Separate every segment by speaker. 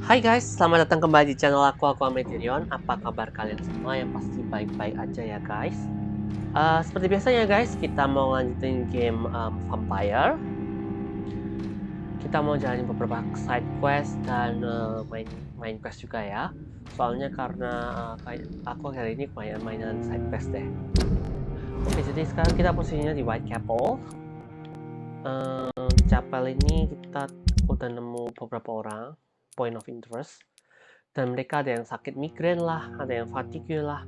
Speaker 1: Hai guys, selamat datang kembali di channel aku Amedirion. Apa kabar kalian semua? Yang pasti baik-baik aja ya guys. Seperti biasanya guys, kita mau lanjutin game Vampyr. Kita mau jalanin beberapa side quest dan main quest juga ya. Soalnya karena aku hari ini kebanyakan mainan side quest deh. Oke, jadi sekarang kita posisinya di Whitechapel. Di chapel ini kita udah nemu beberapa orang point of interest. Dan mereka ada yang sakit migrain lah, ada yang fatigue lah.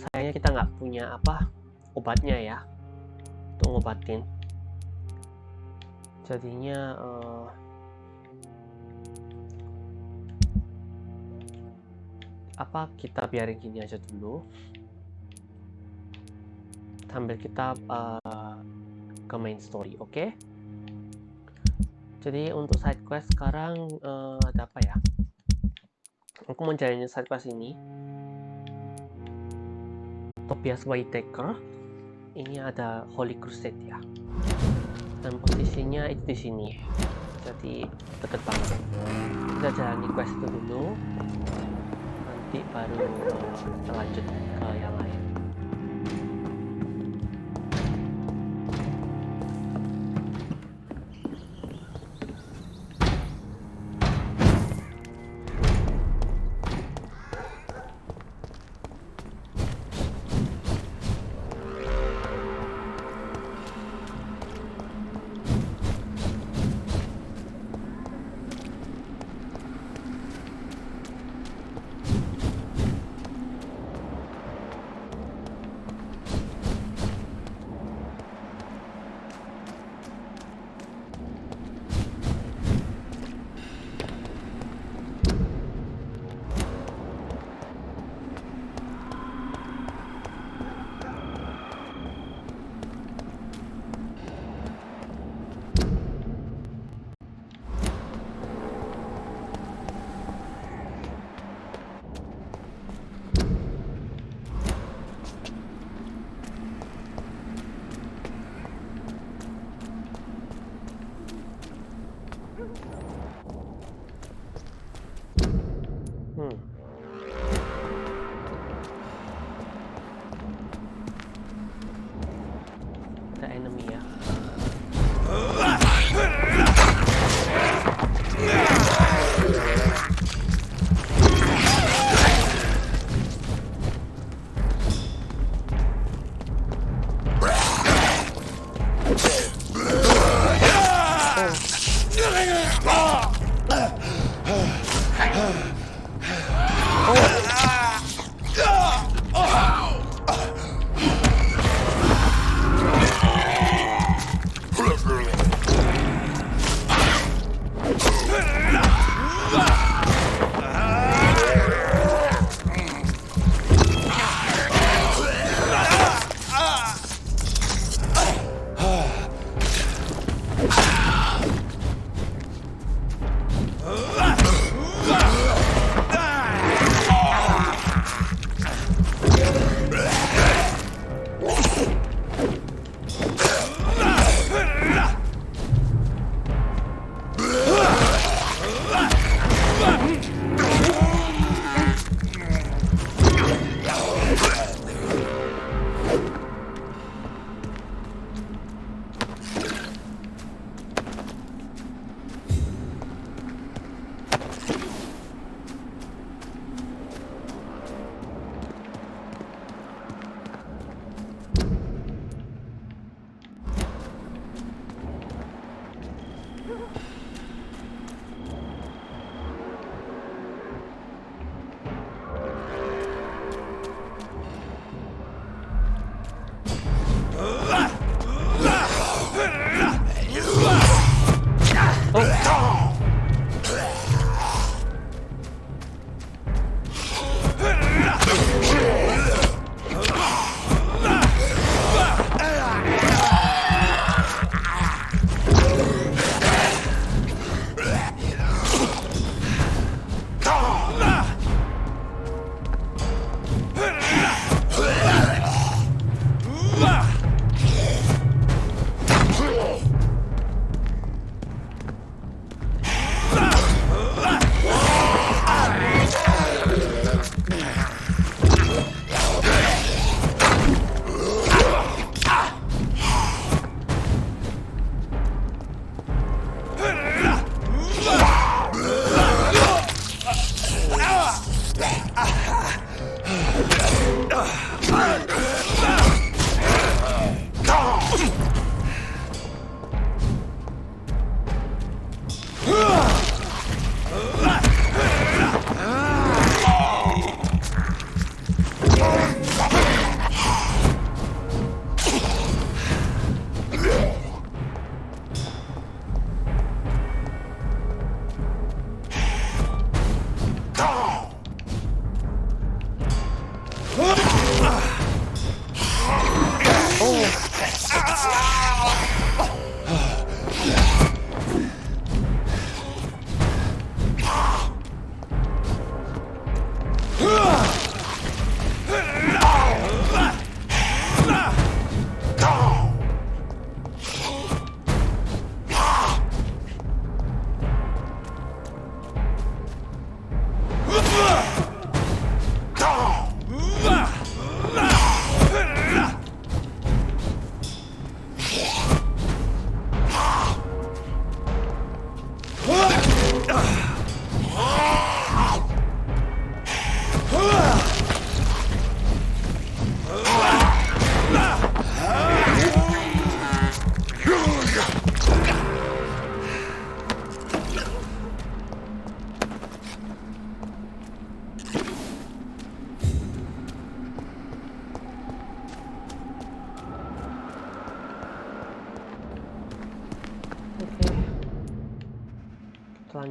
Speaker 1: Sayangnya kita nggak punya obatnya ya untuk ngobatin. Jadinya kita biarin gini aja dulu sambil kita ke main story, oke? Jadi untuk side quest sekarang ada apa ya? Aku mau jalanin side quest ini. Tobias Whitaker. Ini ada Holy Crusade ya. Dan posisinya itu di sini. Jadi deket banget. Kita jalani quest itu dulu. Nanti baru kita lanjut ke yang lain.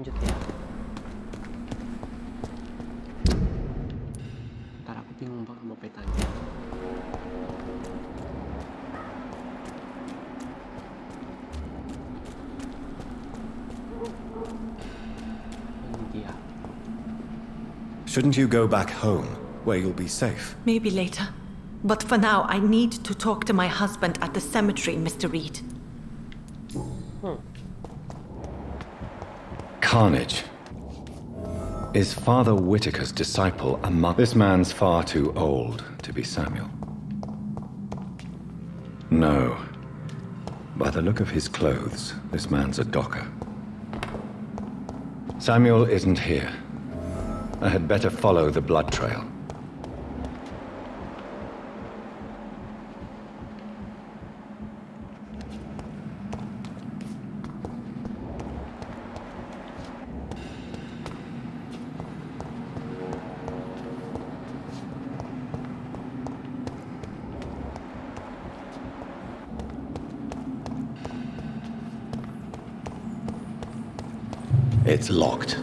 Speaker 1: lanjut ya. Ntar aku bingung banget sama petanya. Ini dia.
Speaker 2: Shouldn't you go back home, where you'll be safe?
Speaker 3: Maybe later. But for now, I need to talk to my husband at the cemetery, Mr. Reed.
Speaker 2: Carnage. Is Father Whitaker's disciple a monk? This man's far too old to be Samuel. No. By the look of his clothes, this man's a docker. Samuel isn't here. I had better follow the blood trail. It's locked.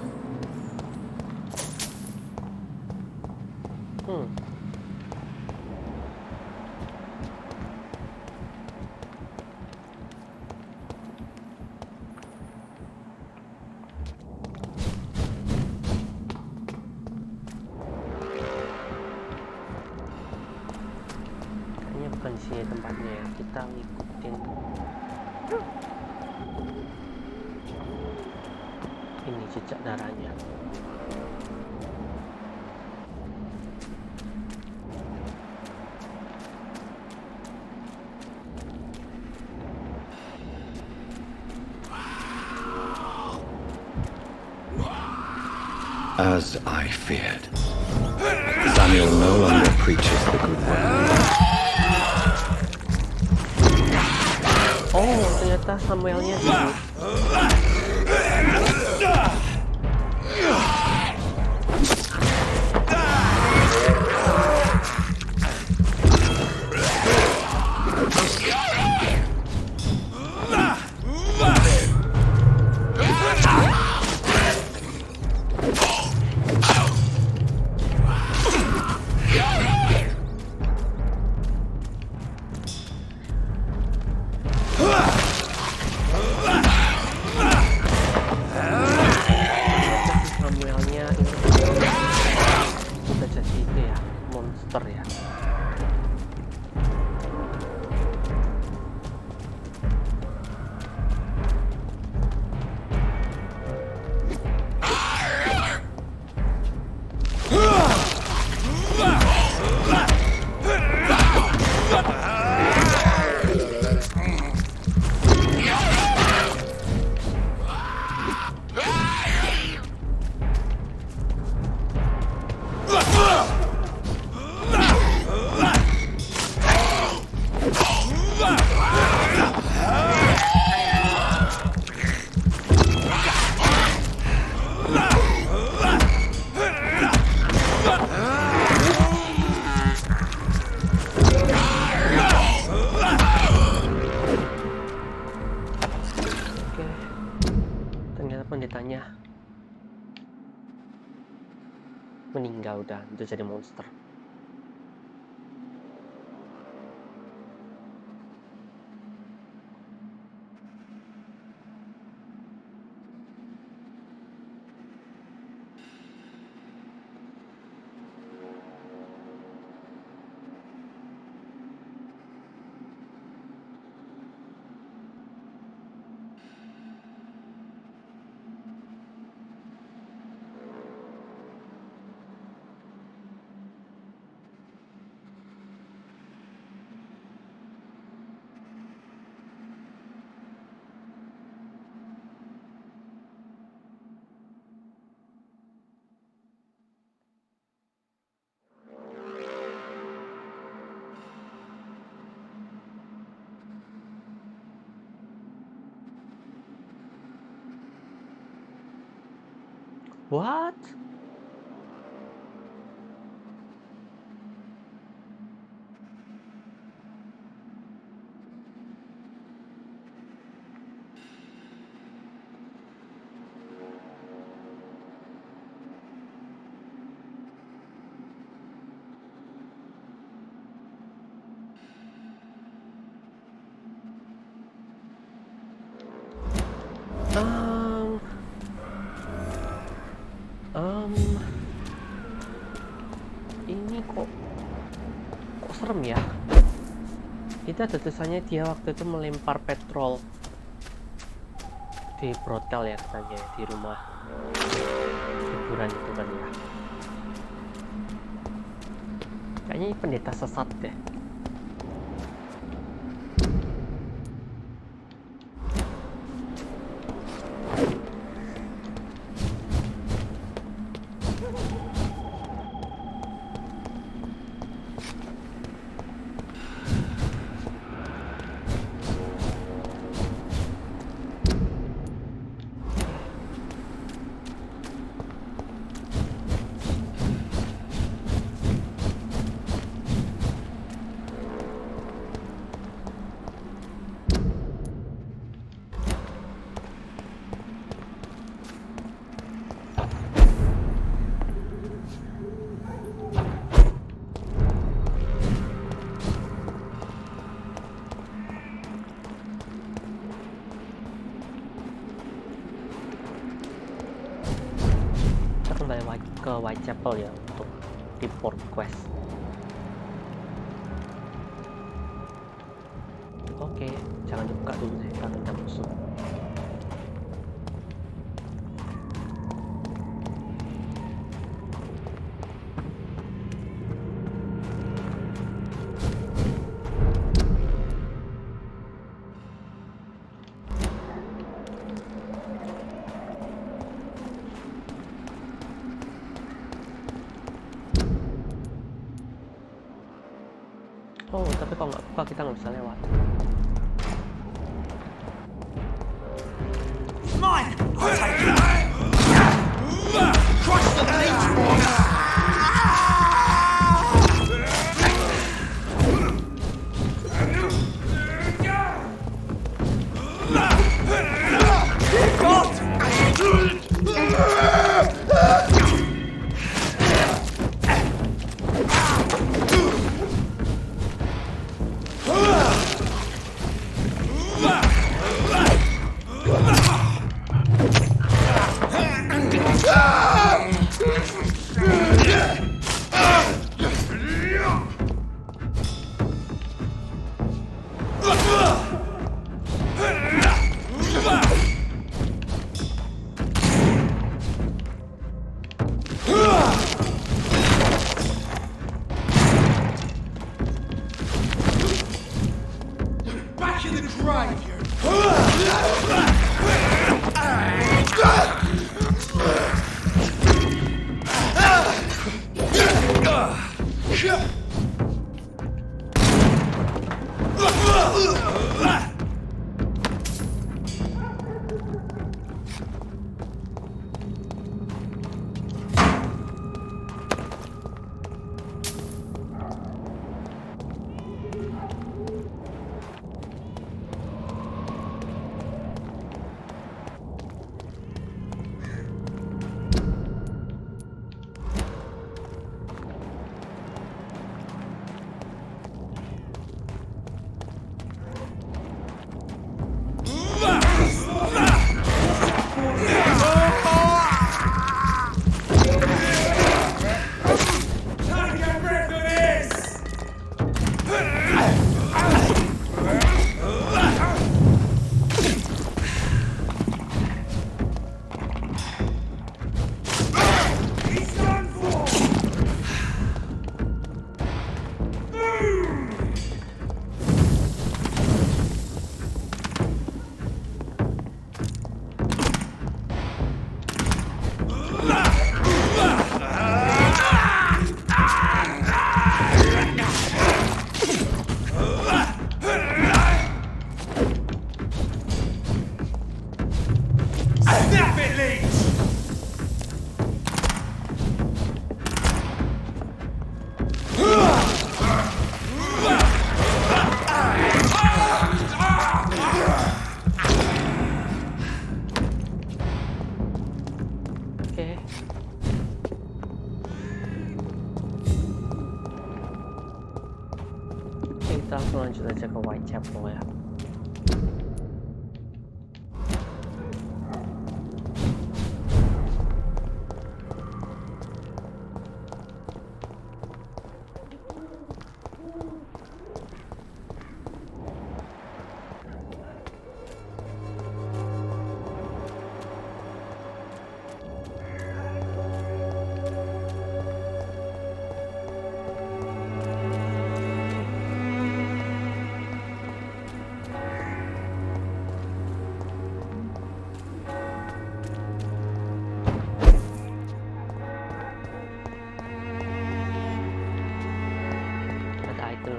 Speaker 1: Kayaknya bukan di sini tempatnya ya. Kita ngikutin. Ini jejak darahnya.
Speaker 2: As I feared. Samuel no longer preaches the good word.
Speaker 1: Oh, ternyata Samuelnya sih. Pendetanya meninggal udah jadi monster. What? Ini kok serem ya. Itu ada tulisannya dia waktu itu melempar petrol di brothel ya, katanya di rumah hiburan itu kan ya. Kayaknya ini pendeta sesat deh. Kembali ke Whitechapel ya untuk report quest. Oke, jangan dibuka dulu deh karena ada musuh. Oh, tapi kalau nggak buka kita nggak bisa lewat.
Speaker 4: Mine! I'll take it! Crush the leech!
Speaker 1: Kita langsung lanjut aja ke Whitechapel ya.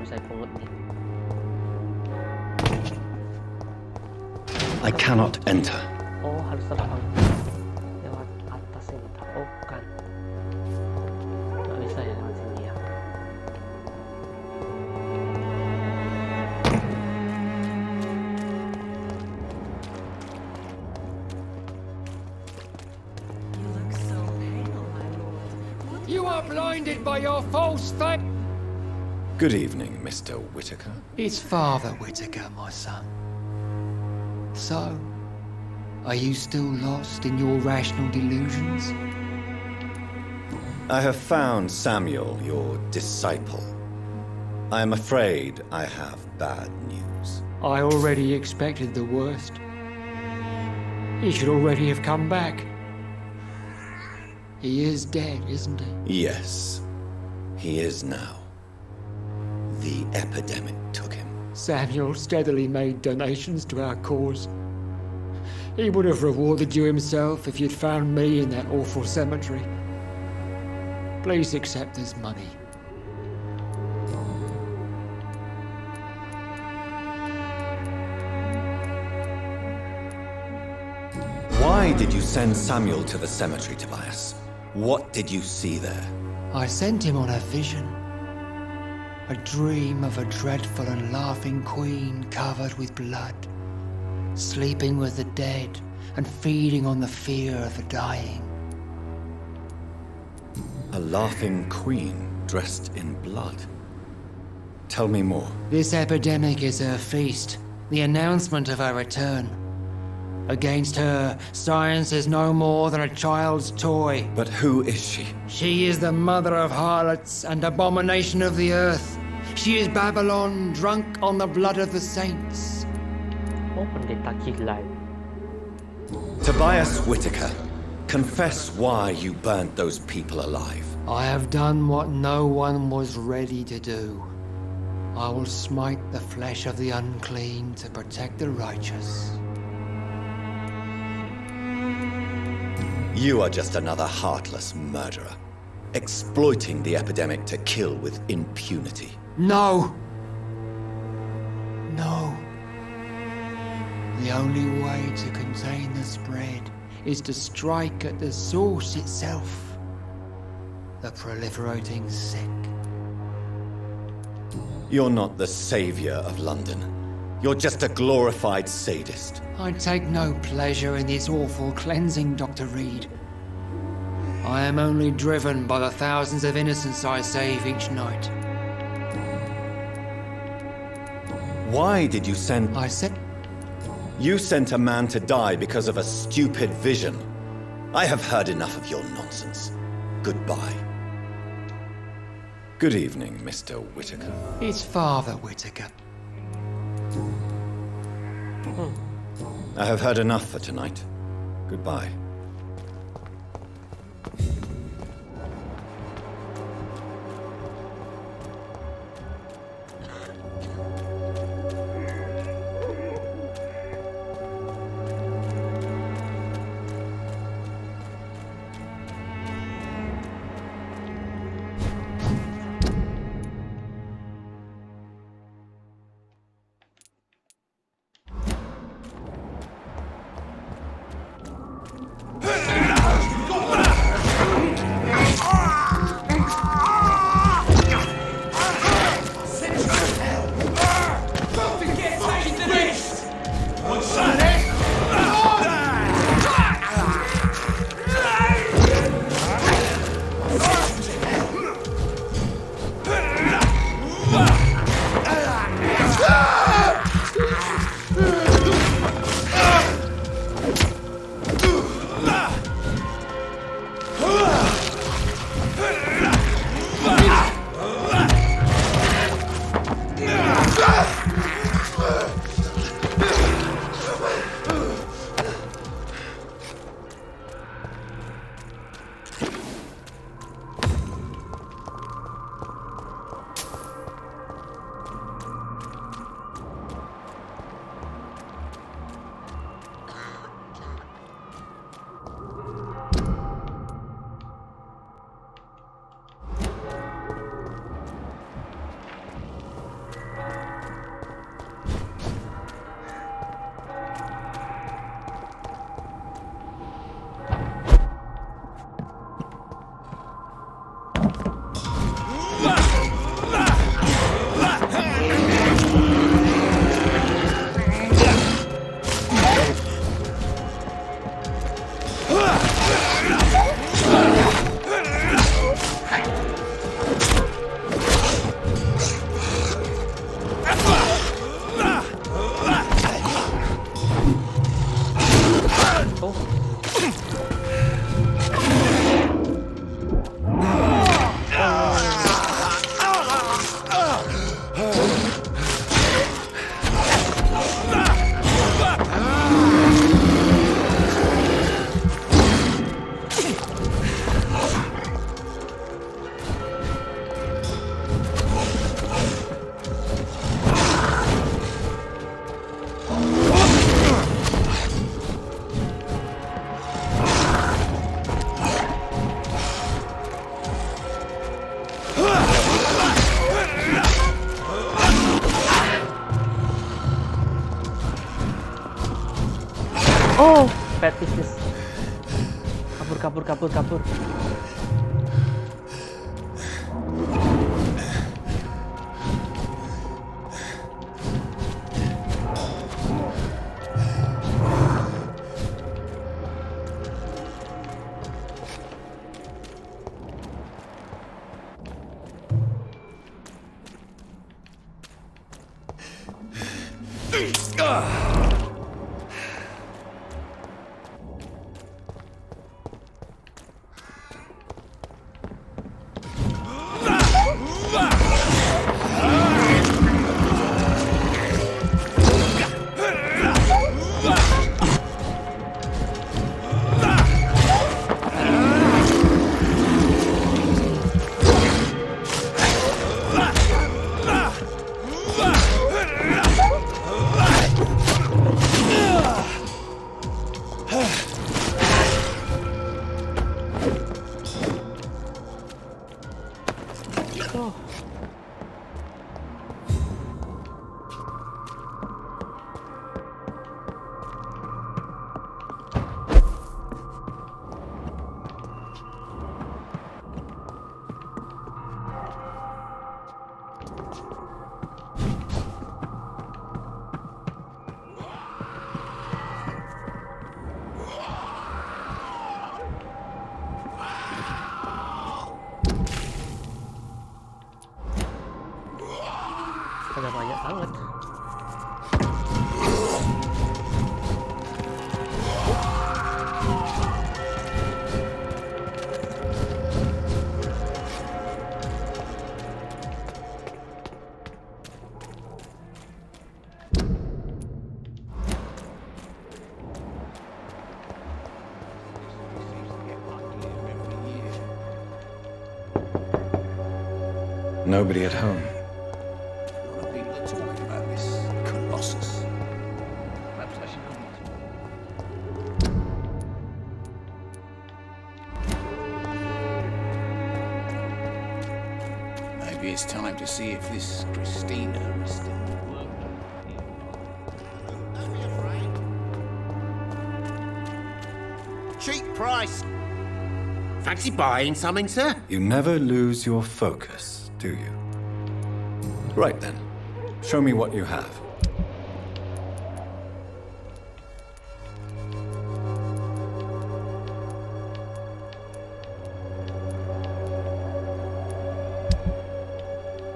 Speaker 1: saya pungut nih.
Speaker 2: I cannot enter.
Speaker 1: Oh, harus terbang lewat atas ini. Oh, bukan. Nggak bisa ya lewat sini ya.
Speaker 3: You look so pale, my lord.
Speaker 5: You are blinded by your false faith.
Speaker 2: Good evening, Mr. Whitaker.
Speaker 5: It's Father Whitaker, my son. So, are you still lost in your rational delusions?
Speaker 2: I have found Samuel, your disciple. I am afraid I have bad news.
Speaker 5: I already expected the worst. He should already have come back. He is dead, isn't he?
Speaker 2: Yes, he is now. The epidemic took him.
Speaker 5: Samuel steadily made donations to our cause. He would have rewarded you himself if you'd found me in that awful cemetery. Please accept this money.
Speaker 2: Why did you send Samuel to the cemetery, Tobias? What did you see there?
Speaker 5: I sent him on a vision. A dream of a dreadful and laughing queen covered with blood, sleeping with the dead and feeding on the fear of the dying.
Speaker 2: A laughing queen dressed in blood. Tell me more.
Speaker 5: This epidemic is her feast, the announcement of her return. Against her, science is no more than a child's toy.
Speaker 2: But who is she?
Speaker 5: She is the mother of harlots and abomination of the earth. She is Babylon, drunk on the blood of the saints.
Speaker 1: Oh, pendeta gila.
Speaker 2: Tobias Whitaker, confess why you burnt those people alive.
Speaker 5: I have done what no one was ready to do. I will smite the flesh of the unclean to protect the righteous.
Speaker 2: You are just another heartless murderer, exploiting the epidemic to kill with impunity.
Speaker 5: No! No. The only way to contain the spread is to strike at the source itself, the proliferating sick.
Speaker 2: You're not the savior of London. You're just a glorified sadist.
Speaker 5: I take no pleasure in this awful cleansing, Dr. Reed. I am only driven by the thousands of innocents I save each night.
Speaker 2: Why did you send...
Speaker 5: I said...
Speaker 2: You sent a man to die because of a stupid vision. I have heard enough of your nonsense. Goodbye. Good evening, Mr. Whitaker.
Speaker 5: It's Father Whitaker.
Speaker 2: I have heard enough for tonight. Goodbye.
Speaker 1: bad business. Kabur. Ada banyak banget.
Speaker 2: Nobody at home.
Speaker 6: Maybe it's time to see if this Christina is still working. Don't be afraid. Cheap price. Fancy buying something, sir?
Speaker 2: You never lose your focus, do you? Right then. Show me what you have.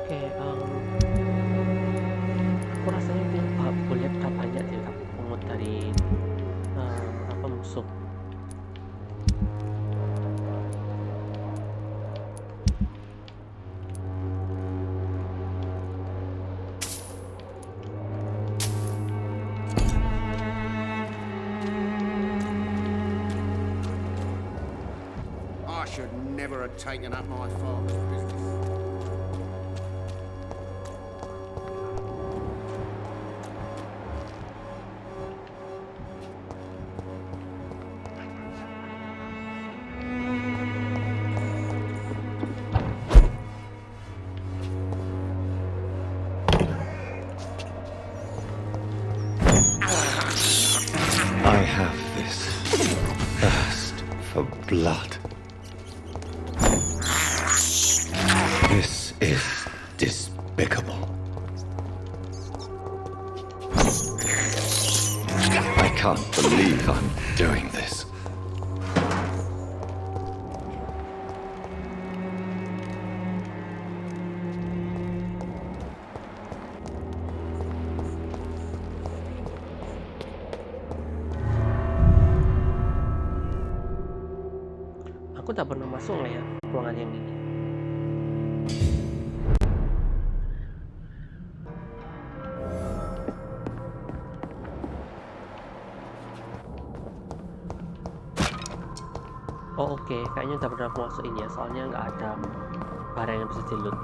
Speaker 1: Oke, aku rasanya boleh banyak deh aku pungut dari musuh.
Speaker 6: I should never have taken up my father's business.
Speaker 2: I have this thirst for blood. This is despicable. I can't believe I'm doing this.
Speaker 1: Aku tak pernah masuk lah ya ruangan yang ini. Oh oke, kayaknya tak pernah aku masukin ya, soalnya nggak ada barang yang bisa di loot.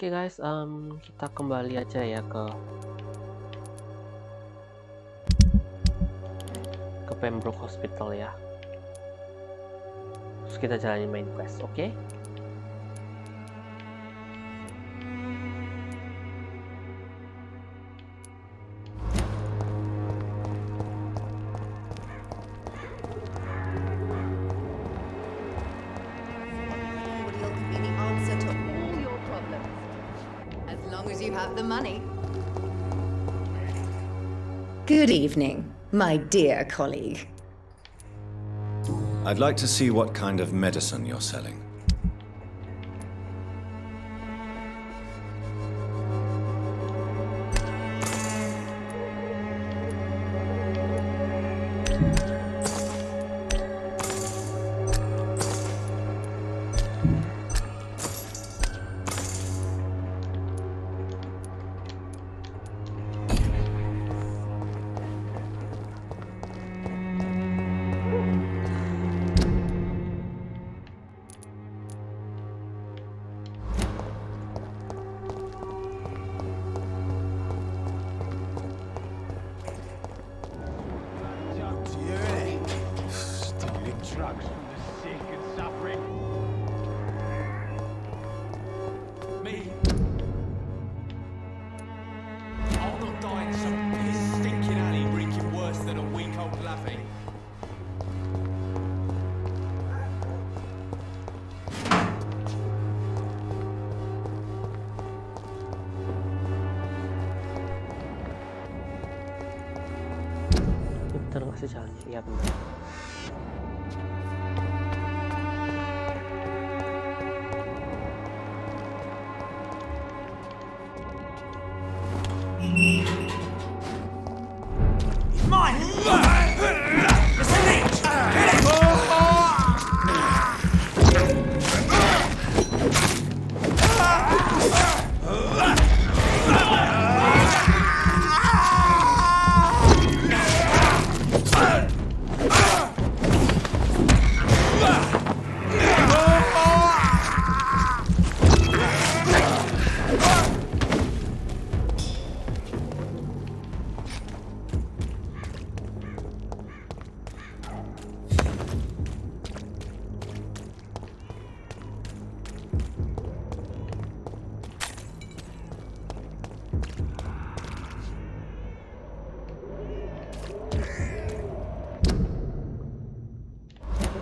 Speaker 1: Oke guys, kita kembali aja ya ke Pembroke Hospital ya. Terus kita jalani main quest, oke?
Speaker 7: Cordial can be the answer to all your problems, as long as you have the money. Good evening, my dear colleague.
Speaker 2: I'd like to see what kind of medicine you're selling.
Speaker 6: Drugs from the sick and suffering. Me? I'll not die in some piss stinking alley reeking worse than a week old lavvy.
Speaker 1: Bener nggak sih jalannya? Iya bener.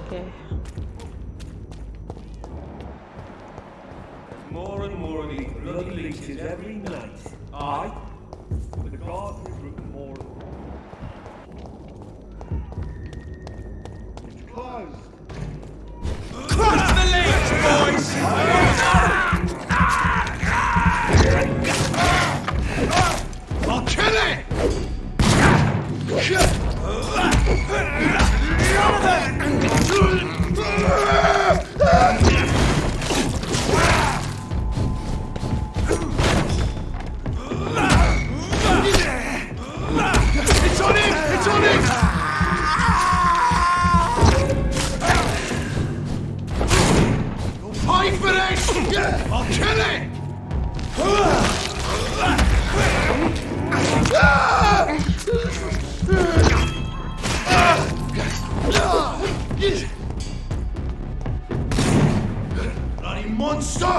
Speaker 1: Oke.
Speaker 8: More and more of these bloody leeches every night. Aye. But the guards recruit more and more. It's closed.
Speaker 6: Crush the leech, boys!
Speaker 8: I'll kill it!
Speaker 6: It's on him! It's on him!
Speaker 8: You'll pay for this! I'll kill it! Bloody monster!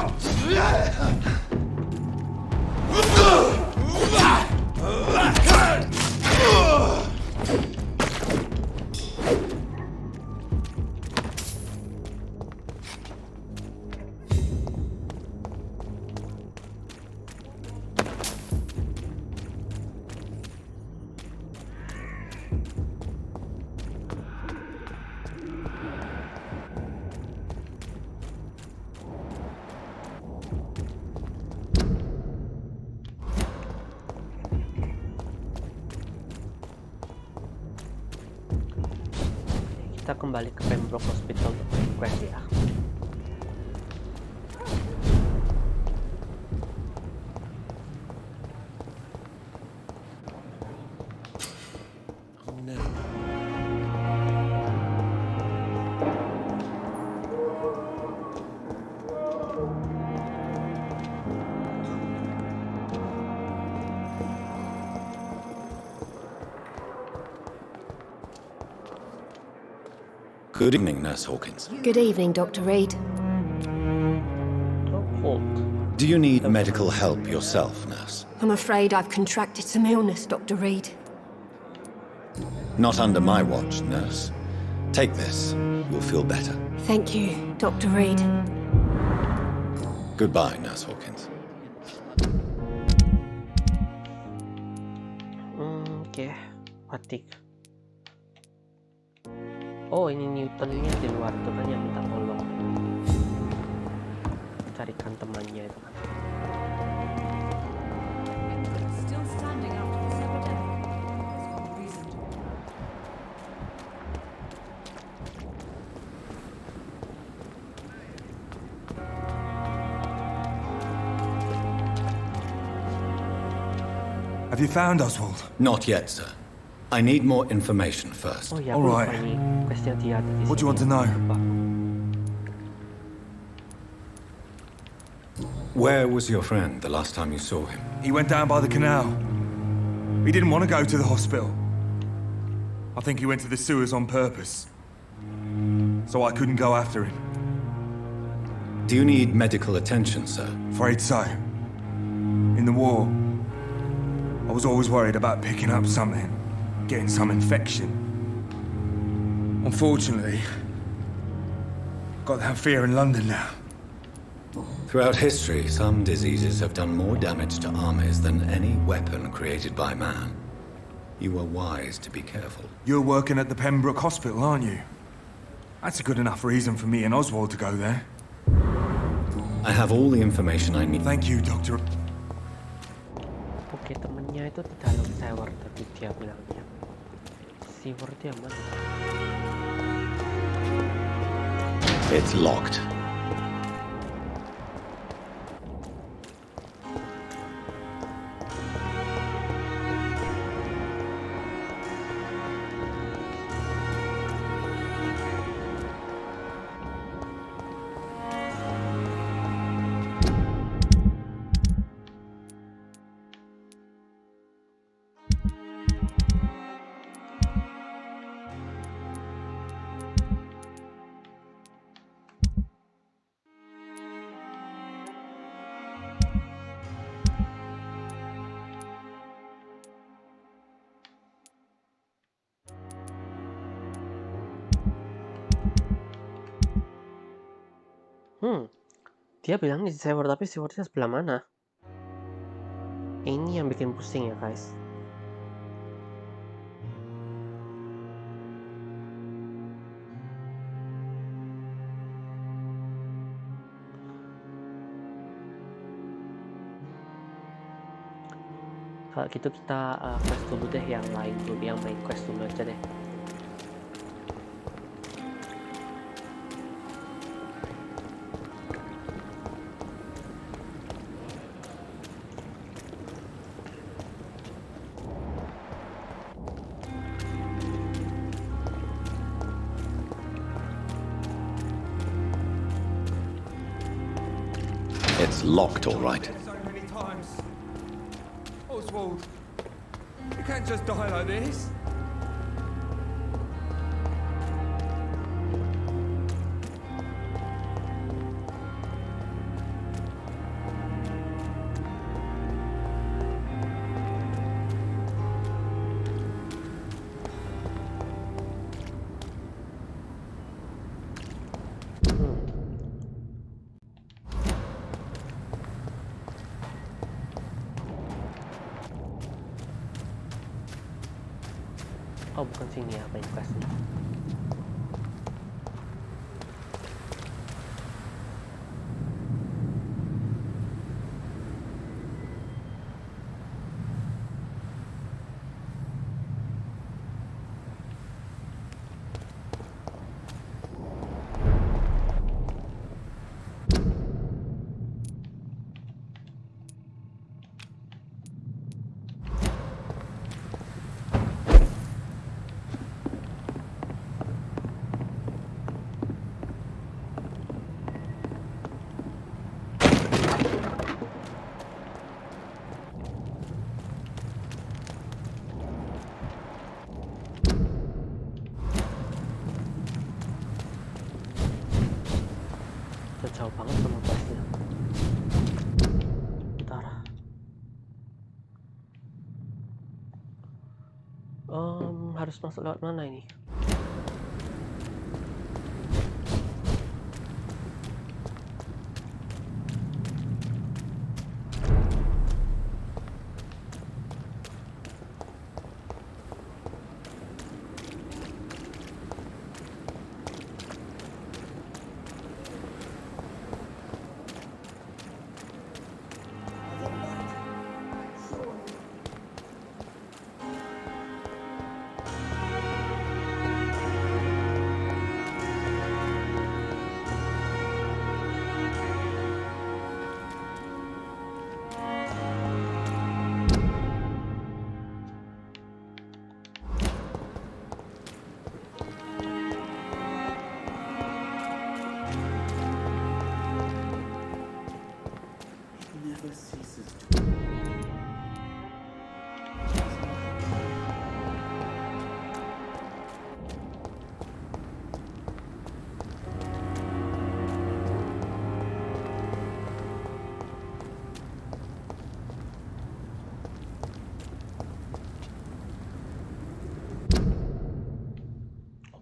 Speaker 1: Kita kembali ke Pembroke Hospital untuk quest ya.
Speaker 2: Good evening, Nurse Hawkins.
Speaker 9: Good evening, Dr. Reed.
Speaker 1: Oh,
Speaker 2: Do you need medical help yourself, Nurse?
Speaker 9: I'm afraid I've contracted some illness, Dr. Reed.
Speaker 2: Not under my watch, Nurse. Take this. You'll feel better.
Speaker 9: Thank you, Dr. Reed.
Speaker 2: Goodbye, Nurse Hawkins.
Speaker 1: Oke, batik. Oh, ini Newtonnya di luar tuh kan yang minta tolong. Carikan temannya itu kan.
Speaker 7: Still standing after this epidemic. There's one reason to.
Speaker 10: Have you found Oswald?
Speaker 2: Not yet, sir. I need more information first.
Speaker 1: Oh ya,
Speaker 10: All
Speaker 1: aku
Speaker 10: right.
Speaker 1: lupa ini quest yang dia ada di
Speaker 10: What do you want to
Speaker 1: sini.
Speaker 10: know?
Speaker 1: Lupa.
Speaker 2: Where was your friend the last time you saw him?
Speaker 10: He went down by the canal. He didn't want to go to the hospital. I think he went to the sewers on purpose. So I couldn't go after him.
Speaker 2: Do you need medical attention, sir?
Speaker 10: Afraid so. In the war, I was always worried about picking up something, getting some infection. Unfortunately, got that fear in London now.
Speaker 2: Throughout history, some diseases have done more damage to armies than any weapon created by man. You were wise to be careful.
Speaker 10: You're working at the Pembroke Hospital, aren't you? That's a good enough reason for me and Oswald to go there.
Speaker 2: I have all the information I need.
Speaker 10: Thank you, Doctor.
Speaker 1: Oke, temennya itu di dalam sewer tadi dia bilangnya. Sewer dia mana?
Speaker 2: It's locked.
Speaker 1: Dia bilang di sewer, tapi sewernya sebelah mana? Ini yang bikin pusing ya guys. Kalau gitu kita quest dulu deh yang lain dulu, yang main quest dulu aja deh.
Speaker 2: It's locked, all right.
Speaker 10: So many times. Oswald, you can't just die like this.
Speaker 1: Oh, bukan sini ya main questnya. Harus masuk lewat mana ini?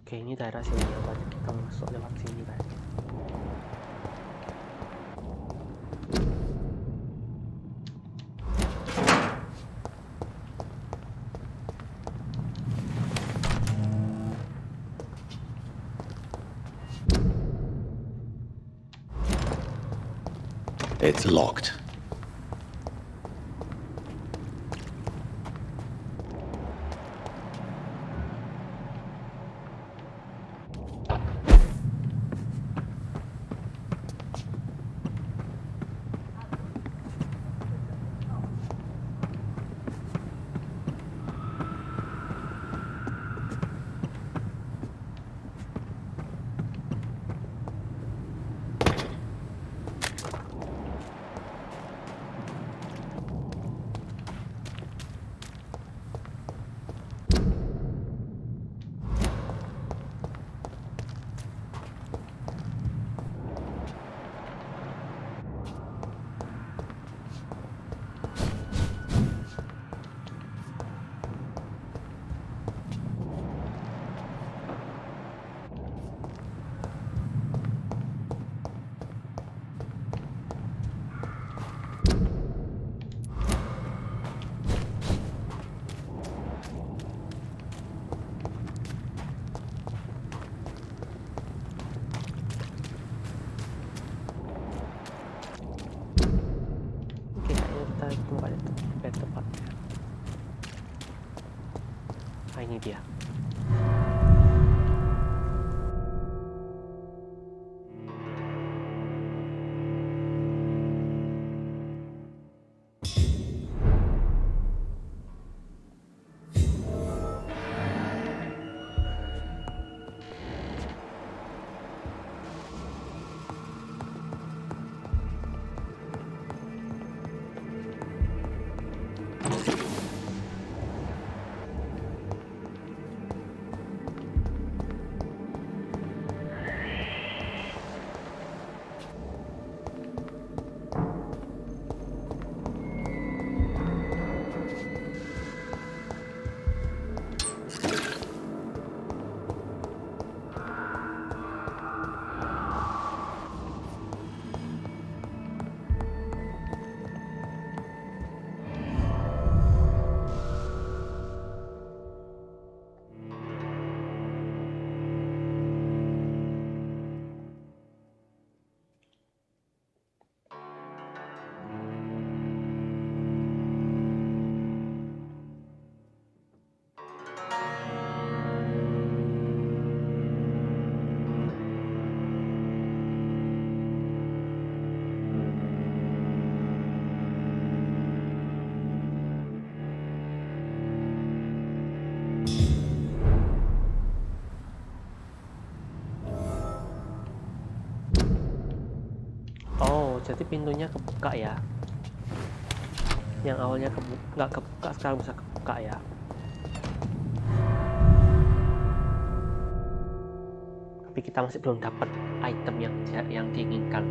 Speaker 1: Oke, ini daerah sini ya, berarti kita masuk lewat sini guys.
Speaker 2: It's locked. Nah, ini dia. Oh, jadi pintunya kebuka ya. Yang awalnya nggak kebuka, sekarang bisa kebuka ya. Tapi kita masih belum dapat item yang diinginkan.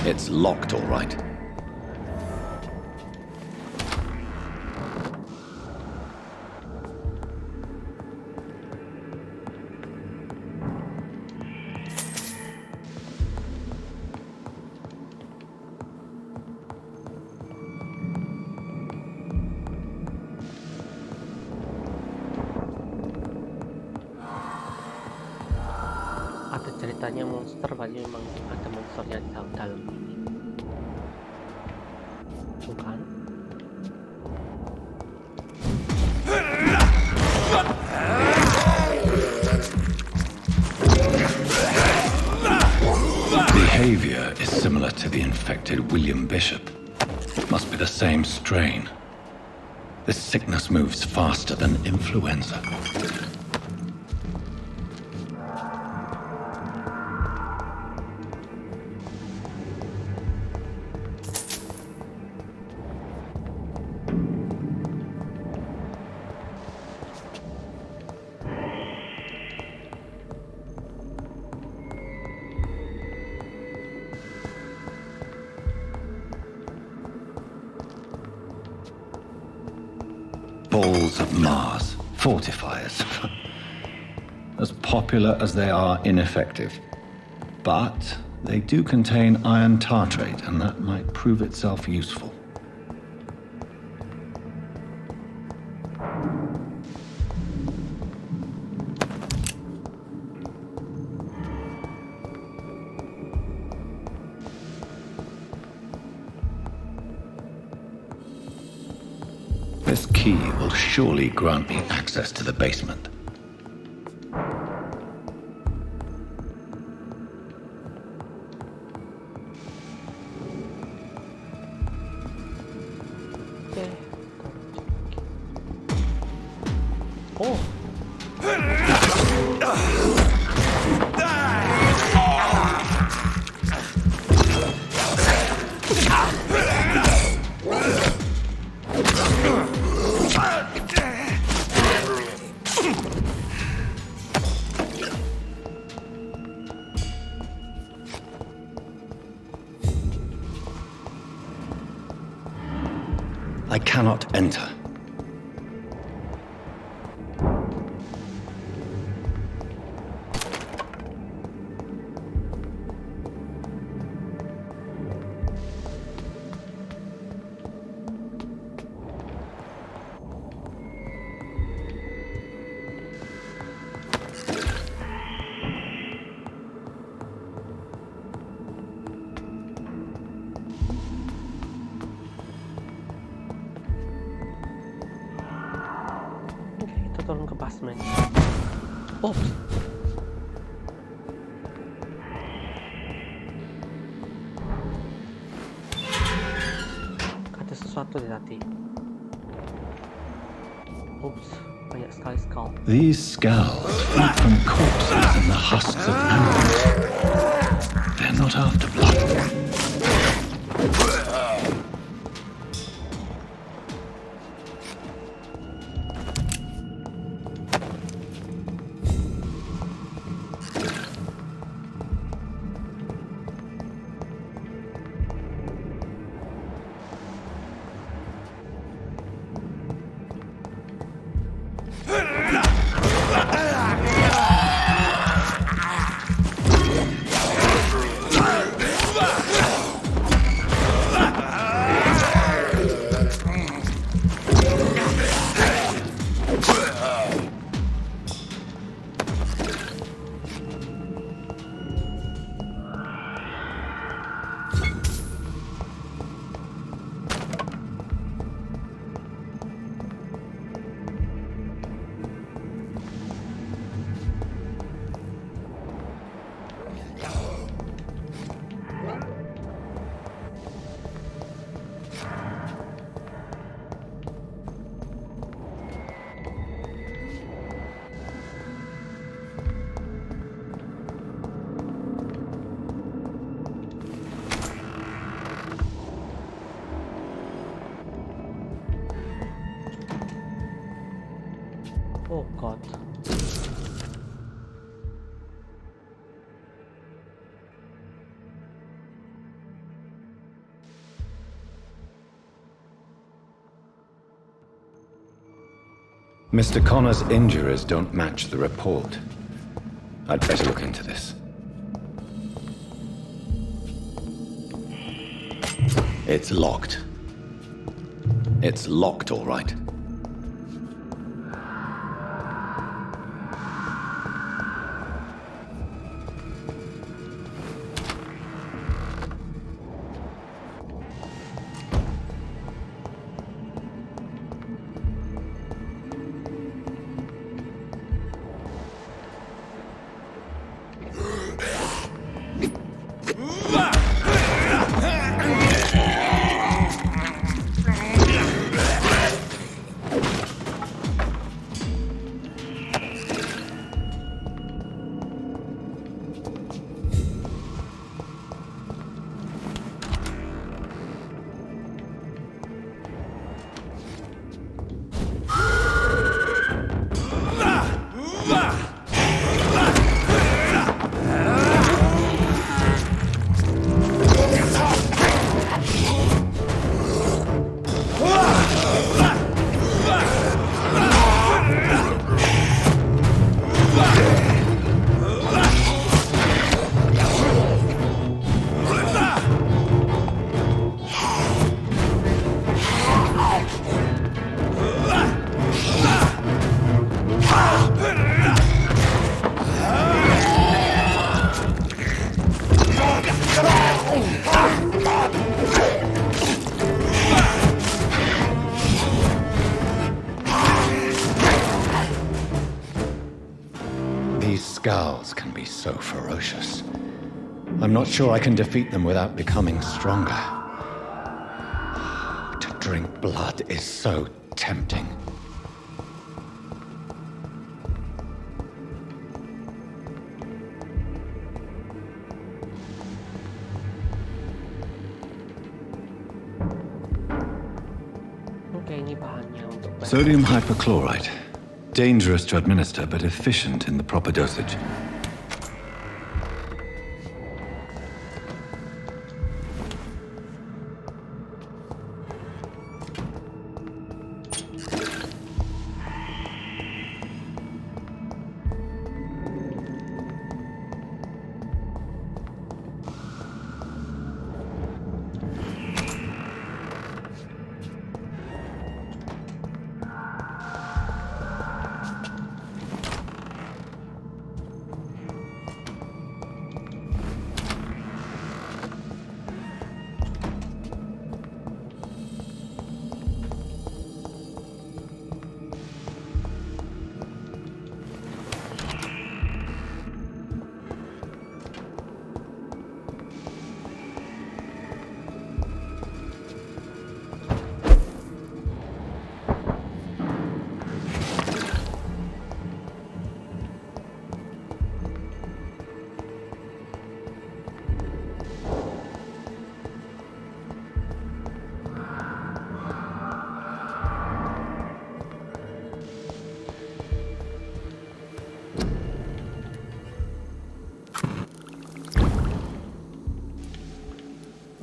Speaker 2: It's locked, all right.
Speaker 1: Ada ceritanya monster, berarti memang ada monsternya di dalam ini. Bukan?
Speaker 2: Behavior is similar to the infected William Bishop. Must be the same strain. This sickness moves faster than influenza. Balls of Mars, fortifiers. As popular as they are ineffective. But they do contain iron tartrate, and that might prove itself useful. This key will surely grant me access to the basement.
Speaker 1: Oh.
Speaker 2: I cannot enter.
Speaker 1: Turun ke basement. Oops. Ada sesuatu di tadi. Oops, banyak sekali skull.
Speaker 2: These skulls eat from corpses and the husks of animals. They're not after blood.
Speaker 1: Oh god.
Speaker 2: Mr. Connor's injuries don't match the report. I'd better look into this. It's locked. It's locked, all right. Scowls can be so ferocious. I'm not sure I can defeat them without becoming stronger. To drink blood is so tempting.
Speaker 1: Oke, ini bahannya untuk
Speaker 2: Sodium hypochlorite. Dangerous to administer, but efficient in the proper dosage.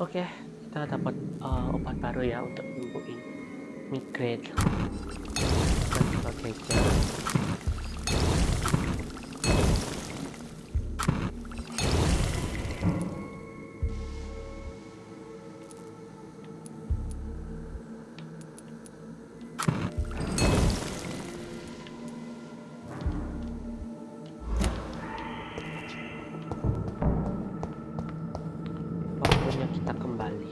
Speaker 1: Oke, kita dapat obat baru ya untuk nyembuhin migrain dan sebagainya. Waktunya kita kembali.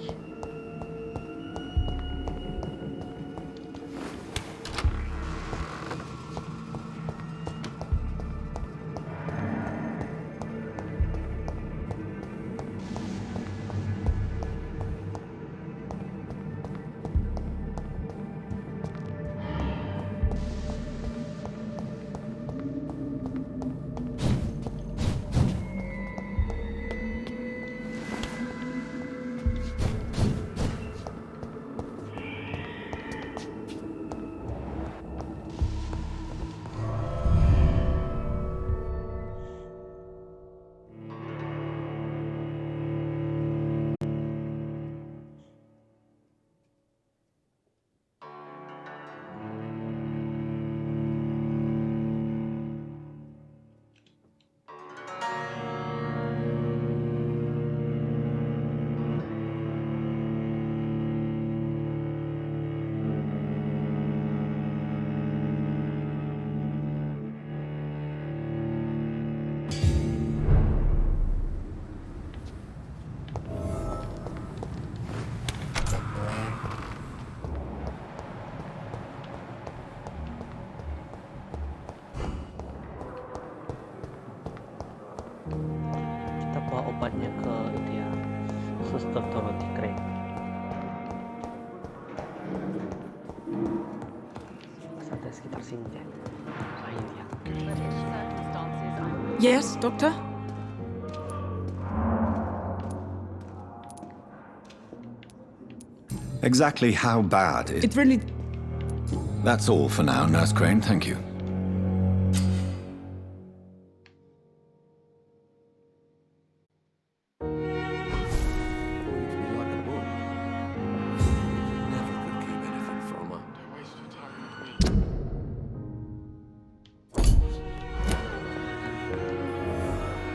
Speaker 1: obatnya ke itu ya, Suster Dorothy Crane. Pas ada sekitar sini deh. Nah ini ya.
Speaker 11: Yes, Doctor?
Speaker 2: Exactly how bad is...
Speaker 11: It really...
Speaker 2: That's all for now, Nurse Crane, thank you.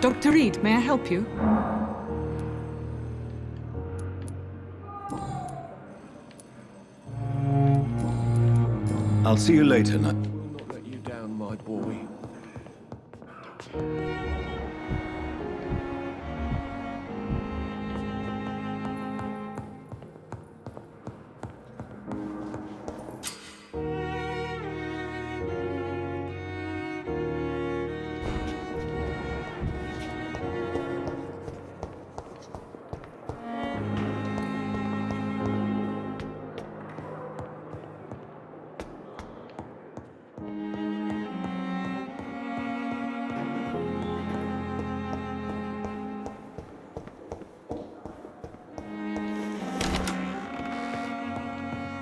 Speaker 11: Dr. Reed, may I help you?
Speaker 2: I'll see you later,
Speaker 6: Will not let you down, my boy.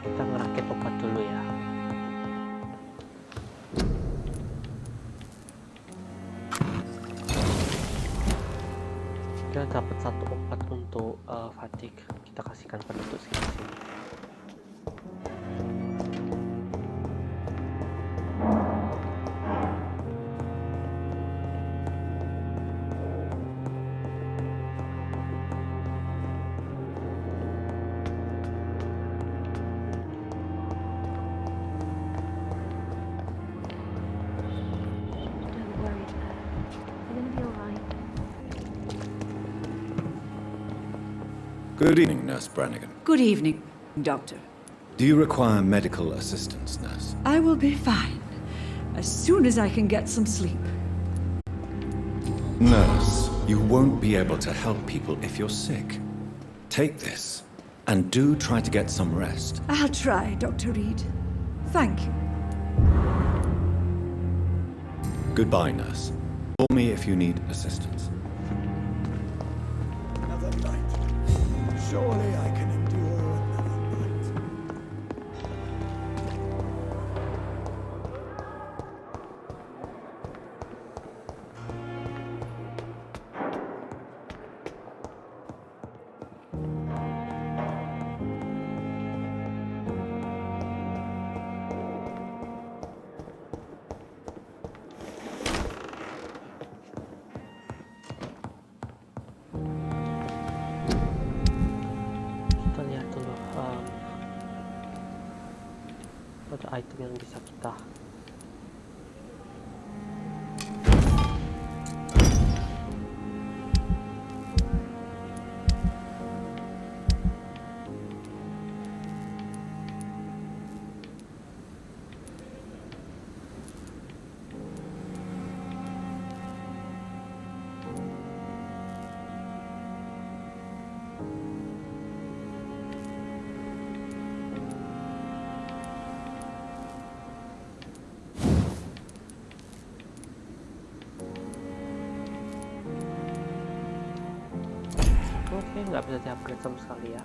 Speaker 1: Kita ngerakit obat dulu ya. Kita dapat satu obat untuk fatigue. Kita kasihkan penduduk sekitar sini.
Speaker 9: Don't worry, Claire. You're gonna be alright.
Speaker 2: Good evening, Nurse Brannigan.
Speaker 11: Good evening, Doctor.
Speaker 2: Do you require medical assistance, Nurse?
Speaker 11: I will be fine as soon as I can get some sleep.
Speaker 2: Nurse, you won't be able to help people if you're sick. Take this, and do try to get some rest.
Speaker 11: I'll try, Dr. Reed. Thank you.
Speaker 2: Goodbye, Nurse. Call me if you need assistance.
Speaker 10: Another night. Surely I can endure another night.
Speaker 1: Kita lihat dulu ada item yang bisa kita oke, nggak bisa di-upgrade sama sekali ya.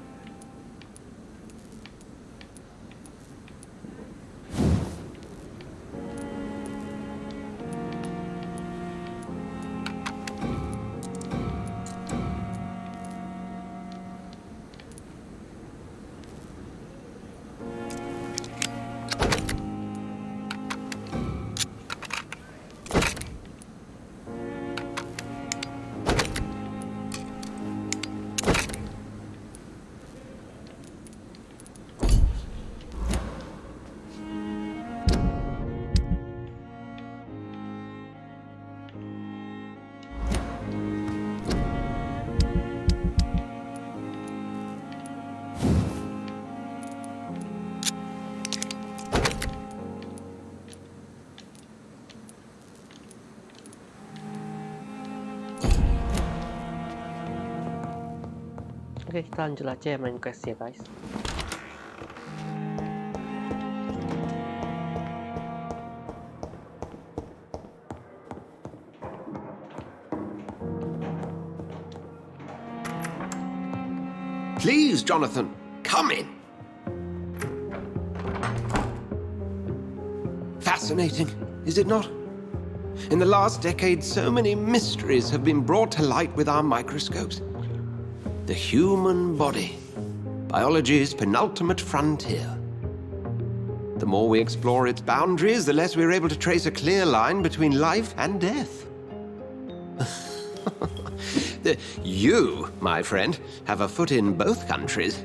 Speaker 1: Oke, kita lanjut aja ya main quest ya guys.
Speaker 6: Please, Jonathan, come in. Fascinating, is it not? In the last decade, so many mysteries have been brought to light with our microscopes. The human body, biology's penultimate frontier. The more we explore its boundaries, the less we're able to trace a clear line between life and death. You, my friend, have a foot in both countries.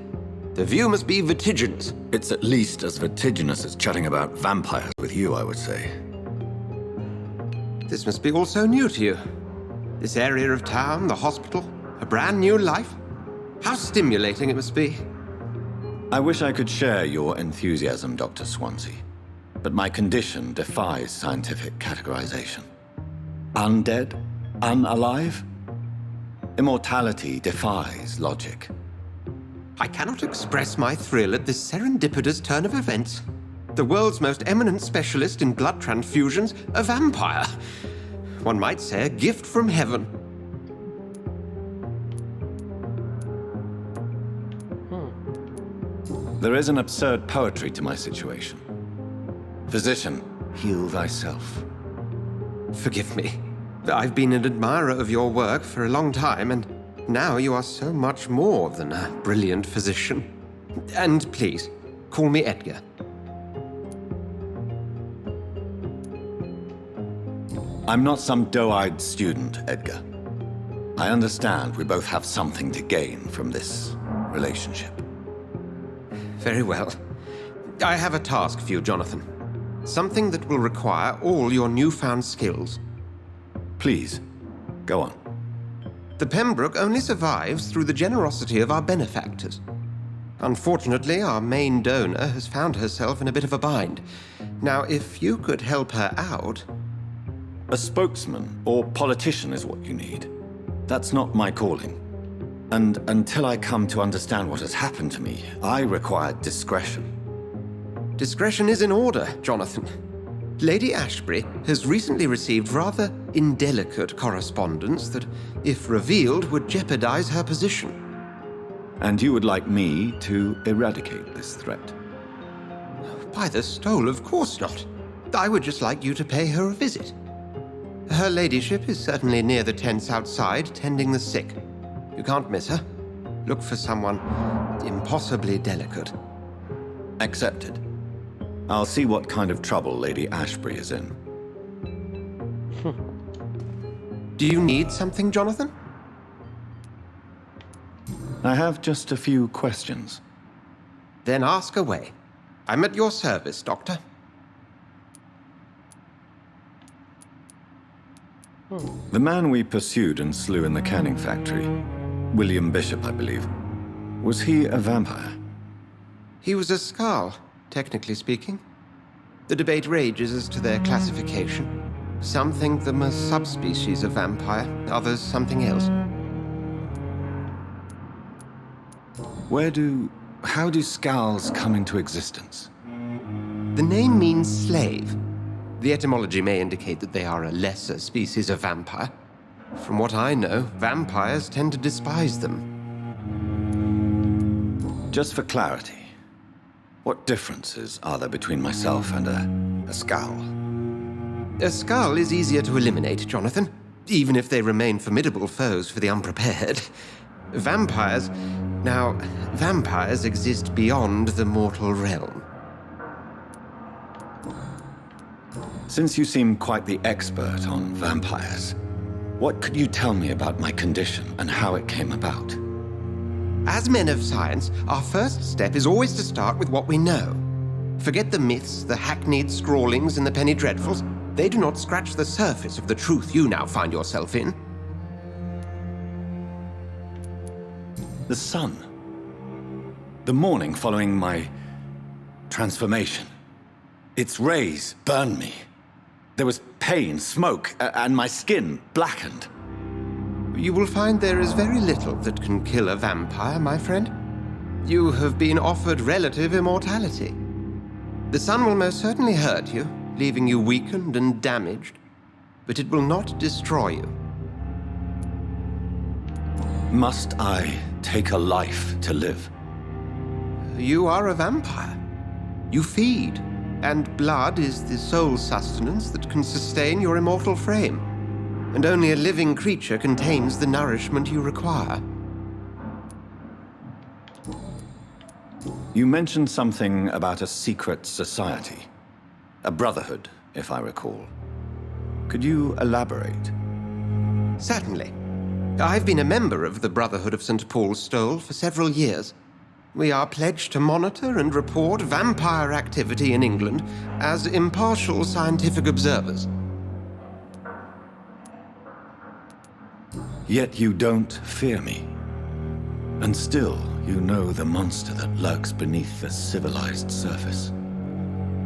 Speaker 6: The view must be vertiginous.
Speaker 2: It's at least as vertiginous as chatting about vampires with you, I would say.
Speaker 6: This must be all so new to you. This area of town, the hospital, a brand new life. How stimulating it must be.
Speaker 2: I wish I could share your enthusiasm, Dr. Swansea, but my condition defies scientific categorization. Undead? Unalive? Immortality defies logic.
Speaker 6: I cannot express my thrill at this serendipitous turn of events. The world's most eminent specialist in blood transfusions, a vampire. One might say a gift from heaven.
Speaker 2: There is an absurd poetry to my situation. Physician, heal thyself.
Speaker 6: Forgive me. I've been an admirer of your work for a long time, and now you are so much more than a brilliant physician. And please, call me Edgar.
Speaker 2: I'm not some doe-eyed student, Edgar. I understand we both have something to gain from this relationship.
Speaker 6: Very well. I have a task for you, Jonathan. Something that will require all your newfound skills.
Speaker 2: Please, go on.
Speaker 6: The Pembroke only survives through the generosity of our benefactors. Unfortunately, our main donor has found herself in a bit of a bind. Now, if you could help her out...
Speaker 2: A spokesman or politician is what you need. That's not my calling. And until I come to understand what has happened to me, I require discretion.
Speaker 6: Discretion is in order, Jonathan. Lady Ashbury has recently received rather indelicate correspondence that, if revealed, would jeopardize her position.
Speaker 2: And you would like me to eradicate this threat?
Speaker 6: By the stole, of course not. I would just like you to pay her a visit. Her ladyship is certainly near the tents outside, tending the sick. You can't miss her. Look for someone impossibly delicate.
Speaker 2: Accepted. I'll see what kind of trouble Lady Ashbury is in.
Speaker 6: Do you need something, Jonathan?
Speaker 2: I have just a few questions.
Speaker 6: Then ask away. I'm at your service, Doctor.
Speaker 2: The man we pursued and slew in the canning factory, William Bishop, I believe, was he a vampire?
Speaker 6: He was a Skald, technically speaking. The debate rages as to their classification. Some think them a subspecies of vampire, others something else.
Speaker 2: How do Skalds come into existence?
Speaker 6: The name means slave. The etymology may indicate that they are a lesser species of vampire. From what I know, vampires tend to despise them.
Speaker 2: Just for clarity, what differences are there between myself and a Skald?
Speaker 6: A Skald is easier to eliminate, Jonathan, even if they remain formidable foes for the unprepared. Vampires exist beyond the mortal realm.
Speaker 2: Since you seem quite the expert on vampires, what could you tell me about my condition and how it came about?
Speaker 6: As men of science, our first step is always to start with what we know. Forget the myths, the hackneyed scrawlings, and the penny dreadfuls. They do not scratch the surface of the truth you now find yourself in.
Speaker 2: The sun. The morning following my transformation. Its rays burned me. There was pain, smoke, and my skin blackened.
Speaker 6: You will find there is very little that can kill a vampire, my friend. You have been offered relative immortality. The sun will most certainly hurt you, leaving you weakened and damaged, but it will not destroy you.
Speaker 2: Must I take a life to live?
Speaker 6: You are a vampire. You feed, and blood is the sole sustenance that can sustain your immortal frame. And only a living creature contains the nourishment you require.
Speaker 2: You mentioned something about a secret society. A brotherhood, if I recall. Could you elaborate?
Speaker 6: Certainly. I've been a member of the Brotherhood of St. Paul's Stole for several years. We are pledged to monitor and report vampire activity in England as impartial scientific observers.
Speaker 2: Yet you don't fear me. And still, you know the monster that lurks beneath the civilized surface.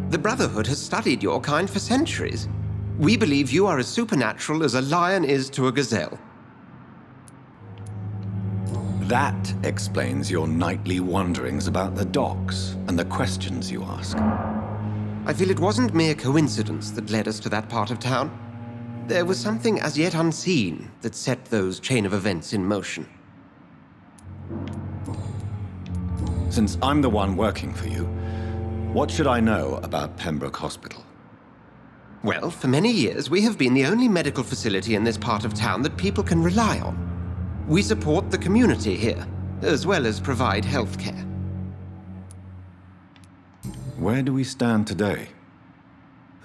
Speaker 6: The Brotherhood has studied your kind for centuries. We believe you are as supernatural as a lion is to a gazelle.
Speaker 2: That explains your nightly wanderings about the docks and the questions you ask.
Speaker 6: I feel it wasn't mere coincidence that led us to that part of town. There was something as yet unseen that set those chain of events in motion.
Speaker 2: Since I'm the one working for you, what should I know about Pembroke Hospital?
Speaker 6: Well, for many years, we have been the only medical facility in this part of town that people can rely on. We support the community here, as well as provide health care.
Speaker 2: Where do we stand today?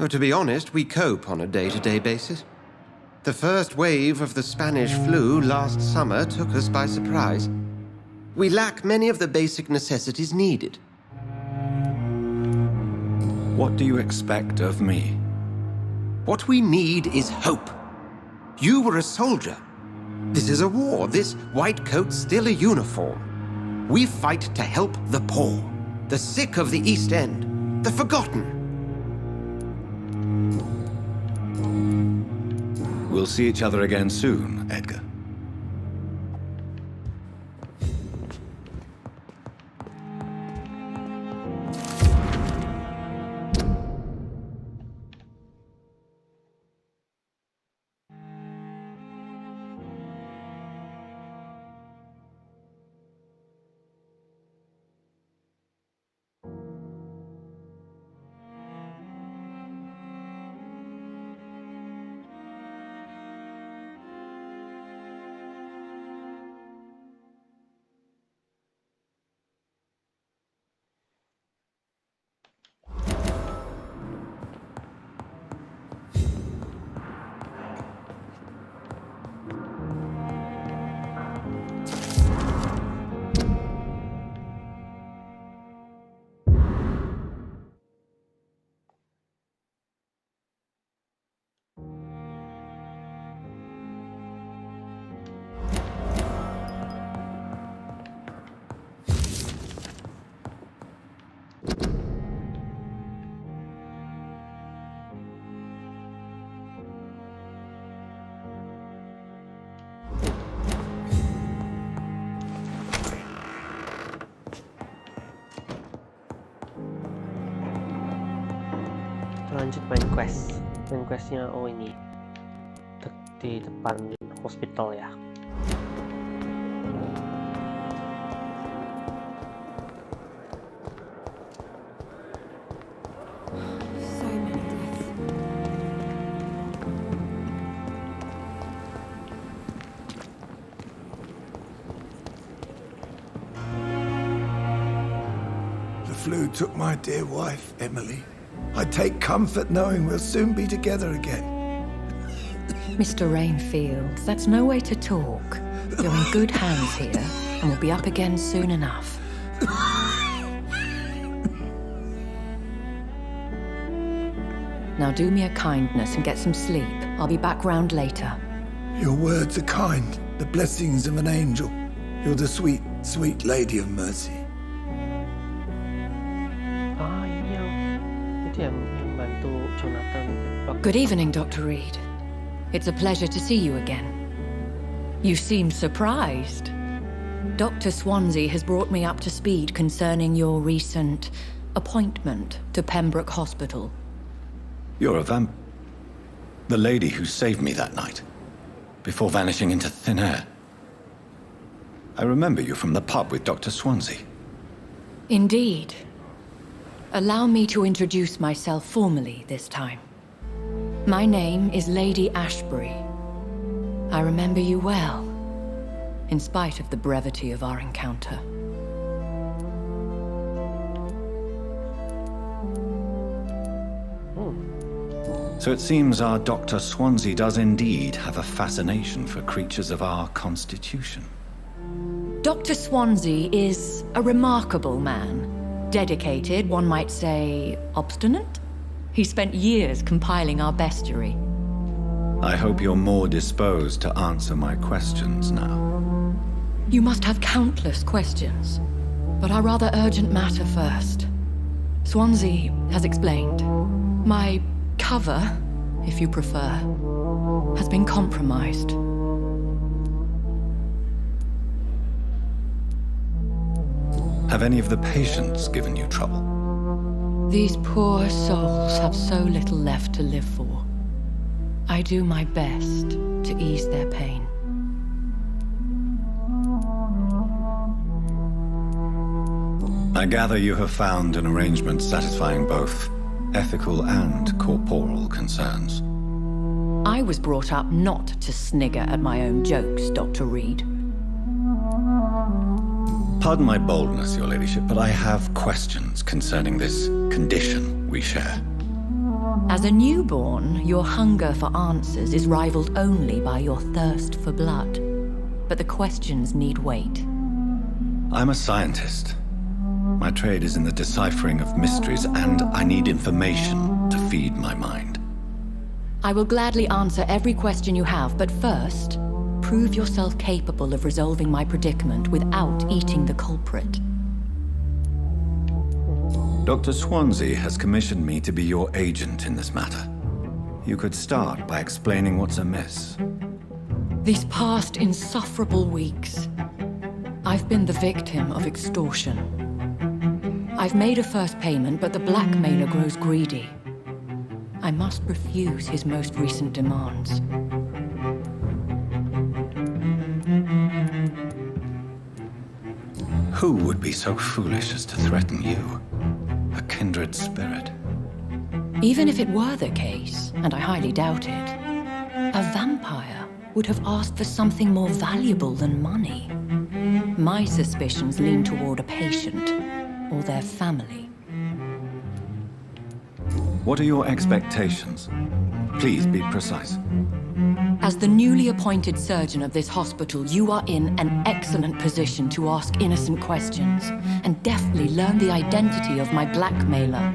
Speaker 6: Oh, to be honest, we cope on a day-to-day basis. The first wave of the Spanish flu last summer took us by surprise. We lack many of the basic necessities needed.
Speaker 2: What do you expect of me?
Speaker 6: What we need is hope. You were a soldier. This is a war. This white coat's still a uniform. We fight to help the poor, the sick of the East End, the forgotten.
Speaker 2: We'll see each other again soon, Edgar.
Speaker 1: Lanjut main quest. Main questnya, oh ini di depan hospital ya.
Speaker 12: The flu took my dear wife, Emily. I take comfort knowing we'll soon be together again.
Speaker 13: Mr. Rainfield, that's no way to talk. You're in good hands here, and we'll be up again soon enough. Now do me a kindness and get some sleep. I'll be back round later.
Speaker 12: Your words are kind, the blessings of an angel. You're the sweet, sweet lady of mercy.
Speaker 13: Good evening, Dr. Reed. It's a pleasure to see you again. You seem surprised. Dr. Swansea has brought me up to speed concerning your recent appointment to Pembroke Hospital.
Speaker 2: You're a the lady who saved me that night, before vanishing into thin air. I remember you from the pub with Dr. Swansea.
Speaker 13: Indeed. Allow me to introduce myself formally this time. My name is Lady Ashbury. I remember you well, in spite of the brevity of our encounter.
Speaker 2: So it seems our Dr. Swansea does indeed have a fascination for creatures of our constitution.
Speaker 13: Dr. Swansea is a remarkable man. Dedicated, one might say, obstinate? He spent years compiling our bestiary.
Speaker 2: I hope you're more disposed to answer my questions now.
Speaker 13: You must have countless questions, but our rather urgent matter first. Swansea has explained. My cover, if you prefer, has been compromised.
Speaker 2: Have any of the patients given you trouble?
Speaker 13: These poor souls have so little left to live for. I do my best to ease their pain.
Speaker 2: I gather you have found an arrangement satisfying both ethical and corporal concerns.
Speaker 13: I was brought up not to snigger at my own jokes, Dr. Reed.
Speaker 2: Pardon my boldness, Your Ladyship, but I have questions concerning this condition we share.
Speaker 13: As a newborn, your hunger for answers is rivaled only by your thirst for blood. But the questions need wait.
Speaker 2: I'm a scientist. My trade is in the deciphering of mysteries, and I need information to feed my mind.
Speaker 13: I will gladly answer every question you have, but first, prove yourself capable of resolving my predicament without eating the culprit.
Speaker 2: Dr. Swansea has commissioned me to be your agent in this matter. You could start by explaining what's amiss.
Speaker 13: These past insufferable weeks, I've been the victim of extortion. I've made a first payment, but the blackmailer grows greedy. I must refuse his most recent demands.
Speaker 2: Who would be so foolish as to threaten you? A kindred spirit.
Speaker 13: Even if it were the case, and I highly doubt it, a vampire would have asked for something more valuable than money. My suspicions lean toward a patient or their family.
Speaker 2: What are your expectations? Please be precise.
Speaker 13: As the newly appointed surgeon of this hospital, you are in an excellent position to ask innocent questions and deftly learn the identity of my blackmailer.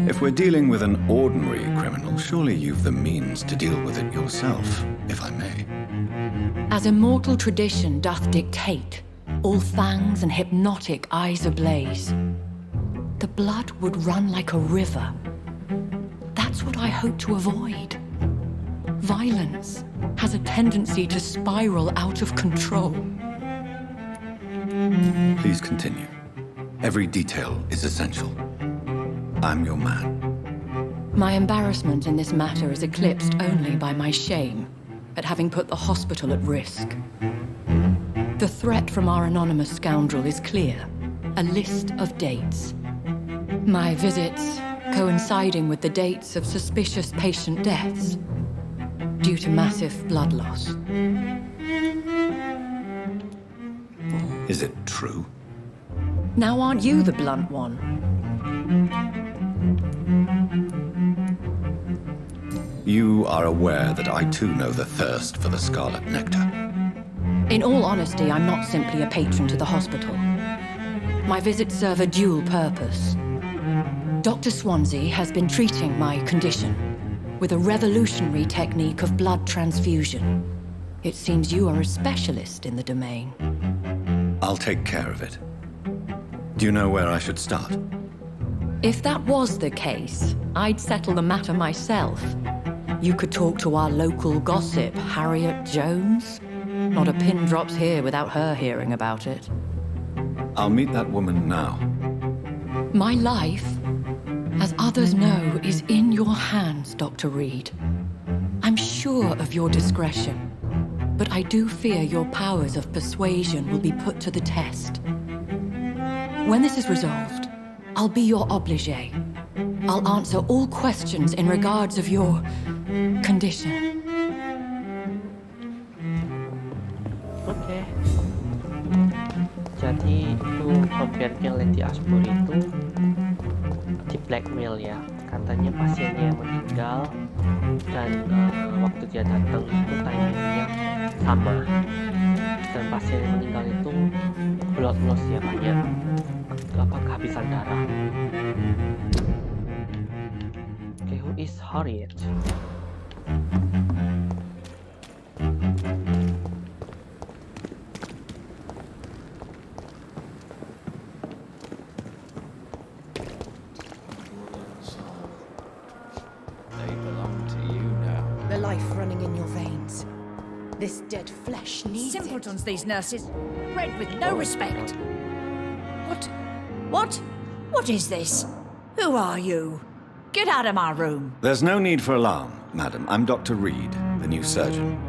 Speaker 2: If we're dealing with an ordinary criminal, surely you've the means to deal with it yourself, if I may.
Speaker 13: As immortal tradition doth dictate, all fangs and hypnotic eyes ablaze, the blood would run like a river. That's what I hope to avoid. Violence has a tendency to spiral out of control.
Speaker 2: Please continue. Every detail is essential. I'm your man.
Speaker 13: My embarrassment in this matter is eclipsed only by my shame at having put the hospital at risk. The threat from our anonymous scoundrel is clear. A list of dates. My visits coinciding with the dates of suspicious patient deaths due to massive blood loss.
Speaker 2: Is it true?
Speaker 13: Now aren't you the blunt one?
Speaker 2: You are aware that I too know the thirst for the scarlet nectar.
Speaker 13: In all honesty, I'm not simply a patron to the hospital. My visits serve a dual purpose. Dr. Swansea has been treating my condition with a revolutionary technique of blood transfusion. It seems you are a specialist in the domain.
Speaker 2: I'll take care of it. Do you know where I should start?
Speaker 13: If that was the case, I'd settle the matter myself. You could talk to our local gossip, Harriet Jones. Not a pin drops here without her hearing about it.
Speaker 2: I'll meet that woman now.
Speaker 13: My life, as others know, is in your hands, Dr. Reed. I'm sure of your discretion, but I do fear your powers of persuasion will be put to the test. When this is resolved, I'll be your obligé. I'll answer all questions in regards of your condition.
Speaker 1: Oke. Jadi itu vampirnya Lady Ashbury itu di blackmail ya. Katanya pasiennya yang meninggal dan waktu dia datang itu timingnya sama. Dan pasien yang meninggal itu blood loss ya, banyak kehabisan darah. Okay, who is Harriet?
Speaker 11: This dead flesh needs simpletons, these nurses. Bred with no respect. What is this? Who are you? Get out of my room.
Speaker 2: There's no need for alarm, madam. I'm Dr. Reed, the new surgeon.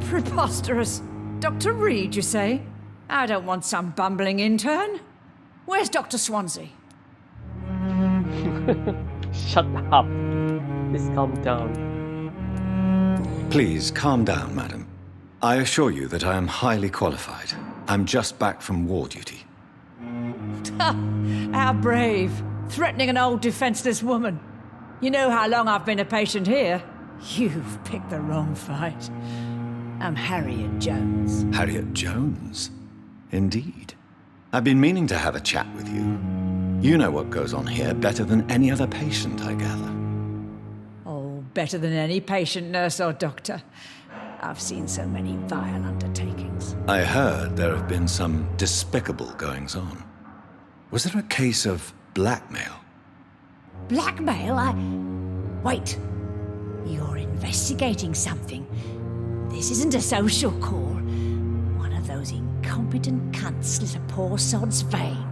Speaker 11: Preposterous. Dr. Reed, you say? I don't want some bumbling intern. Where's Dr. Swansea?
Speaker 1: Shut up. Please calm down.
Speaker 2: Please, calm down, madam. I assure you that I am highly qualified. I'm just back from war duty.
Speaker 11: How brave. Threatening an old defenseless woman. You know how long I've been a patient here? You've picked the wrong fight. I'm Harriet Jones.
Speaker 2: Harriet Jones? Indeed. I've been meaning to have a chat with you. You know what goes on here better than any other patient, I gather.
Speaker 11: Better than any patient, nurse or doctor. I've seen so many vile undertakings.
Speaker 2: I heard there have been some despicable goings-on. Was there a case of blackmail?
Speaker 11: Blackmail? Wait. You're investigating something. This isn't a social call. One of those incompetent cunts slit a poor sod's vein.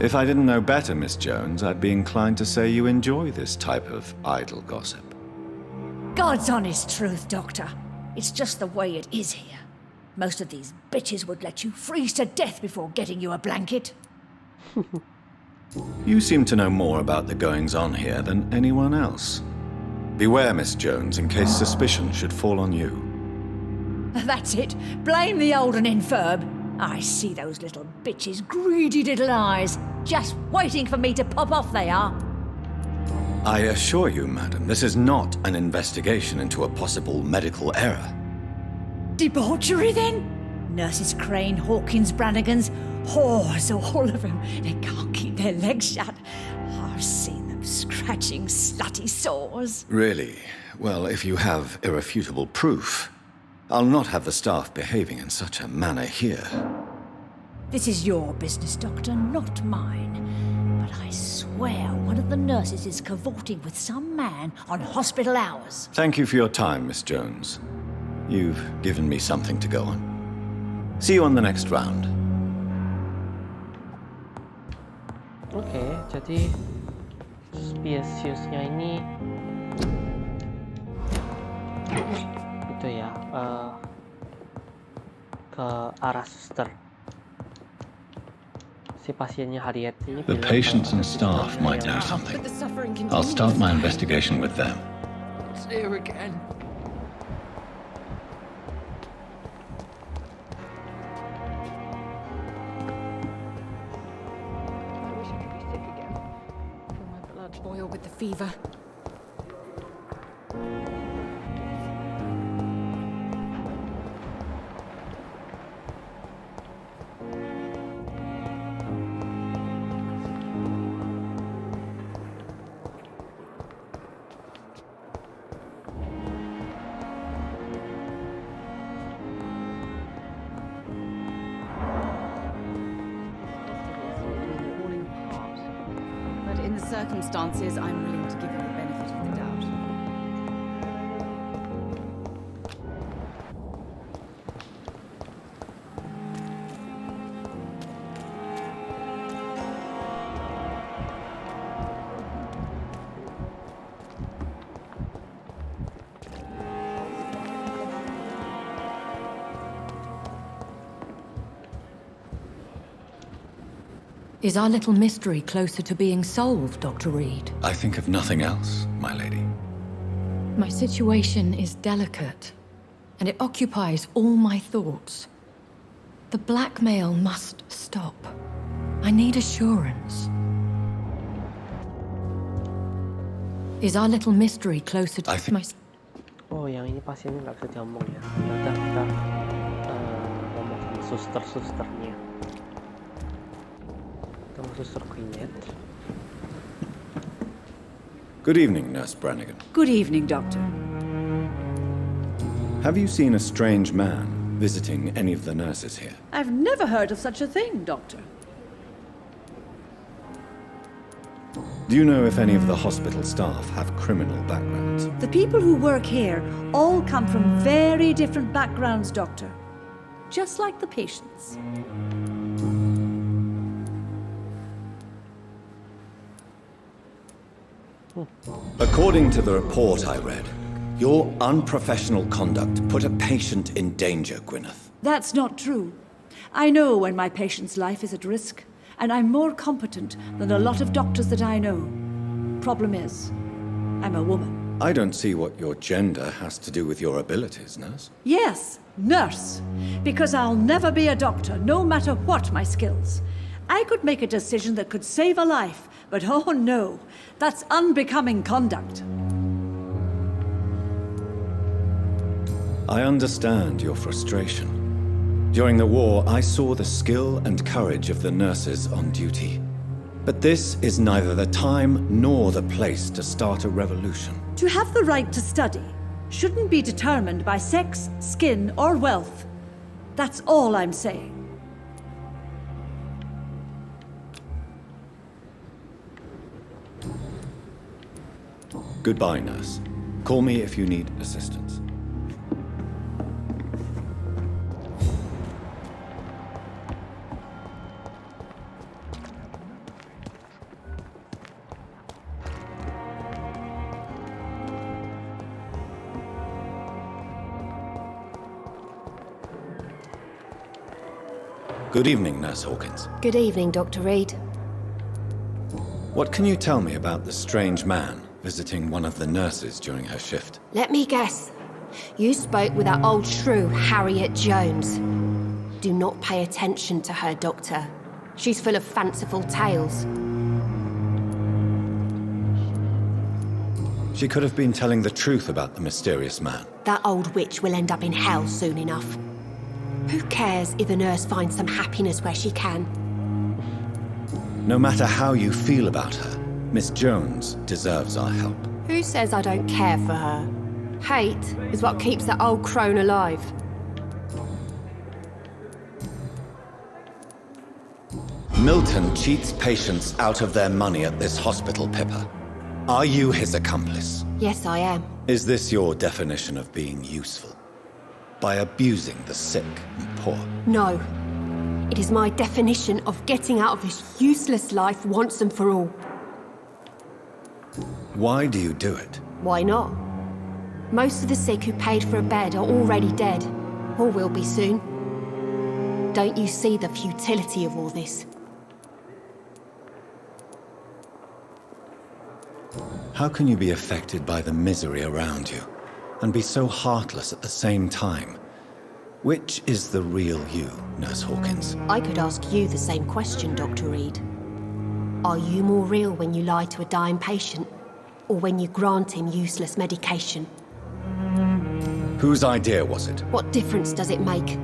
Speaker 2: If I didn't know better, Miss Jones, I'd be inclined to say you enjoy this type of idle gossip.
Speaker 11: God's honest truth, Doctor. It's just the way it is here. Most of these bitches would let you freeze to death before getting you a blanket.
Speaker 2: You seem to know more about the goings-on here than anyone else. Beware, Miss Jones, in case suspicion should fall on you.
Speaker 11: That's it. Blame the old and infirm. I see those little bitches' greedy little eyes, just waiting for me to pop off they are.
Speaker 2: I assure you, madam, this is not an investigation into a possible medical error.
Speaker 11: Debauchery, then? Nurses Crane, Hawkins, Brannigans, whores, all of them. They can't keep their legs shut. I've seen them scratching slutty sores.
Speaker 2: Really? Well, if you have irrefutable proof, I'll not have the staff behaving in such a manner here.
Speaker 11: This is your business, Doctor, not mine. But I swear one of the nurses is cavorting with some man on hospital hours.
Speaker 2: Thank you for your time, Miss Jones. You've given me something to go on. See you on the next round.
Speaker 1: Oke, jadi spesiesnya ini itu ya, ke arah suster. Si pasiennya Harriet ini.
Speaker 2: The patients and staff might know something. I'll start my investigation with them.
Speaker 5: It's here again.
Speaker 3: I wish I could be sick again. Feel my blood boil with the fever.
Speaker 14: circumstances, I'm willing to give you the benefit of the doubt.
Speaker 13: Is our little mystery closer to being solved, Dr. Reed?
Speaker 2: I think of nothing else, my lady.
Speaker 13: My situation is delicate, and it occupies all my thoughts. The blackmail must stop. I need assurance. Is our little mystery closer to my...
Speaker 1: Oh, yang ini pasiennya nggak bisa diomong ya. Ya udah kita ngomong sama suster-susternya. Kita mau suster Queen.
Speaker 2: Good evening, Nurse Brannigan.
Speaker 14: Good evening, Doctor.
Speaker 2: Have you seen a strange man visiting any of the nurses here?
Speaker 14: I've never heard of such a thing, Doctor.
Speaker 2: Do you know if any of the hospital staff have criminal backgrounds?
Speaker 14: The people who work here all come from very different backgrounds, Doctor. Just like the patients.
Speaker 2: According to the report I read, your unprofessional conduct put a patient in danger, Gwyneth.
Speaker 14: That's not true. I know when my patient's life is at risk, and I'm more competent than a lot of doctors that I know. Problem is, I'm a woman.
Speaker 2: I don't see what your gender has to do with your abilities, nurse.
Speaker 14: Yes, nurse. Because I'll never be a doctor, no matter what my skills. I could make a decision that could save a life, but oh no, that's unbecoming conduct.
Speaker 2: I understand your frustration. During the war, I saw the skill and courage of the nurses on duty. But this is neither the time nor the place to start a revolution.
Speaker 14: To have the right to study shouldn't be determined by sex, skin, or wealth. That's all I'm saying.
Speaker 2: Goodbye, nurse. Call me if you need assistance. Good evening, Nurse Hawkins.
Speaker 15: Good evening, Dr. Reed.
Speaker 2: What can you tell me about the strange man visiting one of the nurses during her shift?
Speaker 15: Let me guess. You spoke with that old shrew, Harriet Jones. Do not pay attention to her, Doctor. She's full of fanciful tales.
Speaker 2: She could have been telling the truth about the mysterious man.
Speaker 15: That old witch will end up in hell soon enough. Who cares if a nurse finds some happiness where she can?
Speaker 2: No matter how you feel about her, Miss Jones deserves our help.
Speaker 15: Who says I don't care for her? Hate is what keeps that old crone alive.
Speaker 2: Milton cheats patients out of their money at this hospital, Pippa. Are you his accomplice?
Speaker 15: Yes, I am.
Speaker 2: Is this your definition of being useful? By abusing the sick and poor?
Speaker 15: No. It is my definition of getting out of this useless life once and for all.
Speaker 2: Why do you do it?
Speaker 15: Why not? Most of the sick who paid for a bed are already dead, or will be soon. Don't you see the futility of all this?
Speaker 2: How can you be affected by the misery around you, and be so heartless at the same time? Which is the real you, Nurse Hawkins?
Speaker 15: I could ask you the same question, Dr. Reed. Are you more real when you lie to a dying patient, or when you grant him useless medication?
Speaker 2: Whose idea was it?
Speaker 15: What difference does it make?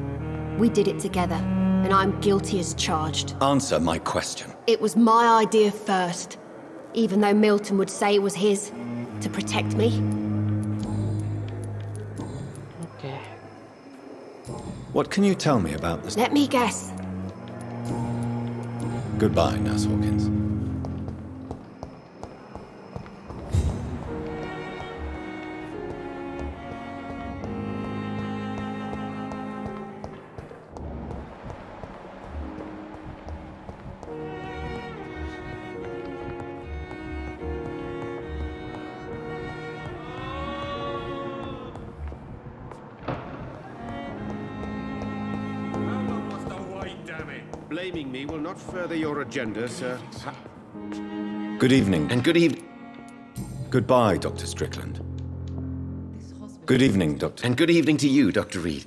Speaker 15: We did it together, and I'm guilty as charged.
Speaker 2: Answer my question.
Speaker 15: It was my idea first, even though Milton would say it was his, to protect me.
Speaker 1: Okay.
Speaker 2: What can you tell me about this?
Speaker 15: Let me guess.
Speaker 2: Goodbye, Nurse Hawkins.
Speaker 6: Blaming me will not further your agenda, sir.
Speaker 2: Good evening. And good evening. Goodbye, Dr. Strickland. Good evening, Doctor.
Speaker 16: And good evening to you, Dr. Reed.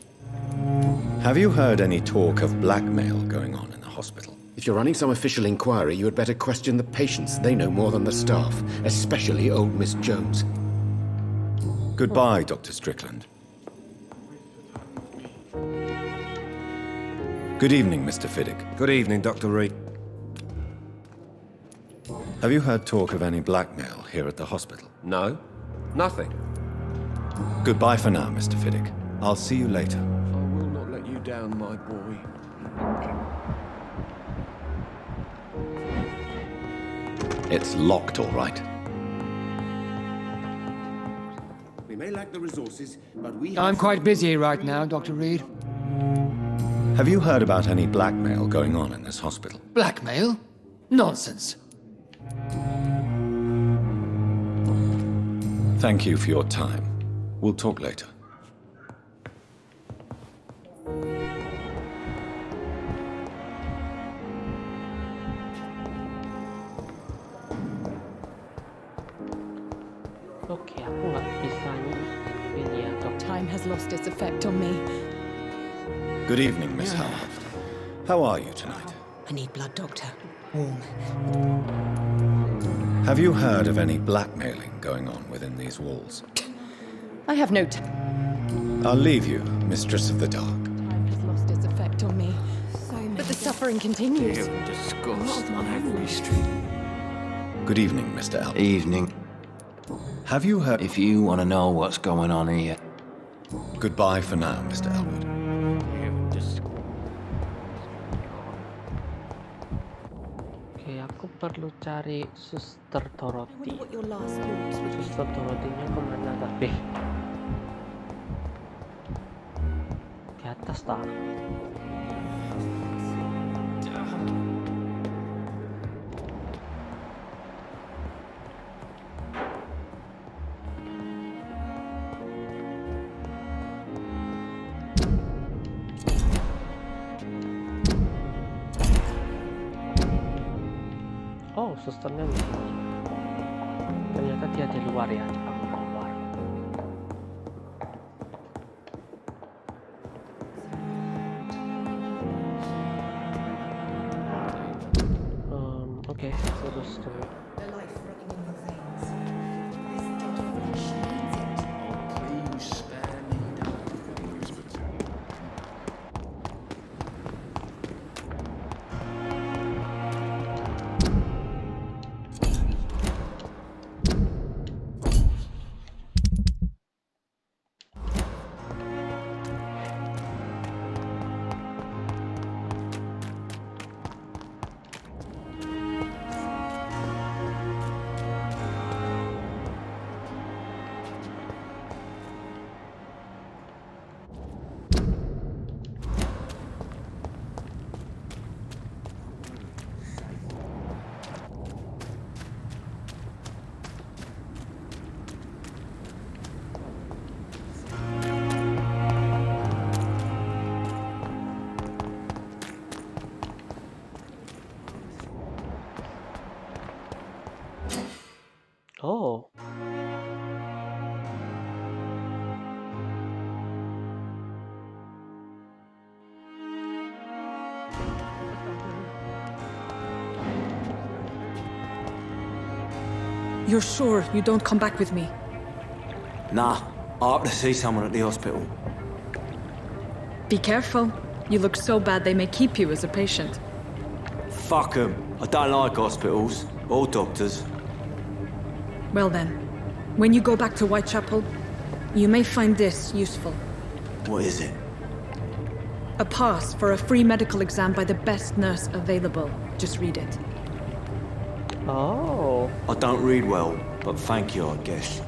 Speaker 2: Have you heard any talk of blackmail going on in the hospital?
Speaker 16: If you're running some official inquiry, you had better question the patients. They know more than the staff, especially old Miss Jones.
Speaker 2: Goodbye, Dr. Strickland. Good evening, Mr. Fiddick.
Speaker 6: Good evening, Dr. Reed.
Speaker 2: Have you heard talk of any blackmail here at the hospital?
Speaker 6: No, nothing.
Speaker 2: Goodbye for now, Mr. Fiddick. I'll see you later.
Speaker 6: I will not let you down, my boy.
Speaker 2: It's locked, all right.
Speaker 6: We may lack the resources, but we
Speaker 5: I'm quite busy right now, Dr. Reed.
Speaker 2: Have you heard about any blackmail going on in this hospital?
Speaker 5: Blackmail? Nonsense.
Speaker 2: Thank you for your time. We'll talk later.
Speaker 1: Oke, aku nggak bisa ini ya, Dok.
Speaker 13: Time has lost its effect on me.
Speaker 2: Good evening, Miss Howard. How are you tonight?
Speaker 11: I need blood, Doctor. Warm.
Speaker 2: Have you heard of any blackmailing going on within these walls?
Speaker 13: I have no time.
Speaker 2: I'll leave you, Mistress of the Dark.
Speaker 13: Time has lost its effect on me. But the suffering continues.
Speaker 16: Disgust on every street.
Speaker 2: Good evening, Mr. Elwood.
Speaker 16: Evening.
Speaker 2: Have you heard...
Speaker 16: If you want to know what's going on here...
Speaker 2: Goodbye for now, Mr. Elwood.
Speaker 1: Oke, aku perlu cari Suster Dorothy. Suster Dorothy-nya kemana tapi? Di atas tak? Oh, susternya di sini. Ternyata dia di luar ya, di kamar luar. Oke, terus dulu. Oh.
Speaker 17: You're sure you don't come back with me?
Speaker 18: Nah, I have to see someone at the hospital.
Speaker 17: Be careful. You look so bad they may keep you as a patient.
Speaker 18: Fuck 'em. I don't like hospitals or doctors.
Speaker 17: Well then, when you go back to Whitechapel, you may find this useful.
Speaker 18: What is it?
Speaker 17: A pass for a free medical exam by the best nurse available. Just read it.
Speaker 1: Oh.
Speaker 18: I don't read well, but thank you, I guess.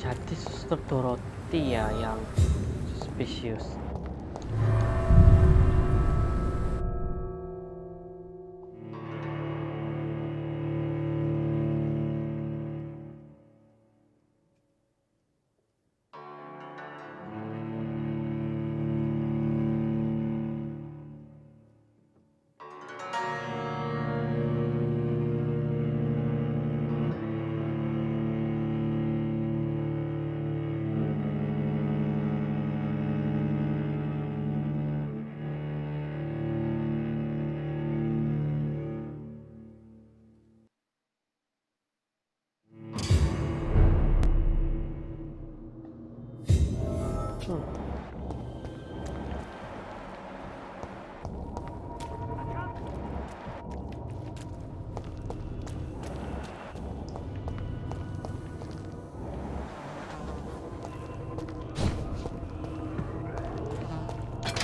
Speaker 1: Jadi Suster Dorothy ya yang suspicious.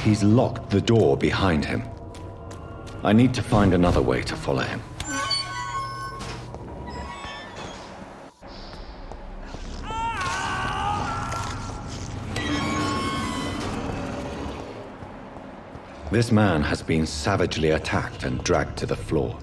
Speaker 2: he's locked the door behind him. I need to find another way to follow him. This man has been savagely attacked and dragged to the floor.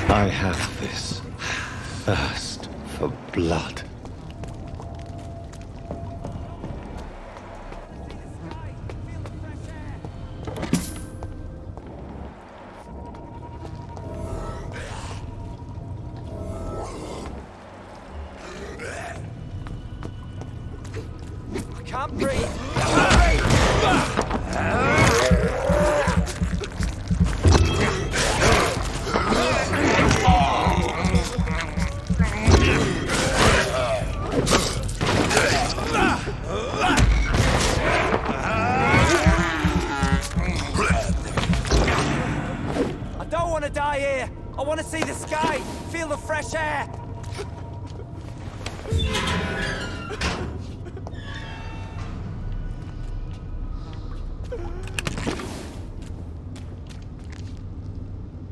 Speaker 2: I have this thirst for blood.
Speaker 19: I can't breathe. I want to see the sky, feel the fresh air.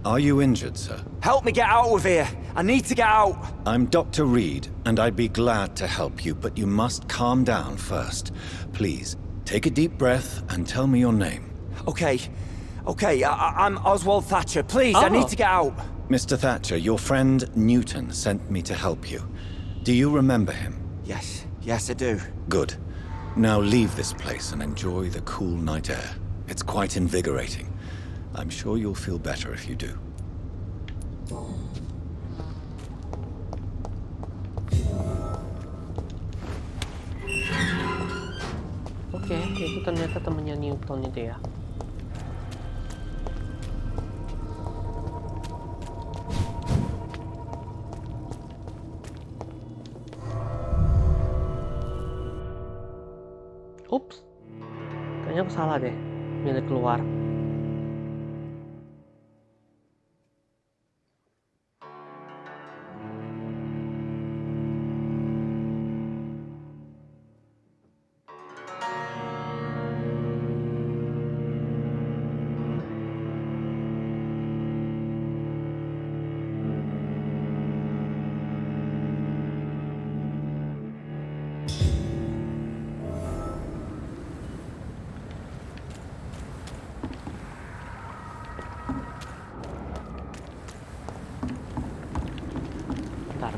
Speaker 2: Are you injured, sir?
Speaker 19: Help me get out of here. I need to get out.
Speaker 2: I'm Dr. Reed, and I'd be glad to help you, but you must calm down first. Please, take a deep breath and tell me your name.
Speaker 19: Okay, I'm Oswald Thatcher. Please, I need to get out.
Speaker 2: Mr. Thatcher, your friend Newton sent me to help you. Do you remember him?
Speaker 19: Yes, I do.
Speaker 2: Good. Now leave this place and enjoy the cool night air. It's quite invigorating. I'm sure you'll feel better if you do.
Speaker 1: Oke, itu ternyata temannya Newton itu ya. Ups, kayaknya aku salah deh milih keluar.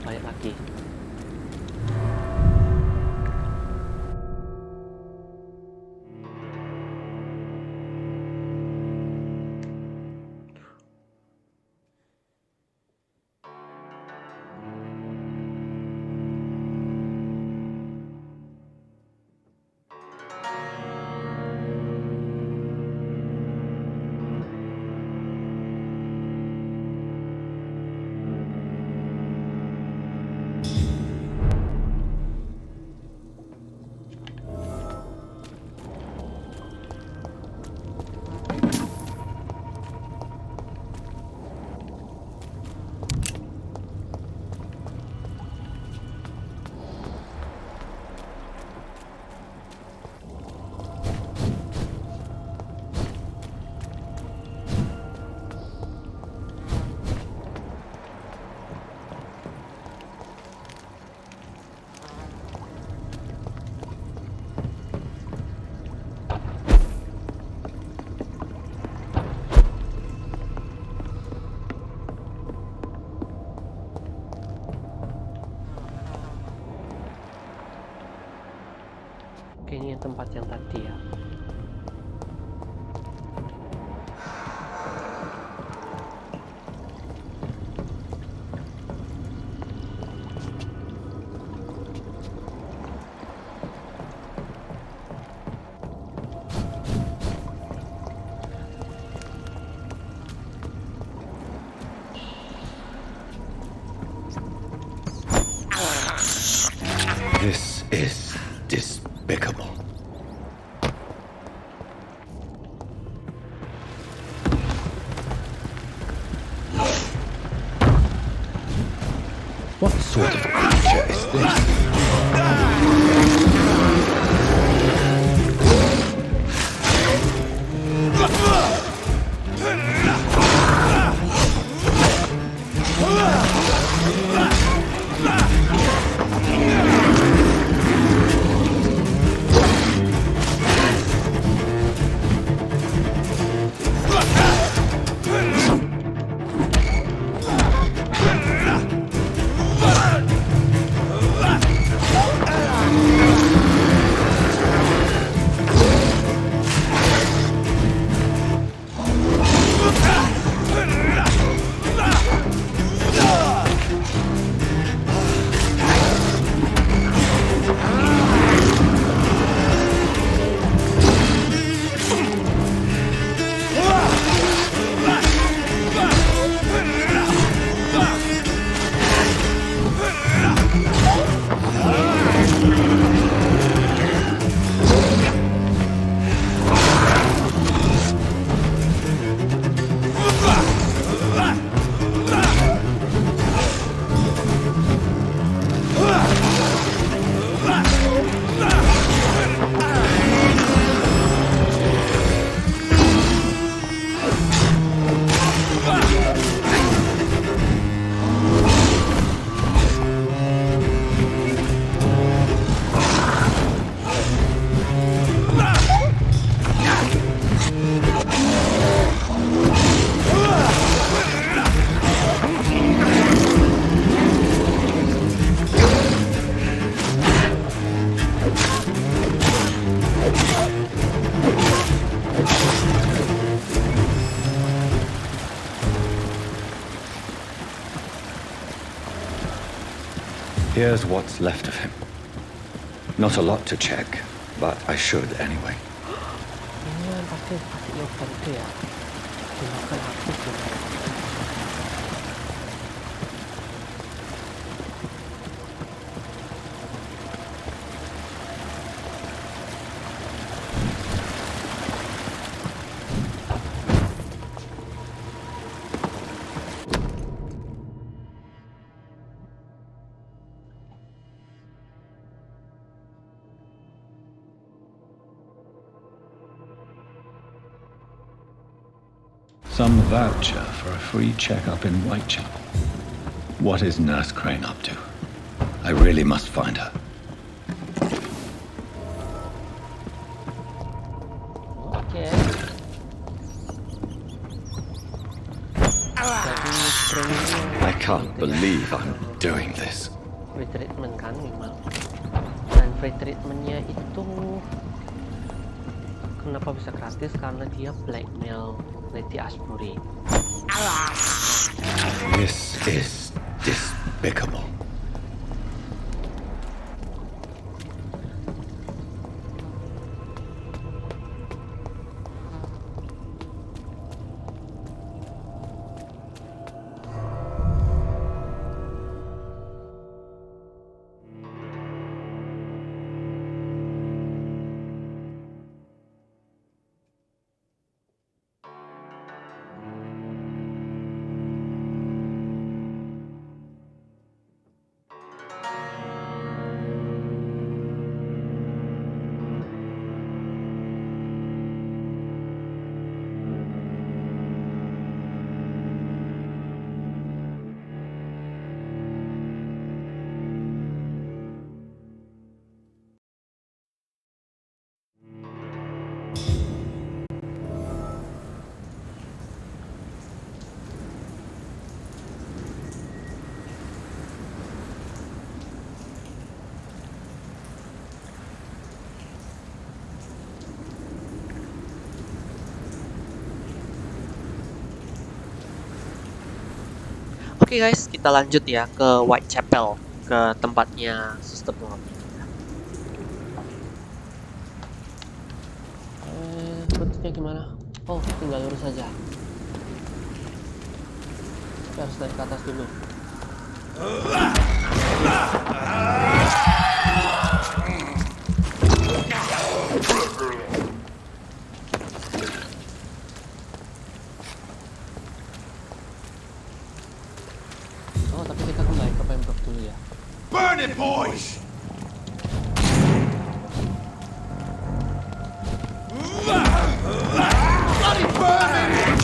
Speaker 1: Balik lagi. Kayaknya tempat yang tadi ya.
Speaker 2: This is despicable. What sort of creature is this? Here's what's left of him. Not a lot to check, but I should anyway.
Speaker 1: Ini yang pasti open itu ya. Dimakan aktif ya.
Speaker 2: Some voucher for a free checkup in Whitechapel. What is Nurse Crane up to? I really must find her.
Speaker 1: Oke.
Speaker 2: I can't believe I'm doing this.
Speaker 1: Free treatment kan memang. Dan free treatmentnya itu kenapa bisa gratis? Karena dia blackmail Lady Ashbury.
Speaker 2: This is despicable.
Speaker 1: Oke guys, kita lanjut ya ke Whitechapel, ke tempatnya Suster Dorothy. Bentuknya gimana? Oh, tinggal lurus saja. Kita harus naik ke atas dulu. Oh, tapi kita kembali ke pemprov dulu ya.
Speaker 8: Burn it, boys! Bloody burn it!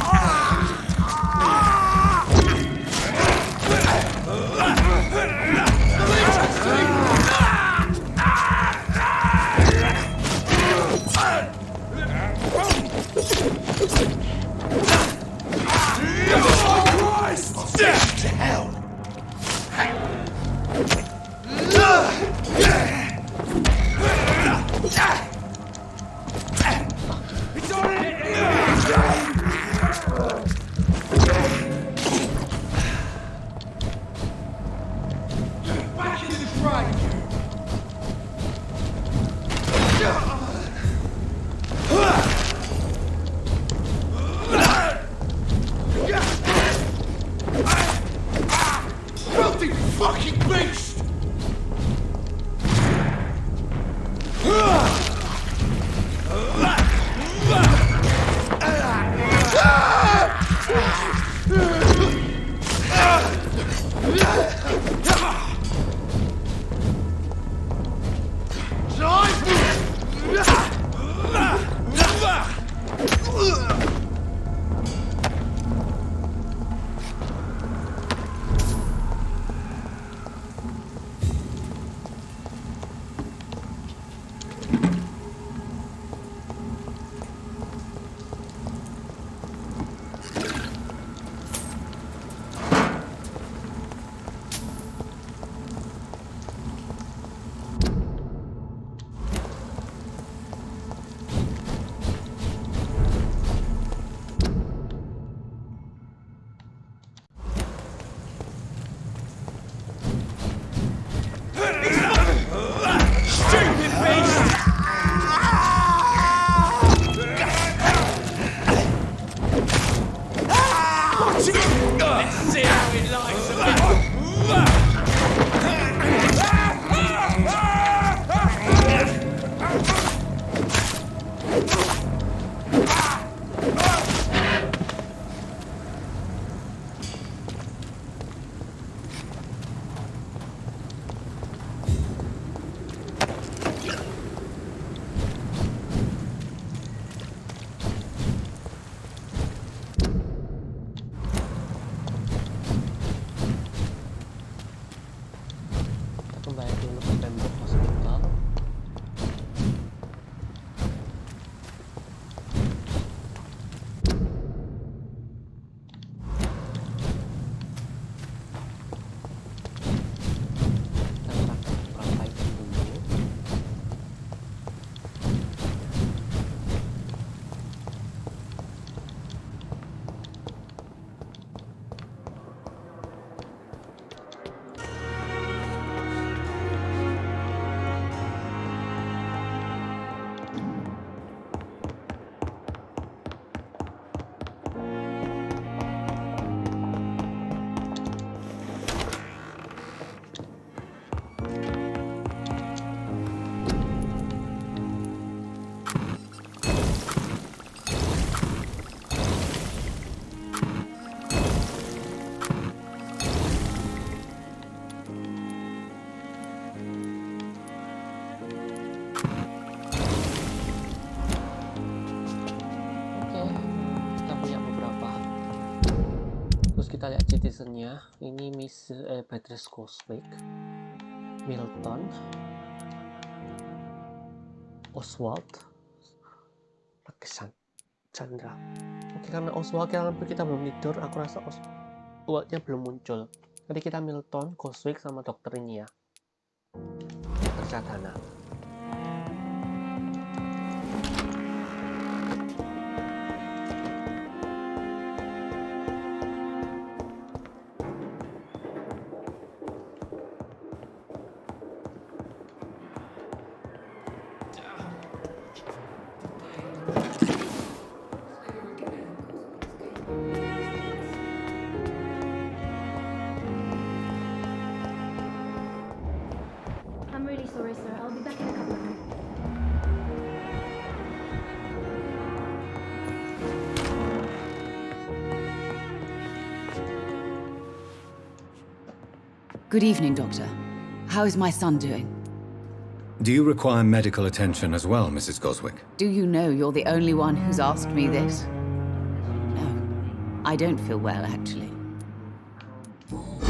Speaker 8: Death to hell!
Speaker 1: November Hospital. Kita lihat citizennya. Ini Miss Beatrice Cosmic, Milton, Oswald, Chandra. Oke, karena Oswald kita belum tidur, aku rasa Oswaldnya belum muncul. Jadi kita Milton, Cosmic, sama dokter ini ya, dokter Chandra.
Speaker 9: I'm really sorry, sir. I'll be back in a couple of minutes.
Speaker 20: Good evening, Doctor. How is my son doing?
Speaker 2: Do you require medical attention as well, Mrs. Goswick?
Speaker 20: Do you know you're the only one who's asked me this? No, I don't feel well, actually.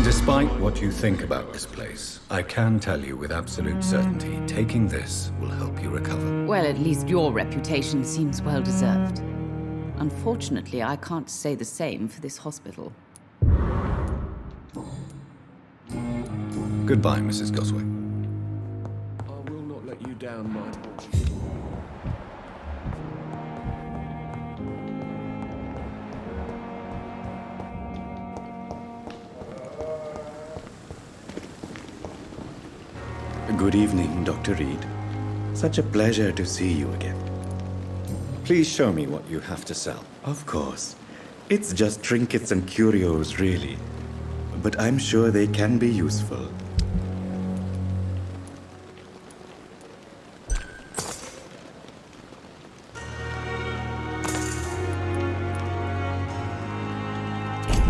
Speaker 2: Despite what you think about this place, I can tell you with absolute certainty, taking this will help you recover.
Speaker 20: Well, at least your reputation seems well deserved. Unfortunately, I can't say the same for this hospital.
Speaker 2: Goodbye, Mrs. Goswick.
Speaker 16: I will not let you down, Mike.
Speaker 21: Good evening, Dr. Reed. Such a pleasure to see you again.
Speaker 2: Please show me what you have to sell.
Speaker 21: Of course. It's just trinkets and curios, really. But I'm sure they can be useful.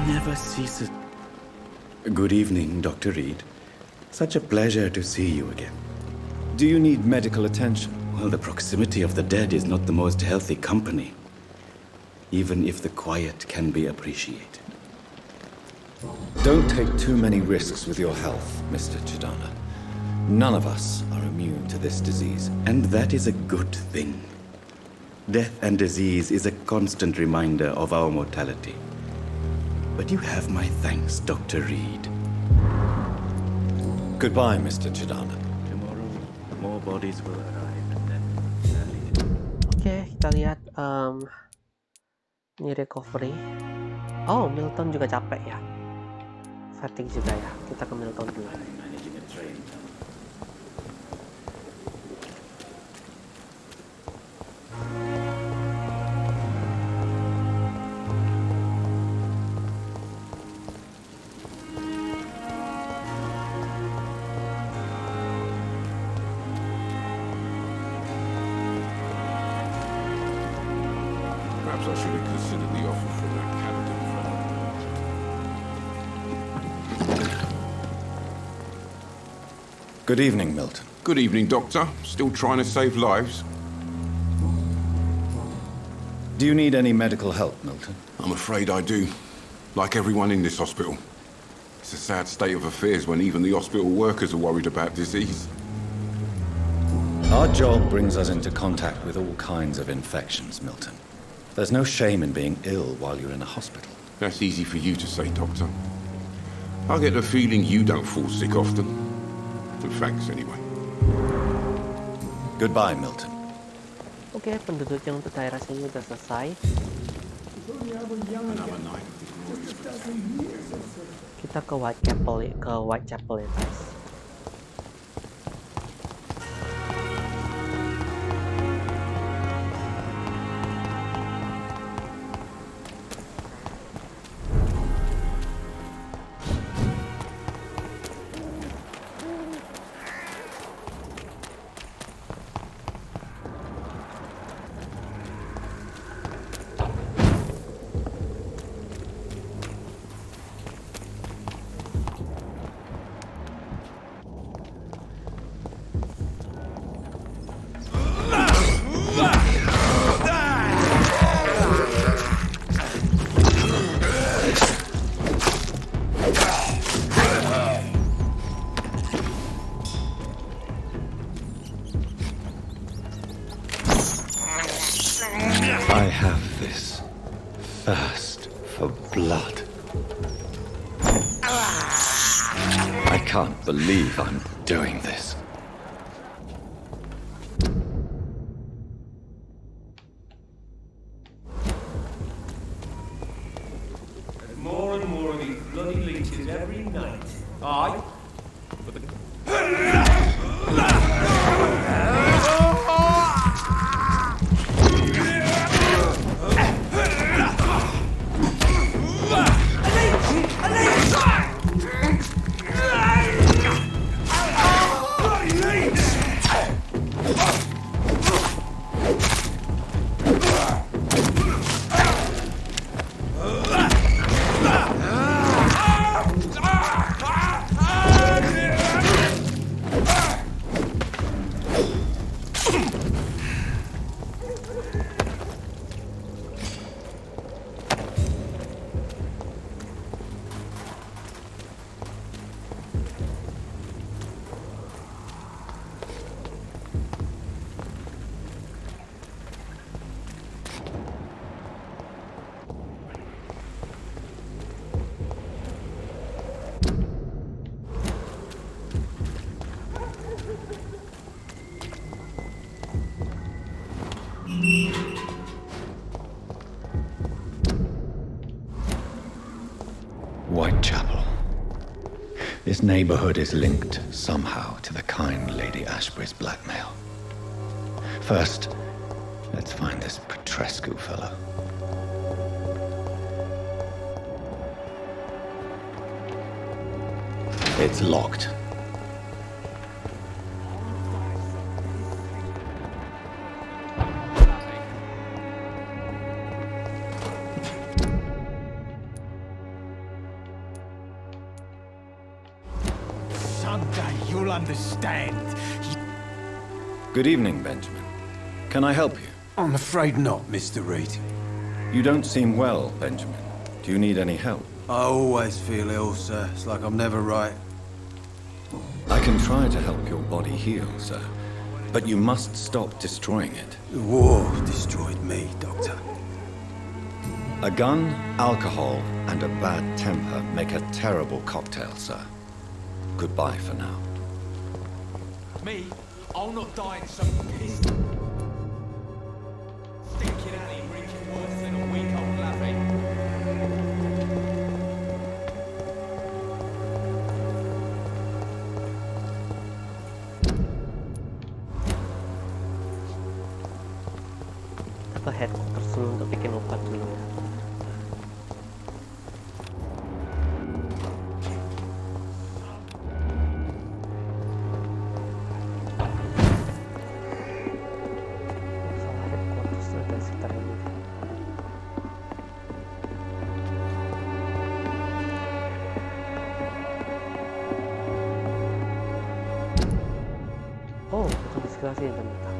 Speaker 21: Never ceases. Good evening, Dr. Reed. Such a pleasure to see you again.
Speaker 2: Do you need medical attention?
Speaker 21: Well, the proximity of the dead is not the most healthy company, even if the quiet can be appreciated.
Speaker 2: Don't take too many risks with your health, Mr. Chidana. None of us are immune to this disease.
Speaker 21: And that is a good thing. Death and disease is a constant reminder of our mortality. But you have my thanks, Dr. Reed.
Speaker 2: Goodbye, Mr. Chidana.
Speaker 21: Tomorrow, more bodies will arrive.
Speaker 1: Oke, kita lihat ini recovery. Oh, Milton juga capek ya. Fatigue juga ya. Kita ke Milton dulu.
Speaker 22: Perhaps I should have considered the offer from that captain fellow.
Speaker 2: Good evening, Milton.
Speaker 22: Good evening, Doctor. Still trying to save lives?
Speaker 2: Do you need any medical help, Milton?
Speaker 22: I'm afraid I do. Like everyone in this hospital. It's a sad state of affairs when even the hospital workers are worried about disease.
Speaker 2: Our job brings us into contact with all kinds of infections, Milton. There's no shame in being ill while you're in a hospital.
Speaker 22: That's easy for you to say, Doctor. I get the feeling you don't fall sick often. And thanks anyway.
Speaker 2: Goodbye, Milton.
Speaker 1: Oke, penduduk yang untuk daerah sini udah selesai. Kita ke Whitechapel ya guys.
Speaker 2: I have this thirst for blood. I can't believe I'm doing this.
Speaker 8: There's more and more of these bloody leeches every night. Aye. But the...
Speaker 2: Whitechapel. This neighborhood is linked somehow to the kind Lady Ashbury's blackmail. First, let's find this Petrescu fellow. It's locked.
Speaker 19: Someday you'll understand.
Speaker 2: Good evening, Benjamin. Can I help you?
Speaker 4: I'm afraid not, Mr. Reed.
Speaker 2: You don't seem well, Benjamin. Do you need any help?
Speaker 4: I always feel ill, sir. It's like I'm never right.
Speaker 2: I can try to help your body heal, sir. But you must stop destroying it.
Speaker 4: The war destroyed me, Doctor.
Speaker 2: A gun, alcohol, and a bad temper make a terrible cocktail, sir. Goodbye for now.
Speaker 19: Me? I'll not die in some piss. Stinking alley reaching worse than a week-old lappy.
Speaker 1: Ke headquarters dulu untuk bikin obat dulu ya. Oh, bukan di sebelah sini ternyata.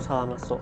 Speaker 1: salah masuk.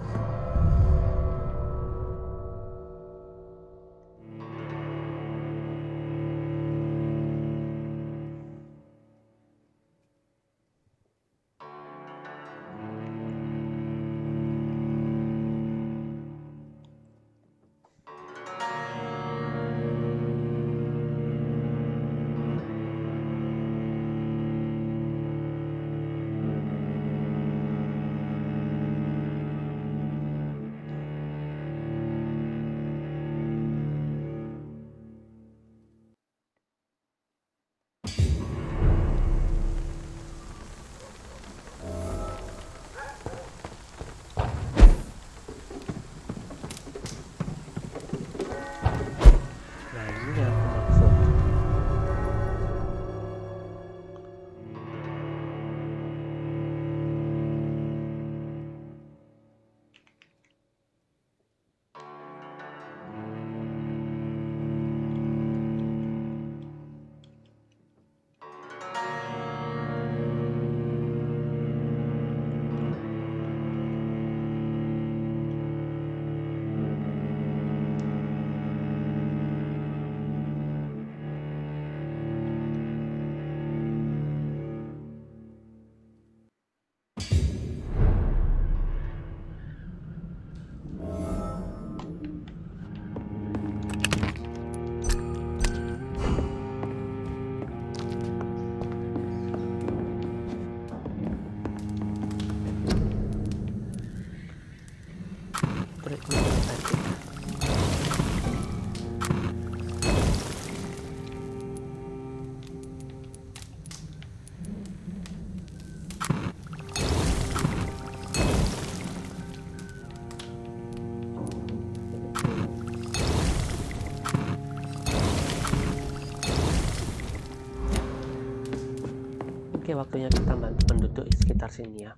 Speaker 1: Oke, waktunya kita menduduk di sekitar sini ya.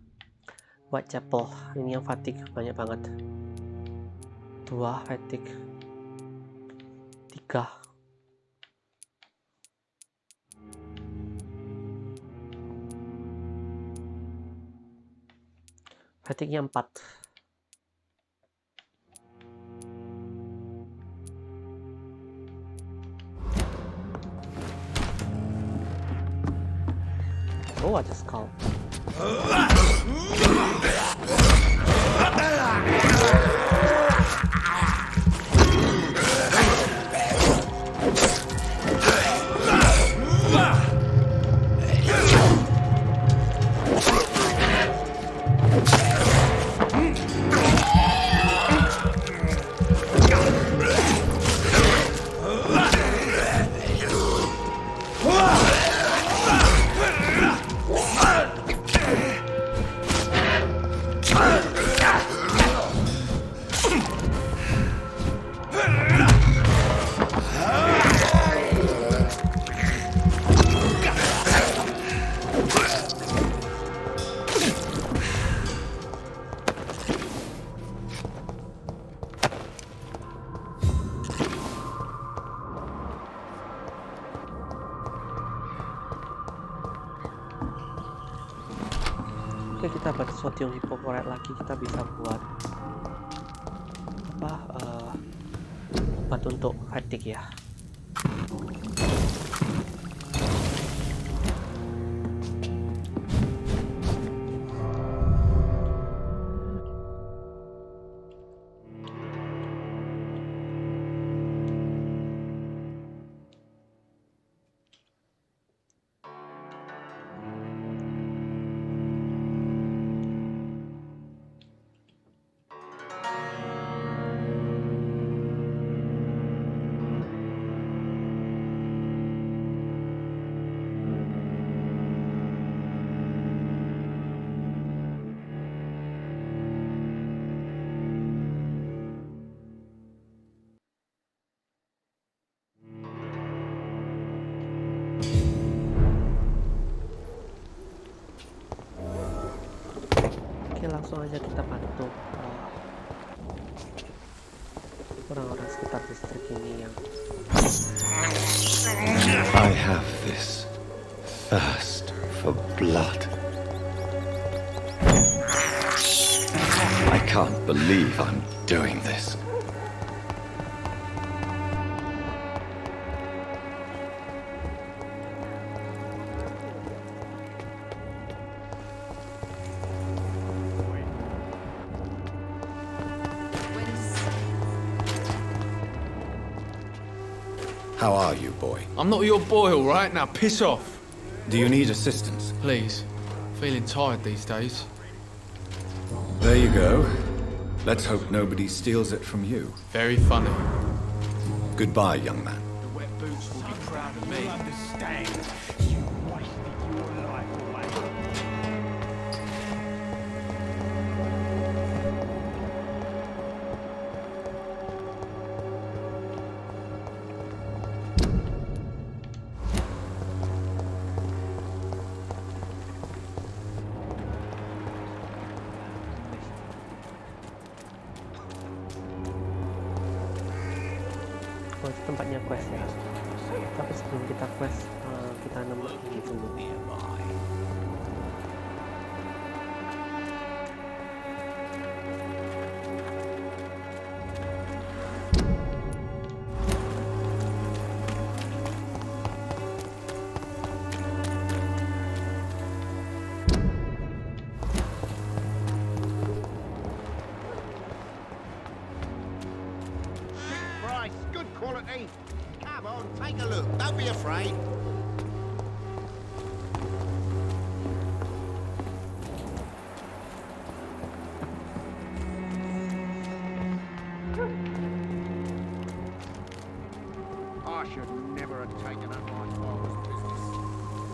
Speaker 1: Whitechapel, ini yang fatigue banyak banget. 2 fatigue, 3. Fatigue-nya 4. Oh, ada skull. Oke, kita buat sesuatu yang hipokoret lagi. Kita bisa buat apa, obat untuk fatigue ya. Langsung aja kita bantu orang-orang sekitar distrik ini yang
Speaker 2: I have this thirst for blood. I can't believe I'm doing this. How are you, boy?
Speaker 7: I'm not your boy, all right? Now piss off.
Speaker 2: Do you need assistance?
Speaker 7: Please. Feeling tired these days.
Speaker 2: There you go. Let's hope nobody steals it from you.
Speaker 7: Very funny.
Speaker 2: Goodbye, young man.
Speaker 7: The wet boots will be proud of me.
Speaker 8: Understand? You wasted your life away.
Speaker 1: Oh, itu tempatnya quest ya. Tapi sebelum kita quest, kita nemuin ini dulu.
Speaker 10: Price, good quality. Come on, take a look. Don't be afraid. I should never have taken up my father's business.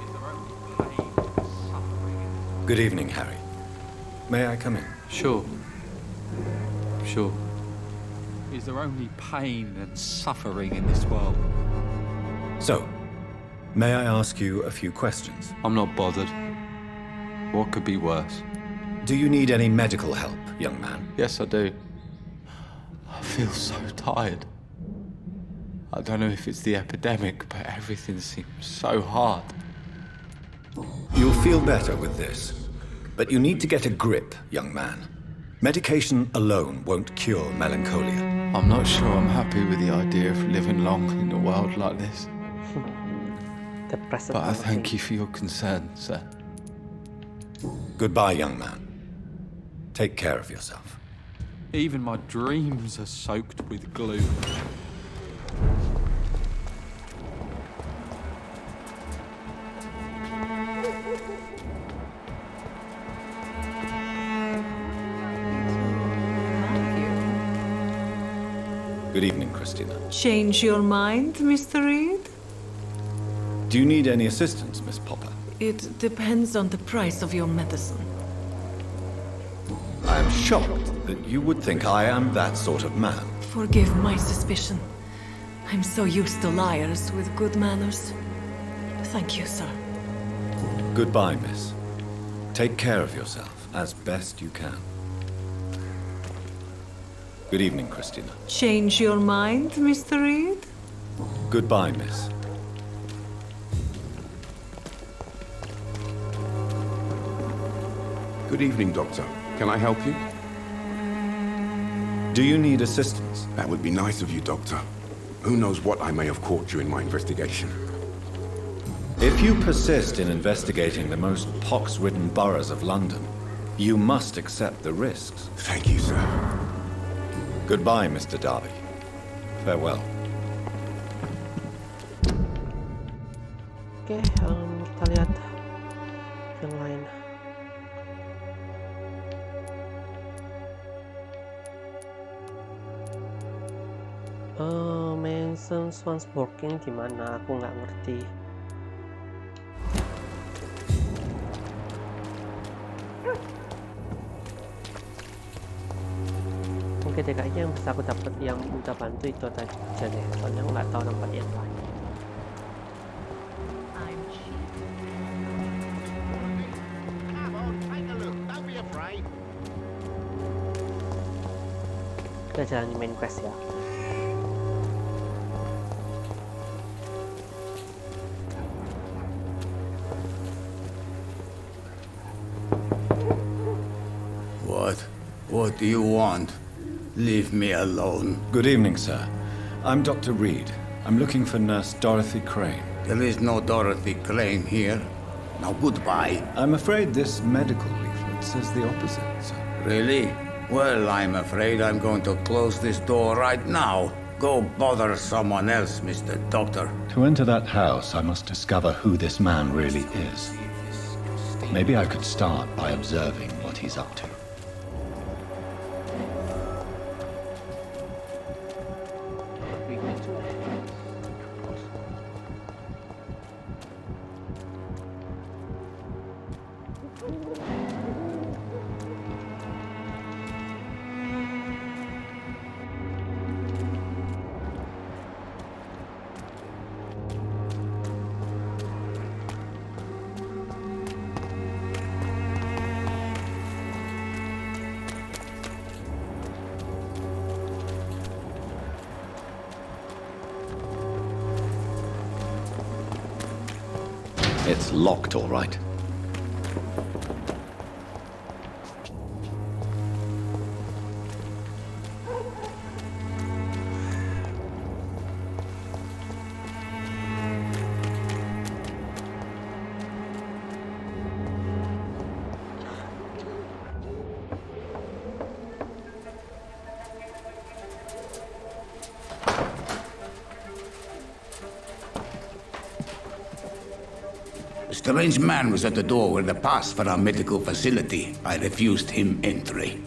Speaker 10: Is there only pain and suffering?
Speaker 2: Good evening, Harry. May I come in?
Speaker 7: Sure. Sure. Is there only pain and suffering in this world?
Speaker 2: So, may I ask you a few questions?
Speaker 7: I'm not bothered. What could be worse?
Speaker 2: Do you need any medical help, young man?
Speaker 7: Yes, I do. I feel so tired. I don't know if it's the epidemic, but everything seems so hard.
Speaker 2: You'll feel better with this. But you need to get a grip, young man. Medication alone won't cure melancholia.
Speaker 7: I'm not sure I'm happy with the idea of living long in a world like this. But I thank you for your concern, sir.
Speaker 2: Goodbye, young man. Take care of yourself.
Speaker 7: Even my dreams are soaked with gloom.
Speaker 2: Good evening, Christina.
Speaker 3: Change your mind, Mr. Reed?
Speaker 2: Do you need any assistance, Miss Popper?
Speaker 3: It depends on the price of your medicine.
Speaker 2: I am shocked that you would think I am that sort of man.
Speaker 3: Forgive my suspicion. I'm so used to liars with good manners. Thank you, sir.
Speaker 2: Goodbye, miss. Take care of yourself as best you can. Good evening, Christina.
Speaker 3: Change your mind, Mr. Reed?
Speaker 2: Goodbye, miss.
Speaker 22: Good evening, Doctor. Can I help you?
Speaker 2: Do you need assistance?
Speaker 22: That would be nice of you, Doctor. Who knows what I may have caught during my investigation.
Speaker 2: If you persist in investigating the most pox-ridden boroughs of London, you must accept the risks.
Speaker 22: Thank you, sir.
Speaker 2: Goodbye, Mr. Darby. Farewell.
Speaker 1: Oke, kita lihat yang lain. Manson Swans working gimana? Aku nggak ngerti. Oke deh, kayaknya yang bisa aku dapat yang minta bantu itu aja deh, soalnya aku nggak tahu tempat yang lain. Kita jalani main quest ya.
Speaker 4: What
Speaker 12: What do you want? Leave me alone.
Speaker 2: Good evening, sir. I'm Dr. Reed. I'm looking for Nurse Dorothy Crane.
Speaker 12: There is no Dorothy Crane here. Now, goodbye.
Speaker 2: I'm afraid this medical leaflet says the opposite, sir.
Speaker 12: Really? Well, I'm afraid I'm going to close this door right now. Go bother someone else, Mr. Doctor.
Speaker 2: To enter that house, I must discover who this man really is. Maybe I could start by observing what he's up to. It's locked, all right.
Speaker 12: A strange man was at the door with a pass for our medical facility. I refused him entry.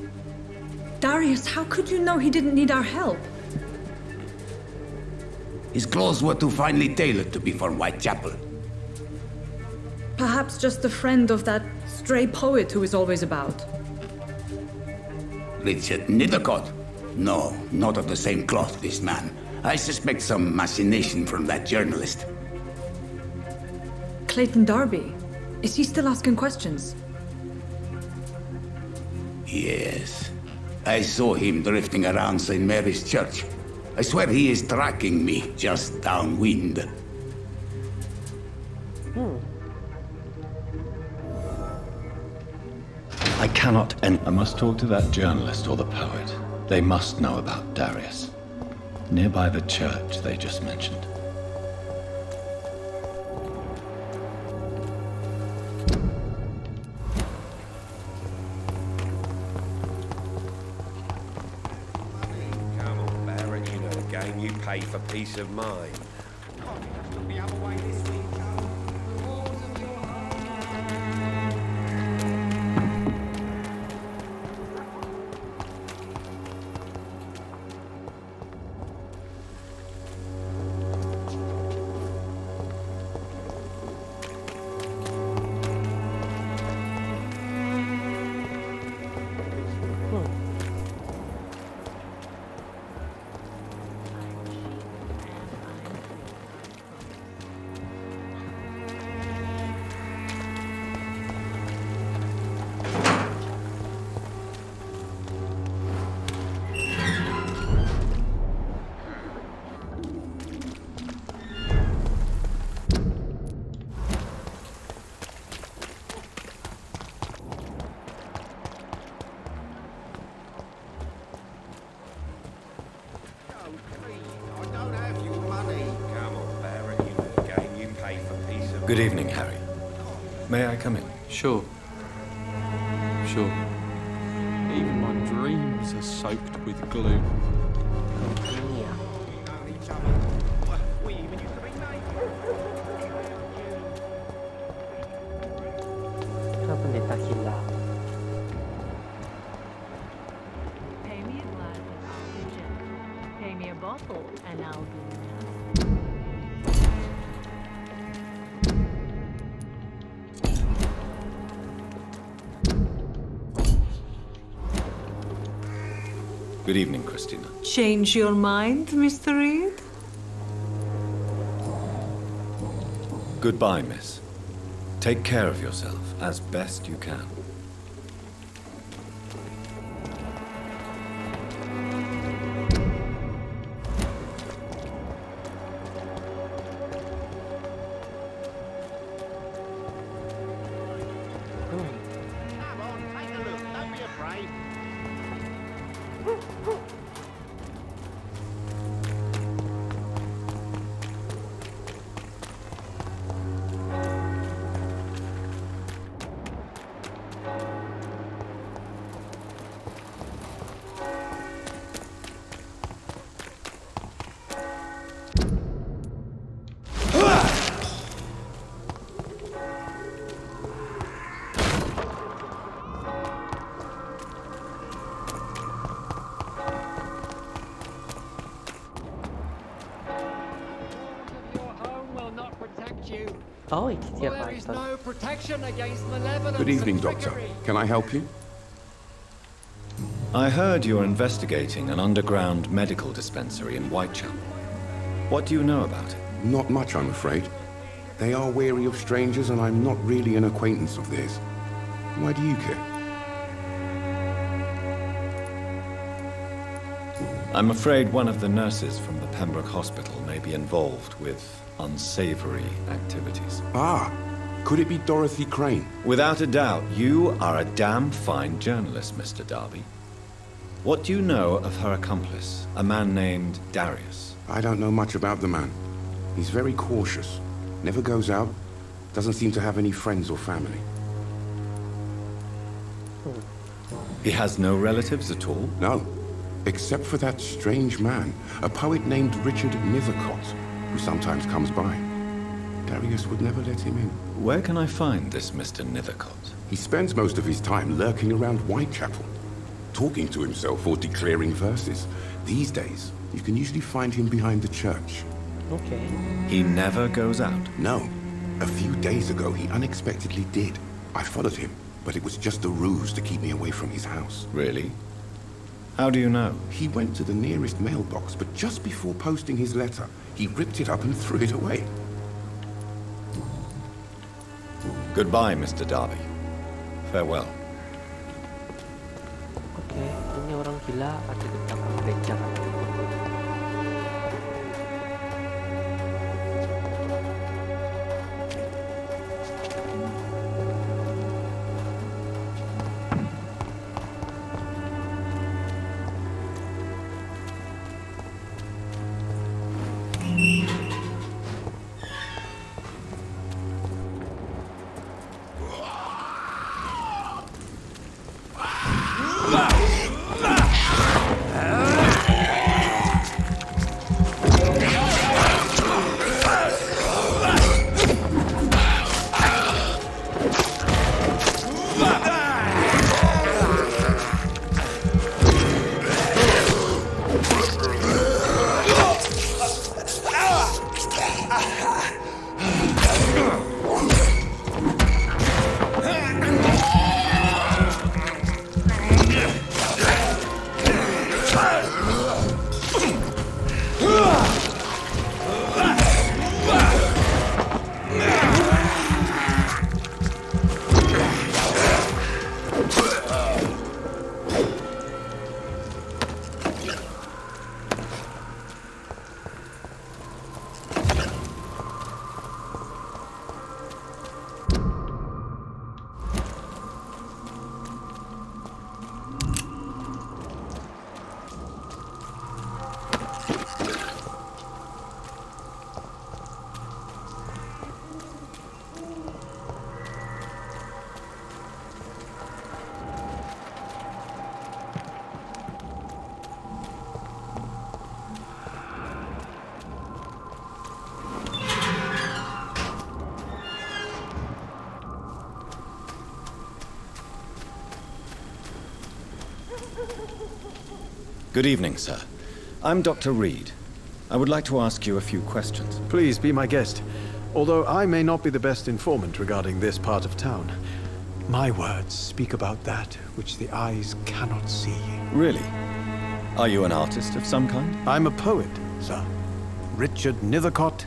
Speaker 17: Darius, how could you know he didn't need our help?
Speaker 12: His clothes were too finely tailored to be for Whitechapel.
Speaker 17: Perhaps just a friend of that stray poet who is always about.
Speaker 12: Richard Nethercott? No, not of the same cloth, this man. I suspect some machination from that journalist.
Speaker 17: Clayton Darby. Is he still asking questions?
Speaker 12: Yes. I saw him drifting around St. Mary's Church. I swear he is tracking me just downwind.
Speaker 2: I cannot I must talk to that journalist or the poet. They must know about Darius. Nearby the church they just mentioned.
Speaker 14: Pay for peace of mind.
Speaker 2: Good evening, Harry. May I come in?
Speaker 7: Sure. Sure. Even my dreams are soaked with gloom.
Speaker 1: Pendeta gila.
Speaker 23: Pay me a glass and I'll be gentle. Pay me a bottle and I'll be nasty.
Speaker 2: Good evening, Christina.
Speaker 23: Change your mind, Mr. Reed?
Speaker 2: Goodbye, miss. Take care of yourself as best you can.
Speaker 1: Oh, itu dia
Speaker 10: There is
Speaker 1: Python.
Speaker 10: no protection against malevolence.
Speaker 22: Good evening,
Speaker 10: and
Speaker 22: Doctor.
Speaker 10: trickery.
Speaker 22: Can I help you?
Speaker 2: I heard you're investigating an underground medical dispensary in Whitechapel. What do you know about it?
Speaker 22: Not much, I'm afraid. They are wary of strangers, and I'm not really an acquaintance of theirs. Why do you care?
Speaker 2: I'm afraid one of the nurses from the Pembroke Hospital may be involved with unsavory activities.
Speaker 22: Ah, could it be Dorothy Crane?
Speaker 2: Without a doubt, you are a damn fine journalist, Mr. Darby. What do you know of her accomplice, a man named Darius?
Speaker 22: I don't know much about the man. He's very cautious. Never goes out. Doesn't seem to have any friends or family.
Speaker 2: He has no relatives at all?
Speaker 22: No. Except for that strange man, a poet named Richard Nethercott, who sometimes comes by. Darius would never let him in.
Speaker 2: Where can I find this Mr. Nethercott?
Speaker 22: He spends most of his time lurking around Whitechapel, talking to himself or declaring verses. These days, you can usually find him behind the church.
Speaker 1: Okay.
Speaker 2: He never goes out?
Speaker 22: No. A few days ago, he unexpectedly did. I followed him, but it was just a ruse to keep me away from his house.
Speaker 2: Really? How do you know?
Speaker 22: He went to the nearest mailbox, but just before posting his letter, he ripped it up and threw it away.
Speaker 2: Goodbye, Mr. Darby. Farewell.
Speaker 1: Oke, ini orang gila ada di belakang gereja kan.
Speaker 2: Good evening, sir. I'm Dr. Reed. I would like to ask you a few questions.
Speaker 5: Please be my guest. Although I may not be the best informant regarding this part of town, my words speak about that which the eyes cannot see.
Speaker 2: Really? Are you an artist of some kind?
Speaker 5: I'm a poet, sir. Richard Nethercott,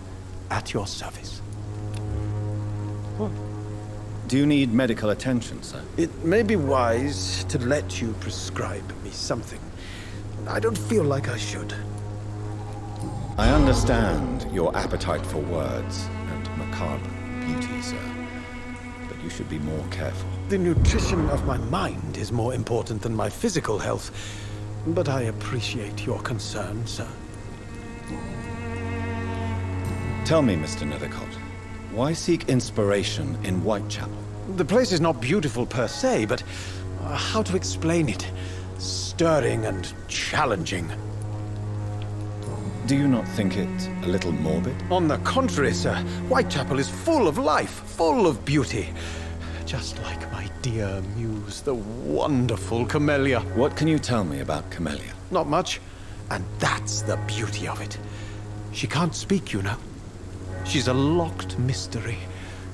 Speaker 5: at your service.
Speaker 2: Do you need medical attention, sir?
Speaker 5: It may be wise to let you prescribe me something. I don't feel like I should.
Speaker 2: I understand your appetite for words and macabre beauty, sir. But you should be more careful.
Speaker 5: The nutrition of my mind is more important than my physical health. But I appreciate your concern, sir.
Speaker 2: Tell me, Mr. Nethercott, why seek inspiration in Whitechapel?
Speaker 5: The place is not beautiful per se, but how to explain it? Stirring and challenging.
Speaker 2: Do you not think it a little morbid?
Speaker 5: On the contrary, sir. Whitechapel is full of life, full of beauty. Just like my dear muse, the wonderful Camellia.
Speaker 2: What can you tell me about Camellia?
Speaker 5: Not much. And that's the beauty of it. She can't speak, you know. She's a locked mystery.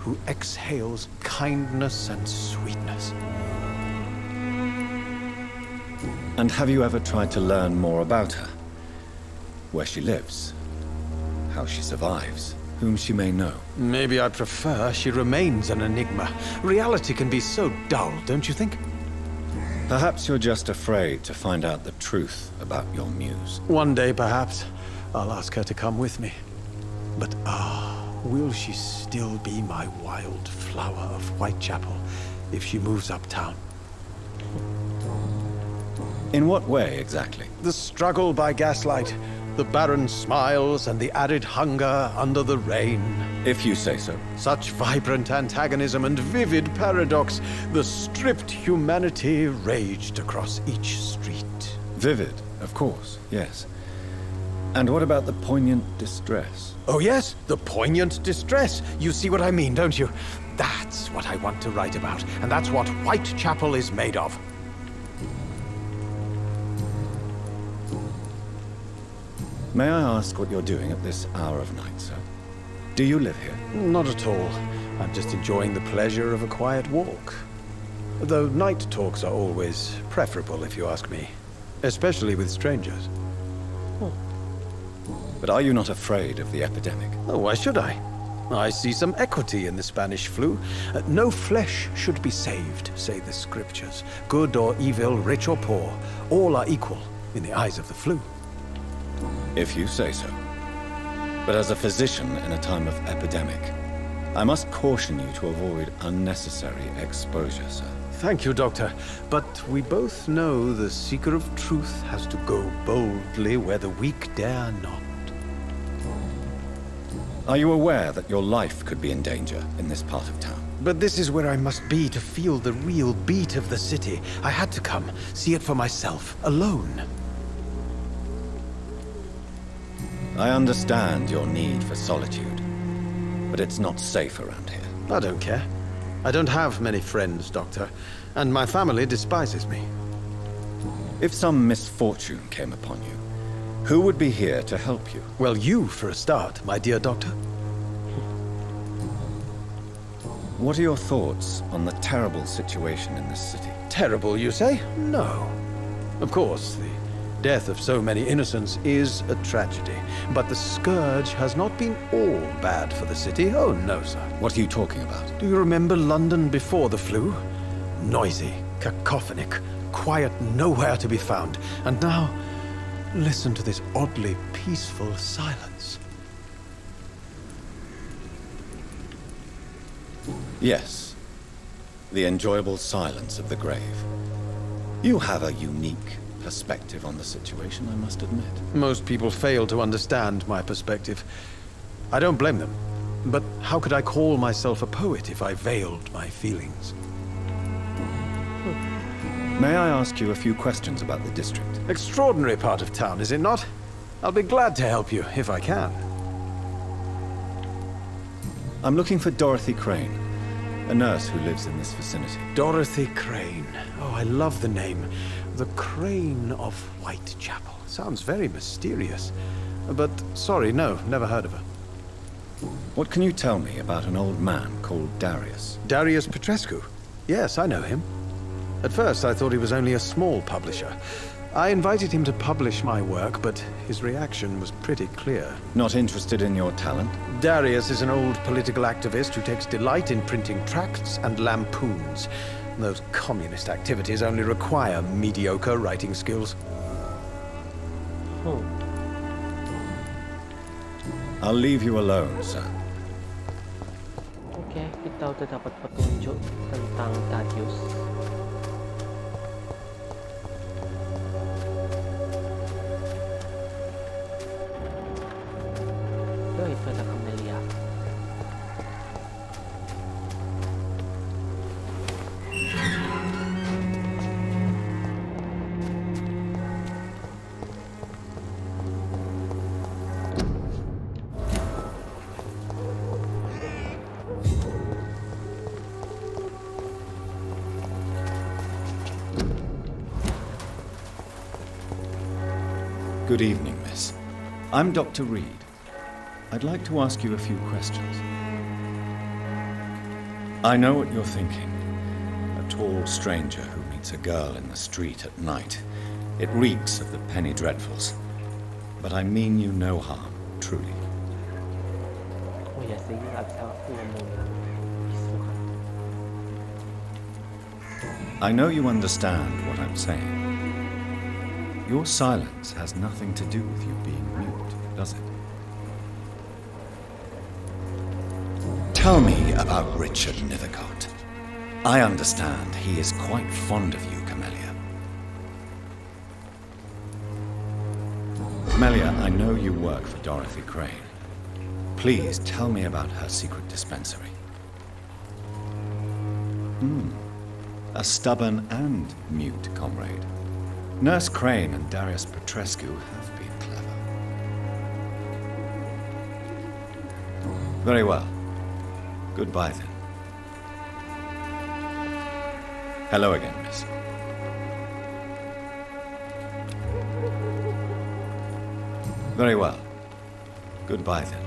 Speaker 5: who exhales kindness and sweetness.
Speaker 2: And have you ever tried to learn more about her? Where she lives, how she survives, whom she may know?
Speaker 5: Maybe I prefer she remains an enigma. Reality can be so dull, don't you think?
Speaker 2: Perhaps you're just afraid to find out the truth about your muse.
Speaker 5: One day, perhaps, I'll ask her to come with me. But will she still be my wild flower of Whitechapel if she moves uptown?
Speaker 2: In what way, exactly?
Speaker 5: The struggle by gaslight, the barren smiles, and the arid hunger under the rain.
Speaker 2: If you say so.
Speaker 5: Such vibrant antagonism and vivid paradox, the stripped humanity raged across each street.
Speaker 2: Vivid, of course, yes. And what about the poignant distress?
Speaker 5: Oh yes, the poignant distress. You see what I mean, don't you? That's what I want to write about, and that's what Whitechapel is made of.
Speaker 2: May I ask what you're doing at this hour of night, sir? Do you live here?
Speaker 5: Not at all. I'm just enjoying the pleasure of a quiet walk. Though night talks are always preferable, if you ask me. Especially with strangers.
Speaker 2: But are you not afraid of the epidemic?
Speaker 5: Oh, why should I? I see some equity in the Spanish flu. No flesh should be saved, say the scriptures. Good or evil, rich or poor, all are equal in the eyes of the flu.
Speaker 2: If you say so. But as a physician in a time of epidemic, I must caution you to avoid unnecessary exposure, sir.
Speaker 5: Thank you, Doctor. But we both know the seeker of truth has to go boldly where the weak dare not.
Speaker 2: Are you aware that your life could be in danger in this part of town?
Speaker 5: But this is where I must be to feel the real beat of the city. I had to come, see it for myself, alone.
Speaker 2: I understand your need for solitude, but it's not safe around here.
Speaker 5: I don't care. I don't have many friends, Doctor, and my family despises me.
Speaker 2: If some misfortune came upon you, who would be here to help you?
Speaker 5: Well, you for a start, my dear Doctor.
Speaker 2: What are your thoughts on the terrible situation in this city?
Speaker 5: Terrible, you say? No. Of course, the death of so many innocents is a tragedy. But the scourge has not been all bad for the city. Oh, no, sir.
Speaker 2: What are you talking about?
Speaker 5: Do you remember London before the flu? Noisy, cacophonic, quiet nowhere to be found. And now, listen to this oddly peaceful silence.
Speaker 2: Yes. The enjoyable silence of the grave. You have a unique perspective on the situation, I must admit.
Speaker 5: Most people fail to understand my perspective. I don't blame them. But how could I call myself a poet if I veiled my feelings?
Speaker 2: May I ask you a few questions about the district?
Speaker 5: Extraordinary part of town, is it not? I'll be glad to help you, if I can.
Speaker 2: I'm looking for Dorothy Crane, a nurse who lives in this vicinity.
Speaker 5: Dorothy Crane. Oh, I love the name. The Crane of Whitechapel. Sounds very mysterious. But, sorry, no, never heard of her.
Speaker 2: What can you tell me about an old man called Darius?
Speaker 5: Darius Petrescu? Yes, I know him. At first, I thought he was only a small publisher. I invited him to publish my work, but his reaction was pretty clear.
Speaker 2: Not interested in your talent?
Speaker 5: Darius is an old political activist who takes delight in printing tracts and lampoons. Those communist activities only require mediocre writing skills.
Speaker 2: I'll leave you alone, sir.
Speaker 1: Oke, kita udah dapat petunjuk tentang Darius. Oh, itu ada Camellia.
Speaker 2: Good evening, miss. I'm Dr. Reed. I'd like to ask you a few questions. I know what you're thinking. A tall stranger who meets a girl in the street at night. It reeks of the penny dreadfuls. But I mean you no harm, truly.
Speaker 1: Oh ya sih, nggak bisa ngomong isu kan.
Speaker 2: I know you understand what I'm saying. Your silence has nothing to do with you being mute, does it? Tell me about Richard Nethercott. I understand he is quite fond of you, Camellia. Camellia, I know you work for Dorothy Crane. Please tell me about her secret dispensary. A stubborn and mute comrade. Nurse Crane and Darius Petrescu have been clever. Very well. Goodbye, then. Hello again, miss. Very well. Goodbye, then.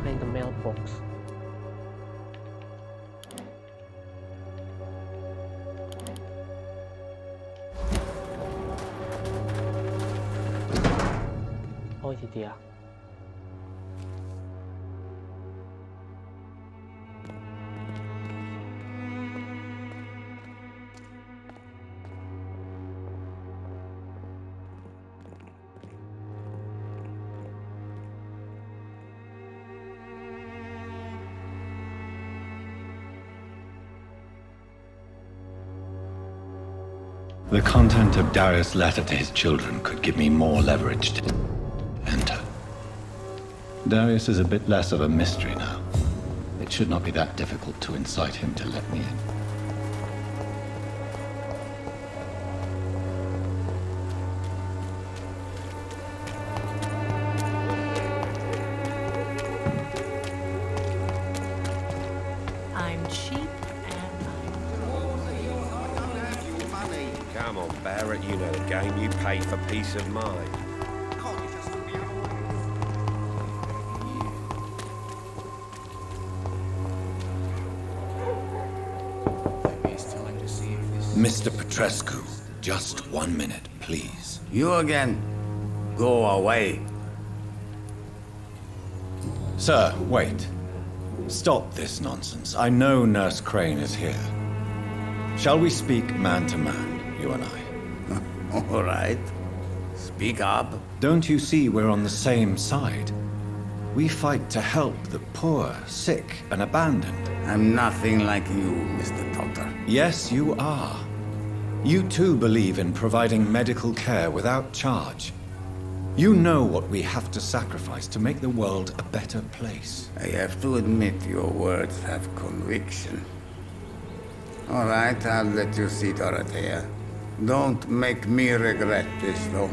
Speaker 1: Find the mailbox. Oh, itu dia.
Speaker 2: The content of Darius' letter to his children could give me more leverage to enter. Darius is a bit less of a mystery now. It should not be that difficult to incite him to let me in.
Speaker 23: I'm cheap
Speaker 14: Come on, Barrett, you know the game. You pay for peace of mind.
Speaker 2: Mr. Petrescu, just 1 minute, please.
Speaker 12: You again? Go away.
Speaker 2: Sir, wait. Stop this nonsense. I know Nurse Crane is here. Shall we speak man to man, you and I?
Speaker 12: All right. Speak up.
Speaker 2: Don't you see we're on the same side? We fight to help the poor, sick, and abandoned.
Speaker 12: I'm nothing like you, Mr. Doctor.
Speaker 2: Yes, you are. You too believe in providing medical care without charge. You know what we have to sacrifice to make the world a better place.
Speaker 12: I have to admit your words have conviction. All right, I'll let you see, Dorothea. Don't make me regret this, though.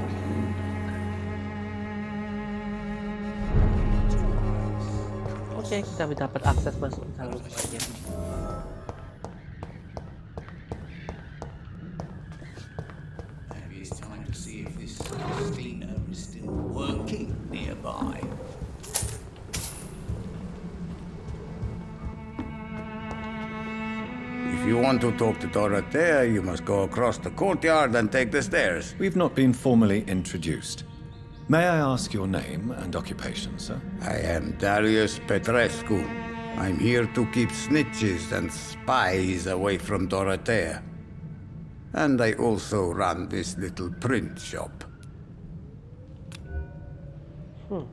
Speaker 1: Oke, kita dapat akses masuk ke dalam rumahnya.
Speaker 12: Maybe it's time to see if this Christina is still working nearby. If you want to talk to Dorothea, you must go across the courtyard and take the stairs.
Speaker 2: We've not been formally introduced. May I ask your name and occupation, sir?
Speaker 12: I am Darius Petrescu. I'm here to keep snitches and spies away from Dorothea. And I also run this little print shop.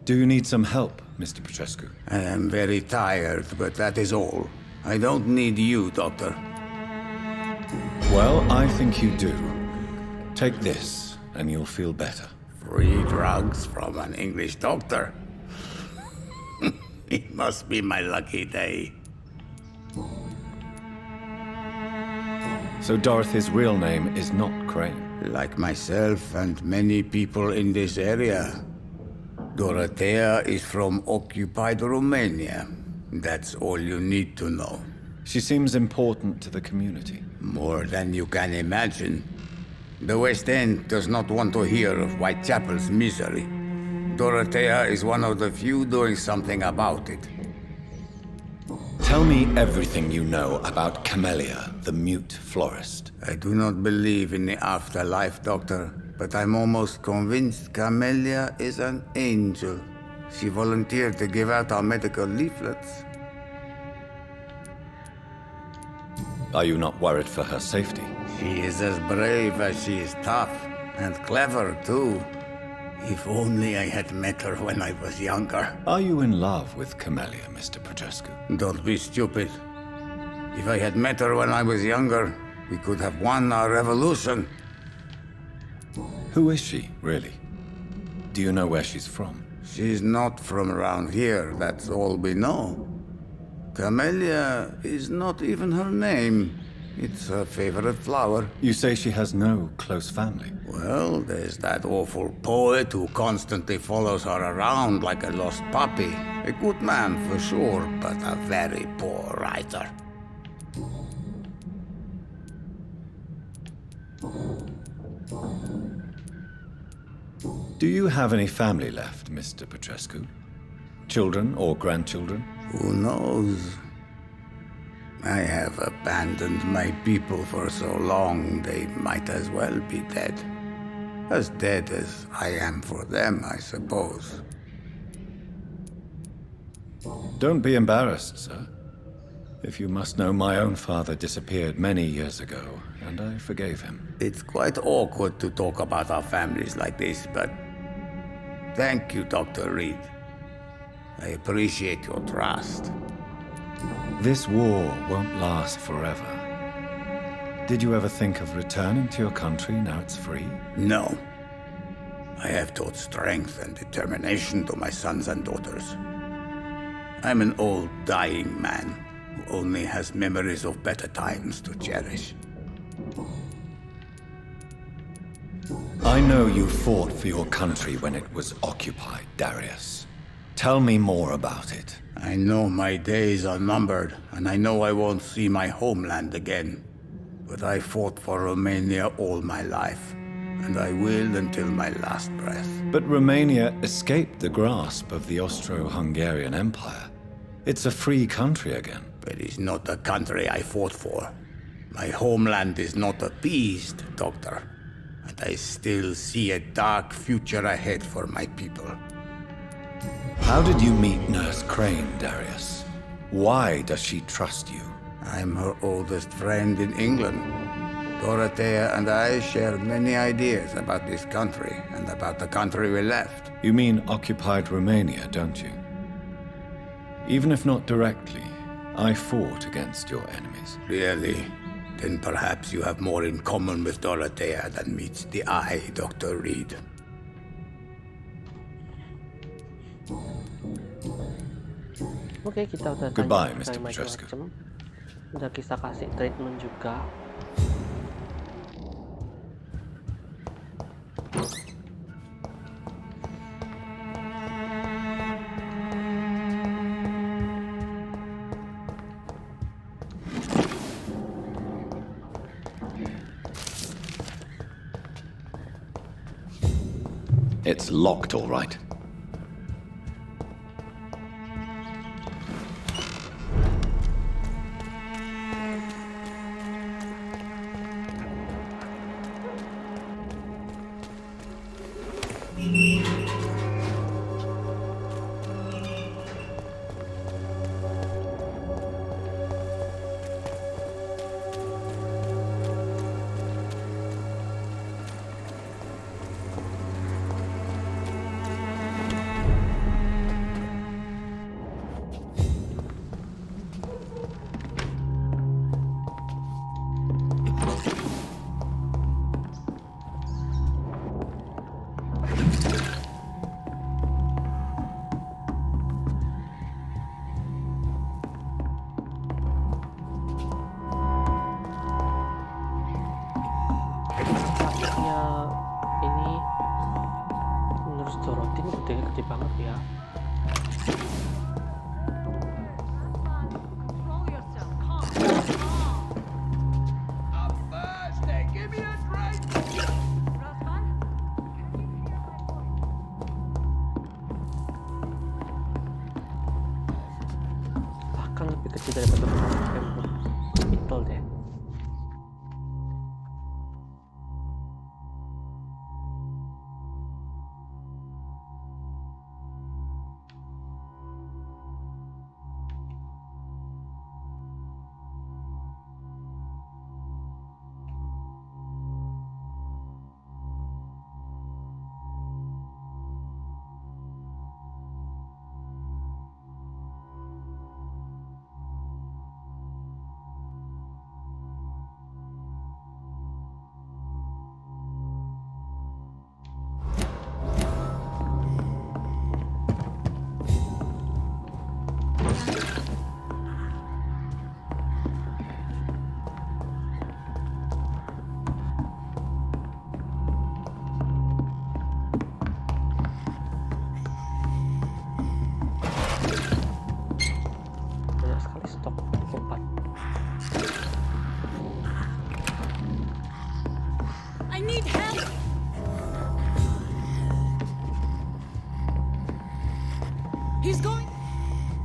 Speaker 2: Do you need some help, Mr. Petrescu?
Speaker 12: I am very tired, but that is all. I don't need you, Doctor.
Speaker 2: Well, I think you do. Take this, and you'll feel better.
Speaker 12: Free drugs from an English doctor? It must be my lucky day.
Speaker 2: So Dorothy's real name is not Crane?
Speaker 12: Like myself and many people in this area. Dorothea is from occupied Romania. That's all you need to know.
Speaker 2: She seems important to the community.
Speaker 12: More than you can imagine. The West End does not want to hear of Whitechapel's misery. Dorothea is one of the few doing something about it.
Speaker 2: Tell me everything you know about Camellia, the mute florist.
Speaker 12: I do not believe in the afterlife, Doctor, but I'm almost convinced Camellia is an angel. She volunteered to give out our medical leaflets.
Speaker 2: Are you not worried for her safety?
Speaker 12: She is as brave as she is tough, and clever, too. If only I had met her when I was younger.
Speaker 2: Are you in love with Camellia, Mr. Petrescu?
Speaker 12: Don't be stupid. If I had met her when I was younger, we could have won our revolution.
Speaker 2: Who is she, really? Do you know where she's from?
Speaker 12: She's not from around here, that's all we know. Camellia is not even her name. It's her favorite flower.
Speaker 2: You say she has no close family?
Speaker 12: Well, there's that awful poet who constantly follows her around like a lost puppy. A good man for sure, but a very poor writer.
Speaker 2: Do you have any family left, Mr. Petrescu? Children or grandchildren?
Speaker 12: Who knows? I have abandoned my people for so long, they might as well be dead. As dead as I am for them, I suppose.
Speaker 2: Don't be embarrassed, sir. If you must know, my own father disappeared many years ago, and I forgave him.
Speaker 12: It's quite awkward to talk about our families like this, but thank you, Dr. Reed. I appreciate your trust.
Speaker 2: This war won't last forever. Did you ever think of returning to your country now it's free?
Speaker 12: No. I have taught strength and determination to my sons and daughters. I'm an old, dying man who only has memories of better times to cherish.
Speaker 2: I know you fought for your country when it was occupied, Darius. Tell me more about it.
Speaker 12: I know my days are numbered, and I know I won't see my homeland again. But I fought for Romania all my life, and I will until my last breath.
Speaker 2: But Romania escaped the grasp of the Austro-Hungarian Empire. It's a free country again.
Speaker 12: But it's not the country I fought for. My homeland is not appeased, Doctor. And I still see a dark future ahead for my people.
Speaker 2: How did you meet Nurse Crane, Darius? Why does she trust you?
Speaker 12: I'm her oldest friend in England. Dorothea and I share many ideas about this country and about the country we left.
Speaker 2: You mean occupied Romania, don't you? Even if not directly, I fought against your enemies.
Speaker 12: Really? Then perhaps you have more in common with Dorothea than meets the eye, Dr. Reed.
Speaker 1: Oke, kita udah
Speaker 2: Goodbye,
Speaker 1: tanya
Speaker 2: Mr. Petrescu.
Speaker 1: macam-macam. Udah kita kasih treatment juga.
Speaker 2: It's locked, all right.
Speaker 1: Ini menurut Dorothy ini gede banget ya. Bahkan lebih kecil daripada Betul deh.
Speaker 17: I need help! He's going...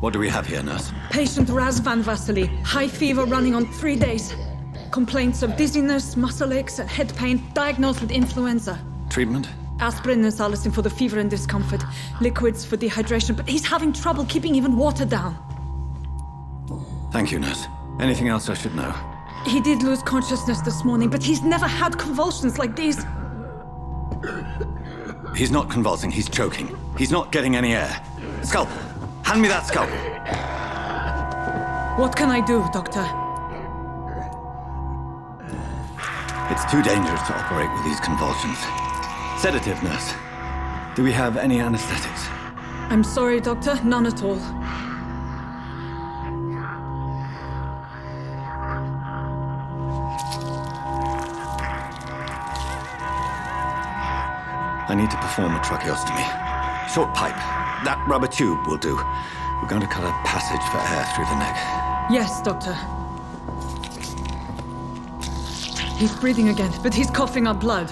Speaker 2: What do we have here, nurse?
Speaker 17: Patient Raz Van Vasily. High fever running on 3 days. Complaints of dizziness, muscle aches, and head pain. Diagnosed with influenza.
Speaker 2: Treatment?
Speaker 17: Aspirin and salicin for the fever and discomfort. Liquids for dehydration, but he's having trouble keeping even water down.
Speaker 2: Thank you, nurse. Anything else I should know?
Speaker 17: He did lose consciousness this morning, but he's never had convulsions like these.
Speaker 2: He's not convulsing, he's choking. He's not getting any air. Scalpel! Hand me that scalpel!
Speaker 17: What can I do, Doctor?
Speaker 2: It's too dangerous to operate with these convulsions. Sedative, nurse. Do we have any anesthetics?
Speaker 17: I'm sorry, Doctor. None at all.
Speaker 2: I need to perform a tracheostomy. Short pipe. That rubber tube will do. We're going to cut a passage for air through the neck.
Speaker 17: Yes, Doctor. He's breathing again, but he's coughing up blood.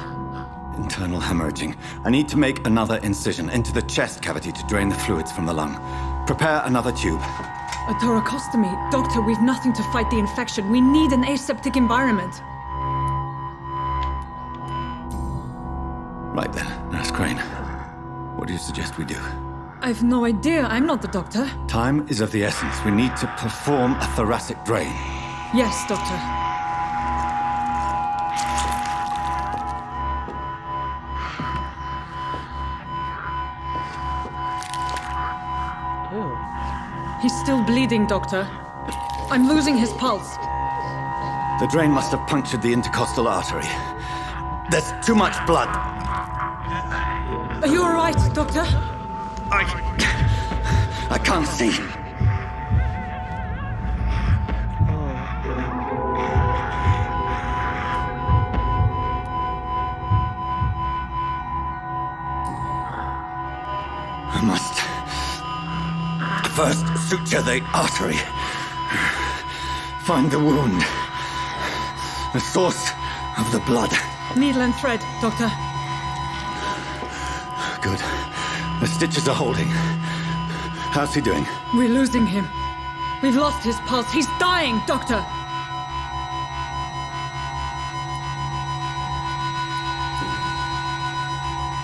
Speaker 2: Internal hemorrhaging. I need to make another incision into the chest cavity to drain the fluids from the lung. Prepare another tube.
Speaker 17: A thoracostomy? Doctor, we've nothing to fight the infection. We need an aseptic environment.
Speaker 2: Right then, Nurse Crane. What do you suggest we do?
Speaker 17: I've no idea. I'm not the doctor.
Speaker 2: Time is of the essence. We need to perform a thoracic drain.
Speaker 17: Yes, Doctor. He's still bleeding, Doctor. I'm losing his pulse.
Speaker 2: The drain must have punctured the intercostal artery. There's too much blood.
Speaker 17: Are you all right, Doctor?
Speaker 2: I can't see. I must first suture the artery. Find the wound. The source of the blood.
Speaker 17: Needle and thread, Doctor.
Speaker 2: Good. The stitches are holding. How's he doing?
Speaker 17: We're losing him. We've lost his pulse. He's dying, Doctor!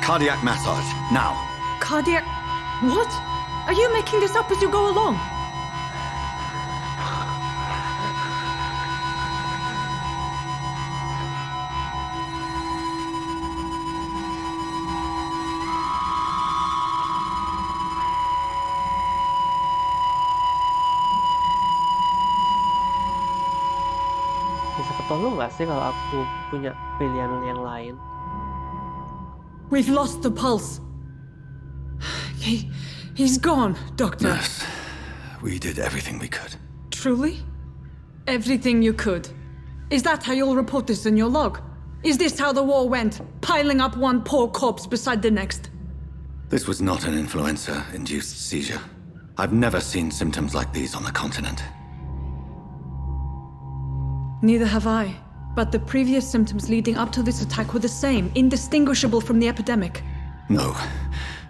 Speaker 2: Cardiac massage, now.
Speaker 17: Cardiac... What? Are you making this up as you go along?
Speaker 1: Bisa ketolong nggak sih kalau aku punya pilihan yang lain?
Speaker 17: We've lost the pulse. He's gone, Doctor.
Speaker 2: Nurse, we did everything we could.
Speaker 17: Truly? Everything you could? Is that how you'll report this in your log? Is this how the war went? Piling up one poor corpse beside the next?
Speaker 2: This was not an influenza-induced seizure. I've never seen symptoms like these on the continent.
Speaker 17: Neither have I. But the previous symptoms leading up to this attack were the same, indistinguishable from the epidemic.
Speaker 2: No.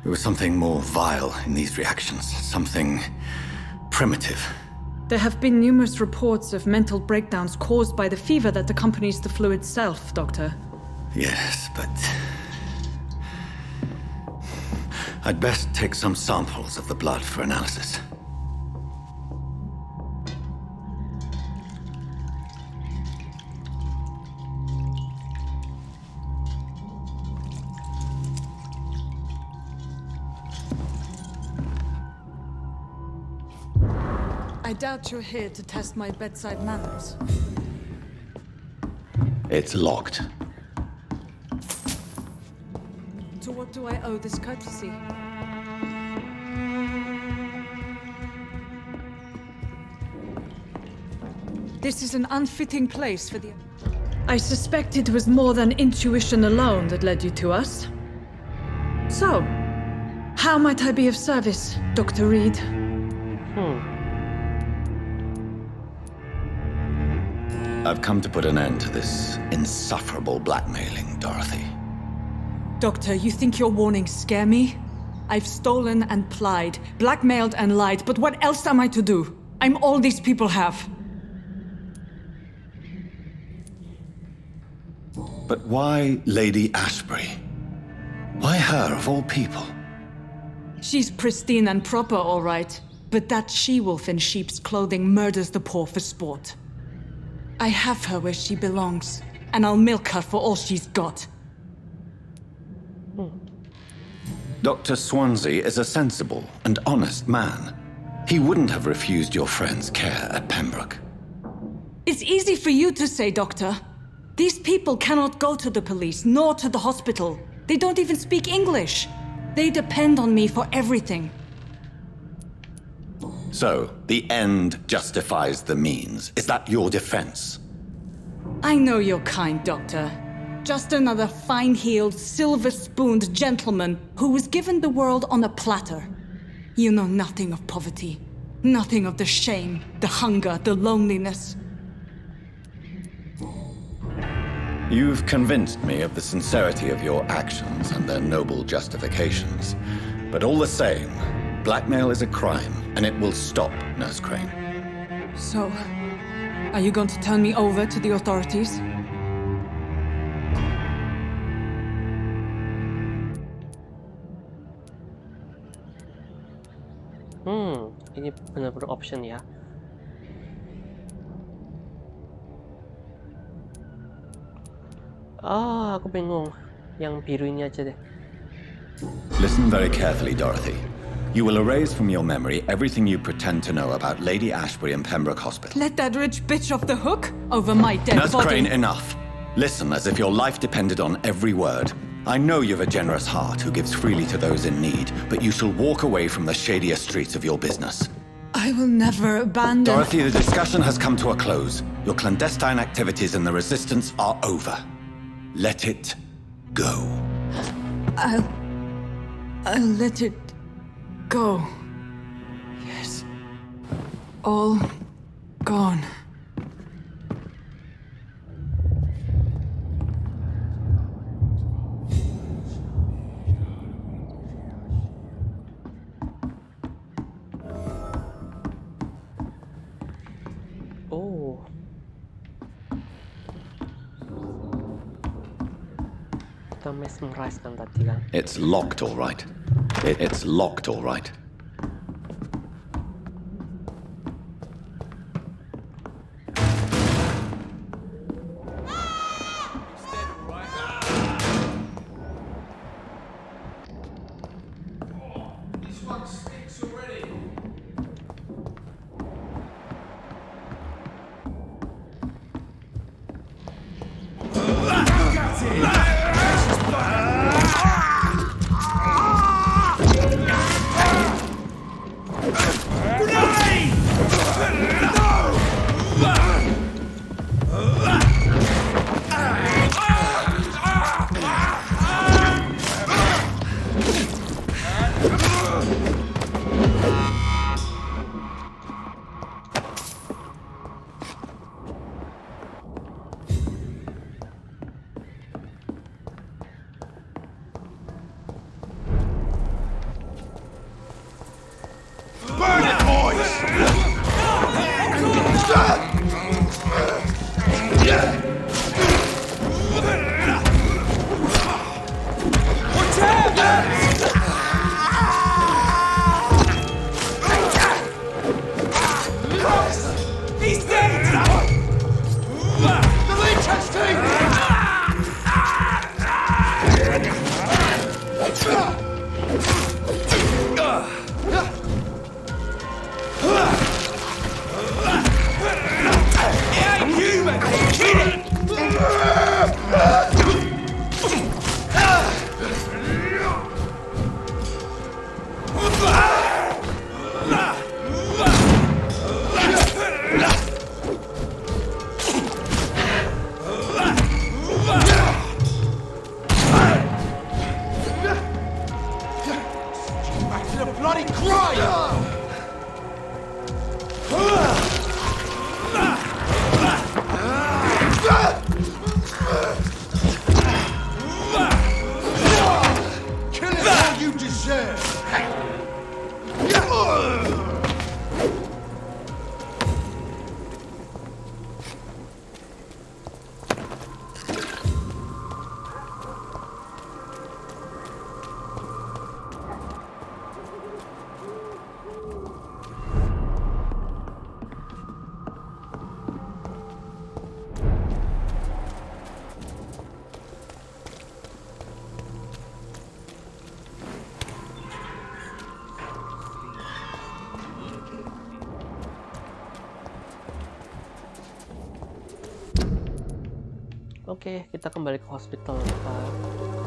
Speaker 2: There was something more vile in these reactions. Something primitive.
Speaker 17: There have been numerous reports of mental breakdowns caused by the fever that accompanies the flu itself, Doctor.
Speaker 2: Yes, but I'd best take some samples of the blood for analysis.
Speaker 17: I doubt you're here to test my bedside manners.
Speaker 2: It's locked.
Speaker 17: To what do I owe this courtesy? This is an unfitting place for the... I suspect it was more than intuition alone that led you to us. So, how might I be of service, Dr. Reed?
Speaker 2: I've come to put an end to this insufferable blackmailing, Dorothy.
Speaker 17: Doctor, you think your warnings scare me? I've stolen and plied, blackmailed and lied, but what else am I to do? I'm all these people have.
Speaker 2: But why Lady Ashbury? Why her, of all people?
Speaker 17: She's pristine and proper, all right. But that she-wolf in sheep's clothing murders the poor for sport. I have her where she belongs, and I'll milk her for all she's got.
Speaker 2: Dr. Swansea is a sensible and honest man. He wouldn't have refused your friend's care at Pembroke.
Speaker 17: It's easy for you to say, Doctor. These people cannot go to the police, nor to the hospital. They don't even speak English. They depend on me for everything.
Speaker 2: So, the end justifies the means. Is that your defense?
Speaker 17: I know you're kind, Doctor. Just another fine-heeled, silver-spooned gentleman who was given the world on a platter. You know nothing of poverty. Nothing of the shame, the hunger, the loneliness.
Speaker 2: You've convinced me of the sincerity of your actions and their noble justifications. But all the same, blackmail is a crime, and it will stop, Nurse Crane.
Speaker 17: So, are you going to turn me over to the authorities?
Speaker 1: Ini benar-benar option ya. Aku bingung. Yang biru ini aja deh.
Speaker 2: Listen very carefully, Dorothy. You will erase from your memory everything you pretend to know about Lady Ashbury and Pembroke Hospital.
Speaker 17: Let that rich bitch off the hook over my dead
Speaker 2: Nurse
Speaker 17: body.
Speaker 2: Crane, enough. Listen as if your life depended on every word. I know you've a generous heart who gives freely to those in need, but you shall walk away from the shadier streets of your business.
Speaker 17: I will never abandon...
Speaker 2: Dorothy, the discussion has come to a close. Your clandestine activities in the Resistance are over. Let it go.
Speaker 17: I'll let it go. Yes. All gone.
Speaker 1: Oh. Kita mesmerize kan tadi kan?
Speaker 2: It's locked, all right. It's locked, all right.
Speaker 10: He's dead! The leech has It ain't human! Kill it! Back to the bloody grind! Kill it all you deserve!
Speaker 1: Oke, kita kembali ke hospital, Pak.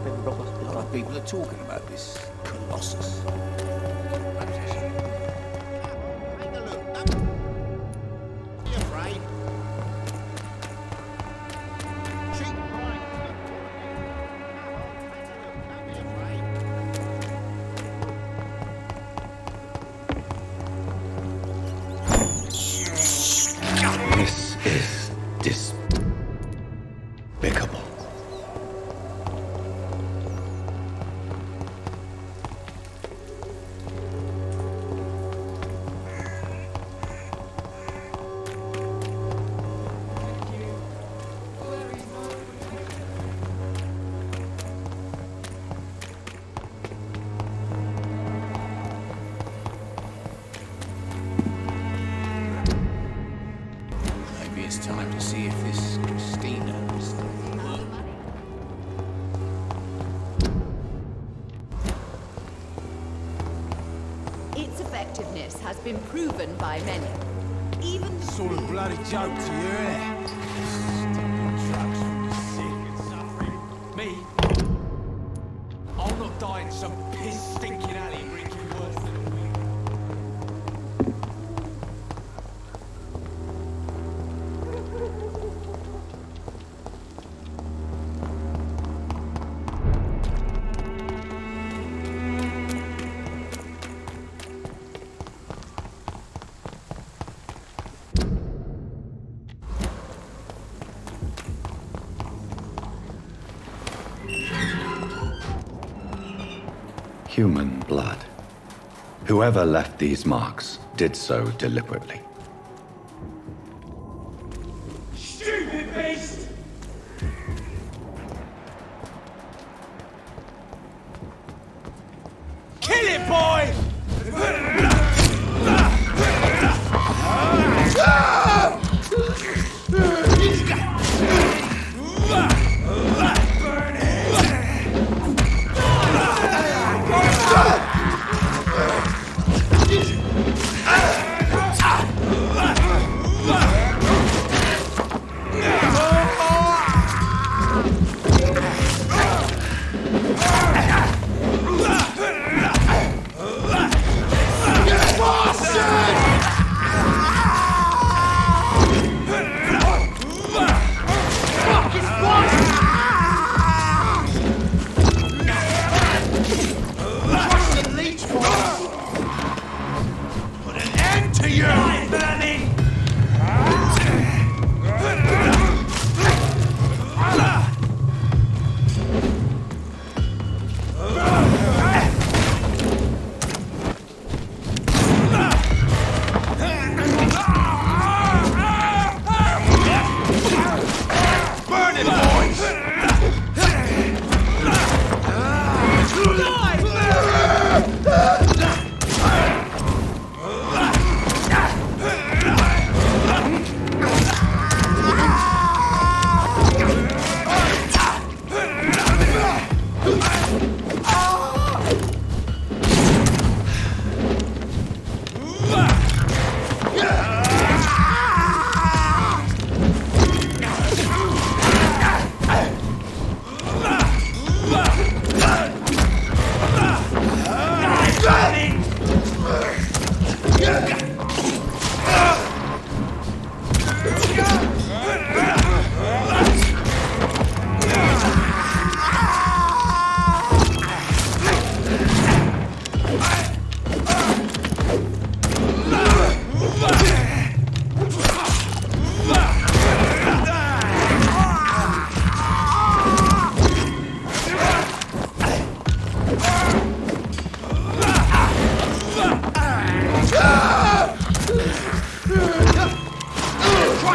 Speaker 1: Pembroke
Speaker 4: A
Speaker 1: Hospital.
Speaker 4: lot of people are talking about this Colossus.
Speaker 2: This is despicable.
Speaker 4: Maybe it's time to see if this Christina is still
Speaker 6: Its effectiveness has been proven by many. Even the
Speaker 4: sort of bloody joke to you, innit? Stealing drugs from the sick and suffering. Me? I'll not die in some piss-stinking alley drinking worse than a weed.
Speaker 2: Human blood. Whoever left these marks did so deliberately.
Speaker 8: Stupid beast!
Speaker 10: Kill it, boy!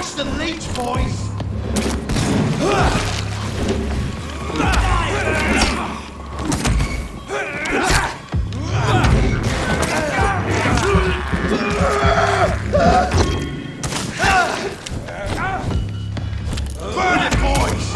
Speaker 4: Watch the leech, boys! Burn it, boys!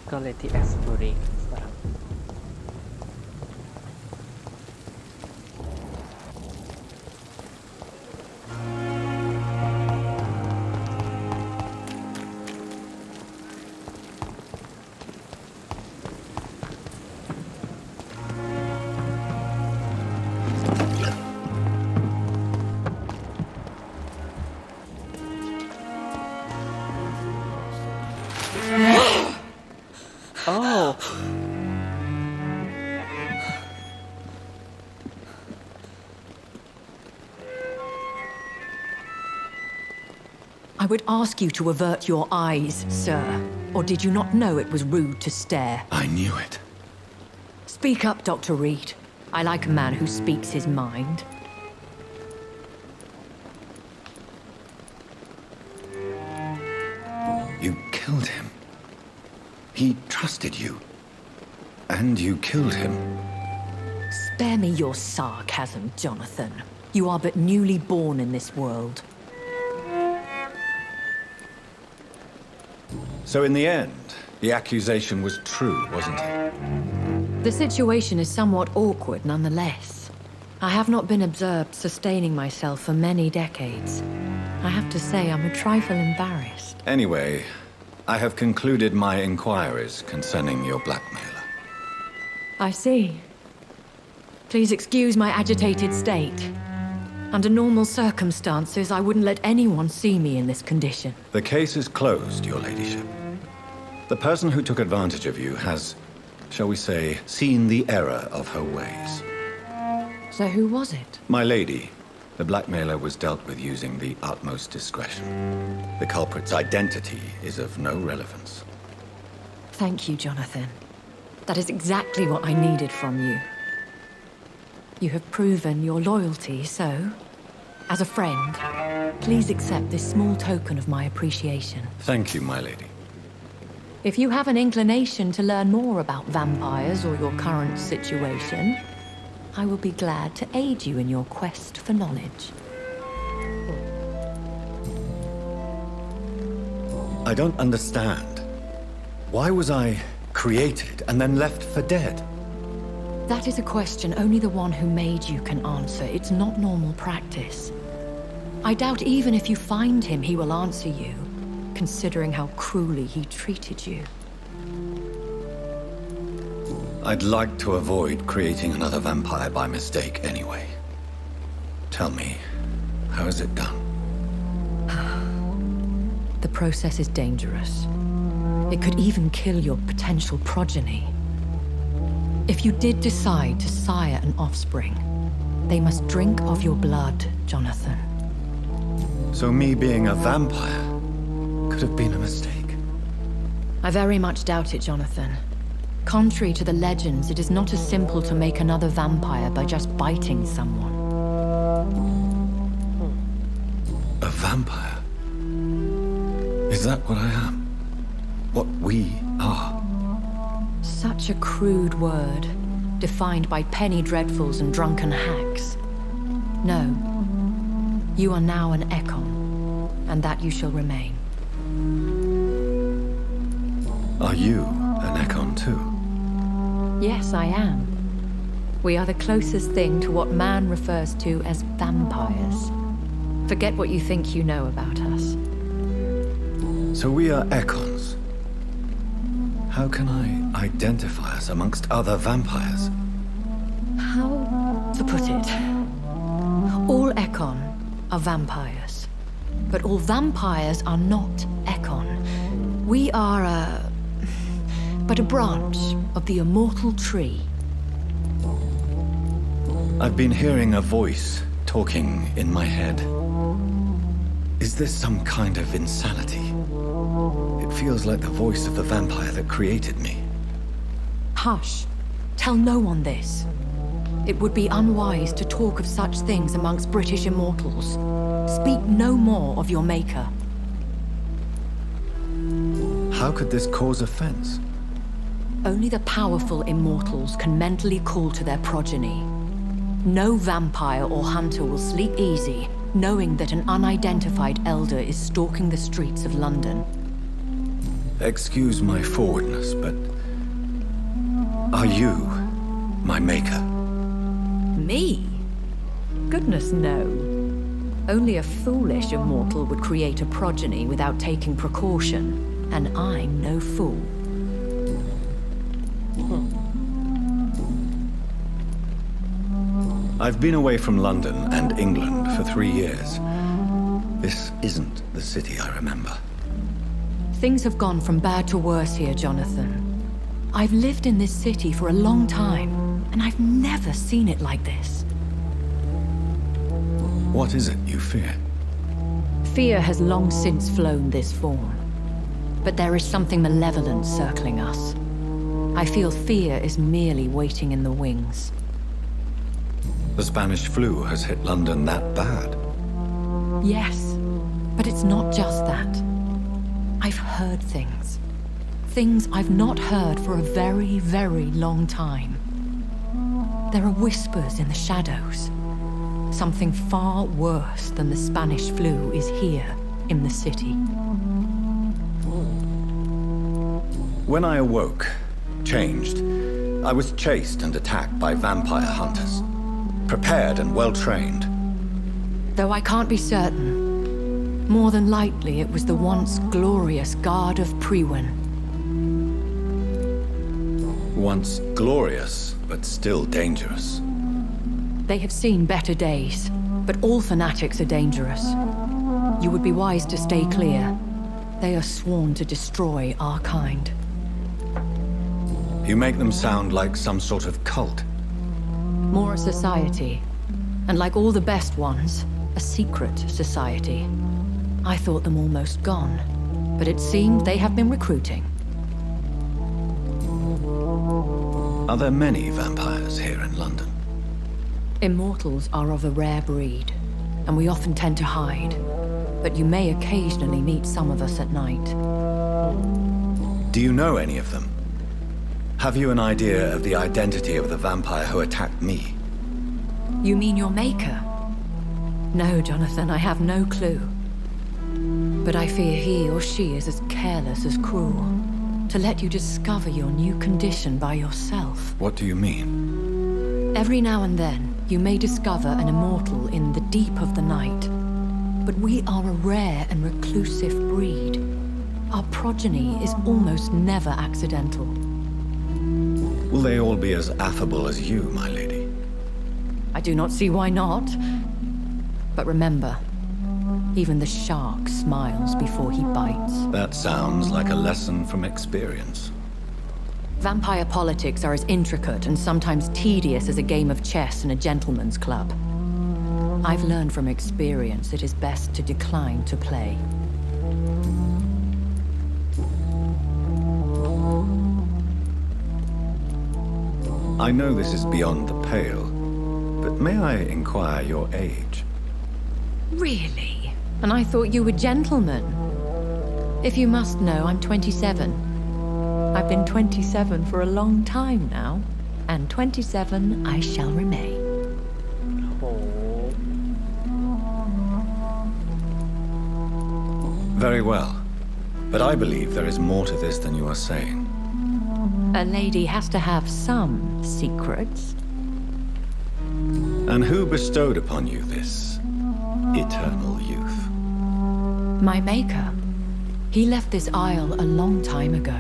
Speaker 1: Quality exploring sekarang. Oh.
Speaker 11: I would ask you to avert your eyes, sir. Or did you not know it was rude to stare?
Speaker 2: I knew it.
Speaker 11: Speak up, Dr. Reed. I like a man who speaks his mind.
Speaker 2: You killed him. He trusted you. And you killed him.
Speaker 11: Spare me your sarcasm, Jonathan. You are but newly born in this world.
Speaker 2: So in the end, the accusation was true, wasn't it?
Speaker 11: The situation is somewhat awkward nonetheless. I have not been observed sustaining myself for many decades. I have to say I'm a trifle embarrassed.
Speaker 2: Anyway, I have concluded my inquiries concerning your blackmailer.
Speaker 11: I see. Please excuse my agitated state. Under normal circumstances, I wouldn't let anyone see me in this condition.
Speaker 2: The case is closed, your ladyship. The person who took advantage of you has, shall we say, seen the error of her ways.
Speaker 11: So who was it?
Speaker 2: My lady, the blackmailer was dealt with using the utmost discretion. The culprit's identity is of no relevance.
Speaker 11: Thank you, Jonathan. That is exactly what I needed from you. You have proven your loyalty, so, as a friend, please accept this small token of my appreciation.
Speaker 2: Thank you, my lady.
Speaker 11: If you have an inclination to learn more about vampires or your current situation, I will be glad to aid you in your quest for knowledge.
Speaker 2: I don't understand. Why was I created and then left for dead?
Speaker 11: That is a question only the one who made you can answer. It's not normal practice. I doubt even if you find him, he will answer you, considering how cruelly he treated you.
Speaker 2: I'd like to avoid creating another vampire by mistake anyway. Tell me, how is it done?
Speaker 11: The process is dangerous. It could even kill your potential progeny. If you did decide to sire an offspring, they must drink of your blood, Jonathan.
Speaker 2: So me being a vampire could have been a mistake?
Speaker 11: I very much doubt it, Jonathan. Contrary to the legends, it is not as simple to make another vampire by just biting someone.
Speaker 2: A vampire? Is that what I am? What we are?
Speaker 11: Such a crude word, defined by penny dreadfuls and drunken hacks. No. You are now an Ekon, and that you shall remain.
Speaker 2: Are you an Ekon too?
Speaker 11: Yes, I am. We are the closest thing to what man refers to as vampires. Forget what you think you know about us.
Speaker 2: So we are Ekons. How can I identify us amongst other vampires?
Speaker 11: How to put it? All Ekon are vampires. But all vampires are not Ekon. We are but a branch of the immortal tree.
Speaker 2: I've been hearing a voice talking in my head. Is this some kind of insanity? It feels like the voice of the vampire that created me.
Speaker 11: Hush. Tell no one this. It would be unwise to talk of such things amongst British immortals. Speak no more of your maker.
Speaker 2: How could this cause offense?
Speaker 11: Only the powerful immortals can mentally call to their progeny. No vampire or hunter will sleep easy, knowing that an unidentified elder is stalking the streets of London.
Speaker 2: Excuse my forwardness, but are you my maker?
Speaker 11: Me? Goodness, no. Only a foolish immortal would create a progeny without taking precaution, and I'm no fool.
Speaker 2: I've been away from London and England for 3 years. This isn't the city I remember.
Speaker 11: Things have gone from bad to worse here, Jonathan. I've lived in this city for a long time, and I've never seen it like this.
Speaker 2: What is it you fear?
Speaker 11: Fear has long since flown this form. But there is something malevolent circling us. I feel fear is merely waiting in the wings.
Speaker 2: The Spanish flu has hit London that bad.
Speaker 11: Yes, but it's not just that. I've heard things. Things I've not heard for a very, very long time. There are whispers in the shadows. Something far worse than the Spanish flu is here in the city.
Speaker 2: When I awoke, changed, I was chased and attacked by vampire hunters. Prepared and well-trained.
Speaker 11: Though I can't be certain, more than likely it was the once glorious Guard of Priwen.
Speaker 2: Once glorious, but still dangerous.
Speaker 11: They have seen better days, but all fanatics are dangerous. You would be wise to stay clear. They are sworn to destroy our kind.
Speaker 2: You make them sound like some sort of cult.
Speaker 11: More a society, and like all the best ones, a secret society. I thought them almost gone, but it seemed they have been recruiting.
Speaker 2: Are there many vampires here in London?
Speaker 11: Immortals are of a rare breed, and we often tend to hide. But you may occasionally meet some of us at night.
Speaker 2: Do you know any of them? Have you an idea of the identity of the vampire who attacked me?
Speaker 11: You mean your maker? No, Jonathan, I have no clue. But I fear he or she is as careless as cruel. To let you discover your new condition by yourself.
Speaker 2: What do you mean?
Speaker 11: Every now and then, you may discover an immortal in the deep of the night. But we are a rare and reclusive breed. Our progeny is almost never accidental.
Speaker 2: Will they all be as affable as you, my lady?
Speaker 11: I do not see why not. But remember, even the shark smiles before he bites.
Speaker 2: That sounds like a lesson from experience.
Speaker 11: Vampire politics are as intricate and sometimes tedious as a game of chess in a gentleman's club. I've learned from experience it is best to decline to play.
Speaker 2: I know this is beyond the pale, but may I inquire your age?
Speaker 11: Really? And I thought you were gentlemen. If you must know, I'm 27. I've been 27 for a long time now, and 27 I shall remain.
Speaker 2: Very well. But I believe there is more to this than you are saying.
Speaker 11: A lady has to have some secrets.
Speaker 2: And who bestowed upon you this eternal youth?
Speaker 11: My maker. He left this isle a long time ago.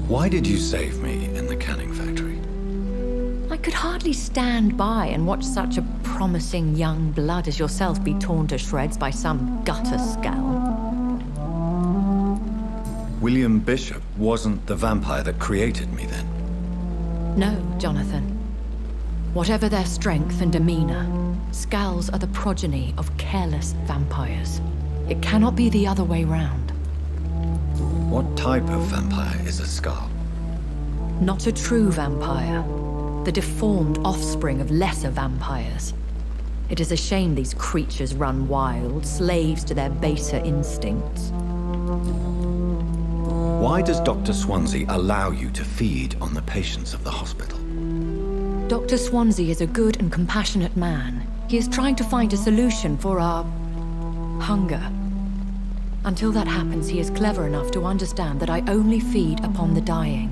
Speaker 2: Why did you save me in the canning factory?
Speaker 11: I could hardly stand by and watch such a promising young blood as yourself be torn to shreds by some gutter scowl.
Speaker 2: William Bishop wasn't the vampire that created me then?
Speaker 11: No, Jonathan. Whatever their strength and demeanor, scowls are the progeny of careless vampires. It cannot be the other way round.
Speaker 2: What type of vampire is a skull?
Speaker 11: Not a true vampire. The deformed offspring of lesser vampires. It is a shame these creatures run wild, slaves to their baser instincts.
Speaker 2: Why does Dr. Swansea allow you to feed on the patients of the hospital?
Speaker 11: Dr. Swansea is a good and compassionate man. He is trying to find a solution for our hunger. Until that happens, he is clever enough to understand that I only feed upon the dying.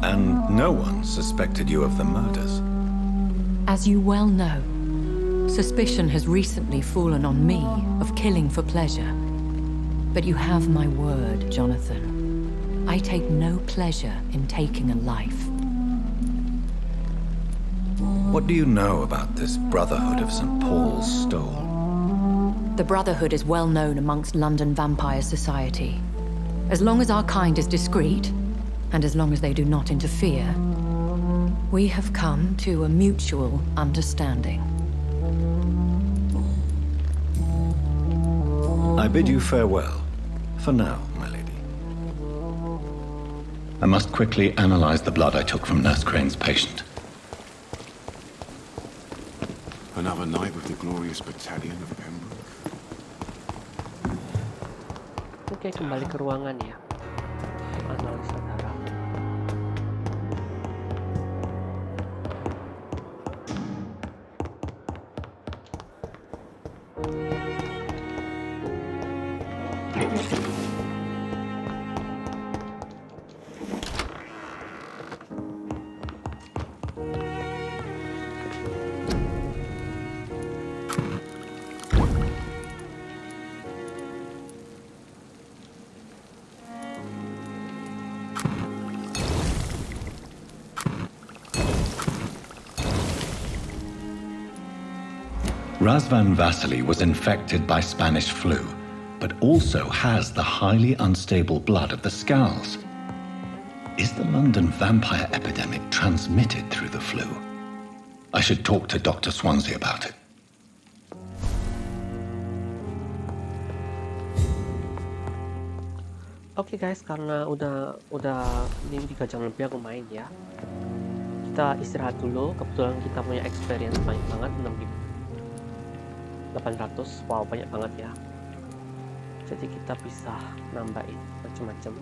Speaker 2: And no one suspected you of the murders?
Speaker 11: As you well know, suspicion has recently fallen on me of killing for pleasure. But you have my word, Jonathan. I take no pleasure in taking a life.
Speaker 2: What do you know about this Brotherhood of St. Paul's Stole?
Speaker 11: The Brotherhood is well known amongst London vampire society. As long as our kind is discreet, and as long as they do not interfere, we have come to a mutual understanding.
Speaker 2: I bid you farewell. For now, my lady. I must quickly analyze the blood I took from Nurse Crane's patient.
Speaker 22: Another night with the glorious battalion of Pembroke.
Speaker 1: Oke, kembali ke ruangan ya. Analisa darah.
Speaker 2: Razvan Vasily was infected by Spanish flu, but also has the highly unstable blood of the Scows. Is the London vampire epidemic transmitted through the flu? I should talk to Dr. Swansea about it.
Speaker 1: Oke guys, karena udah ini 3 jam lebih aku main ya. Kita istirahat dulu. Kebetulan kita punya experience banyak banget, 6.800. Wow, banyak banget ya. Jadi kita bisa nambahin macam-macam.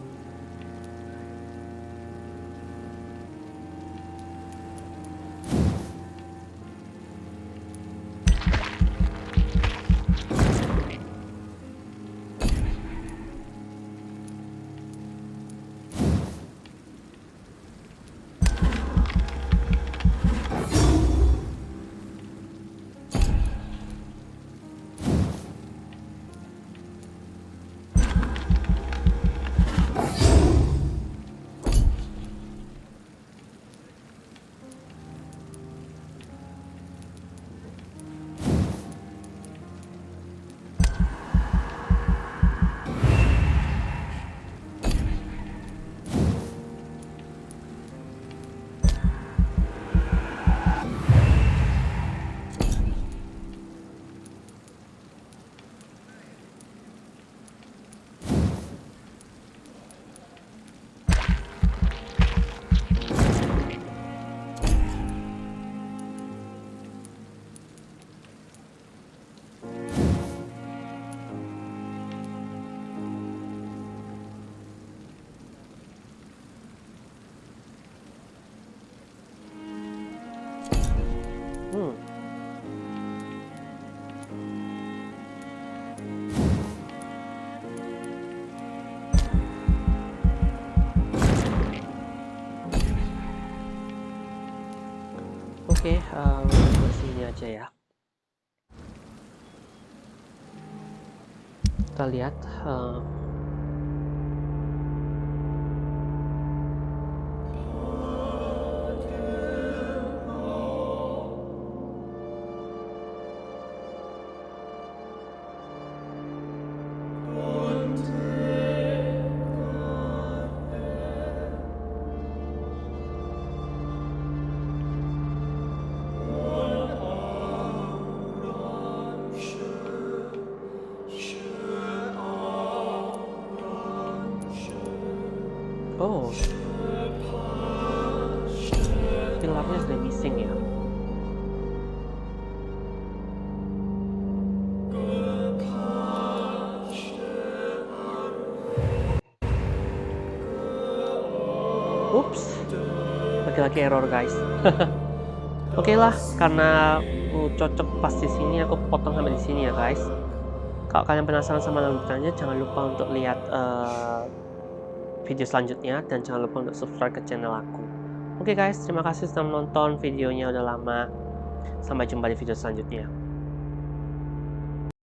Speaker 1: Oke, versi ini aja ya. Kita lihat oh, pilarnya sudah missing ya. Ups, lagi-lagi error guys. Oke lah, karena cocok pas di sini, aku potong sampai di sini ya guys. Kalau kalian penasaran sama lanjutannya, jangan lupa untuk lihat video selanjutnya dan jangan lupa untuk subscribe ke channel aku. Oke guys, terima kasih sudah menonton videonya udah lama. Sampai jumpa di video selanjutnya.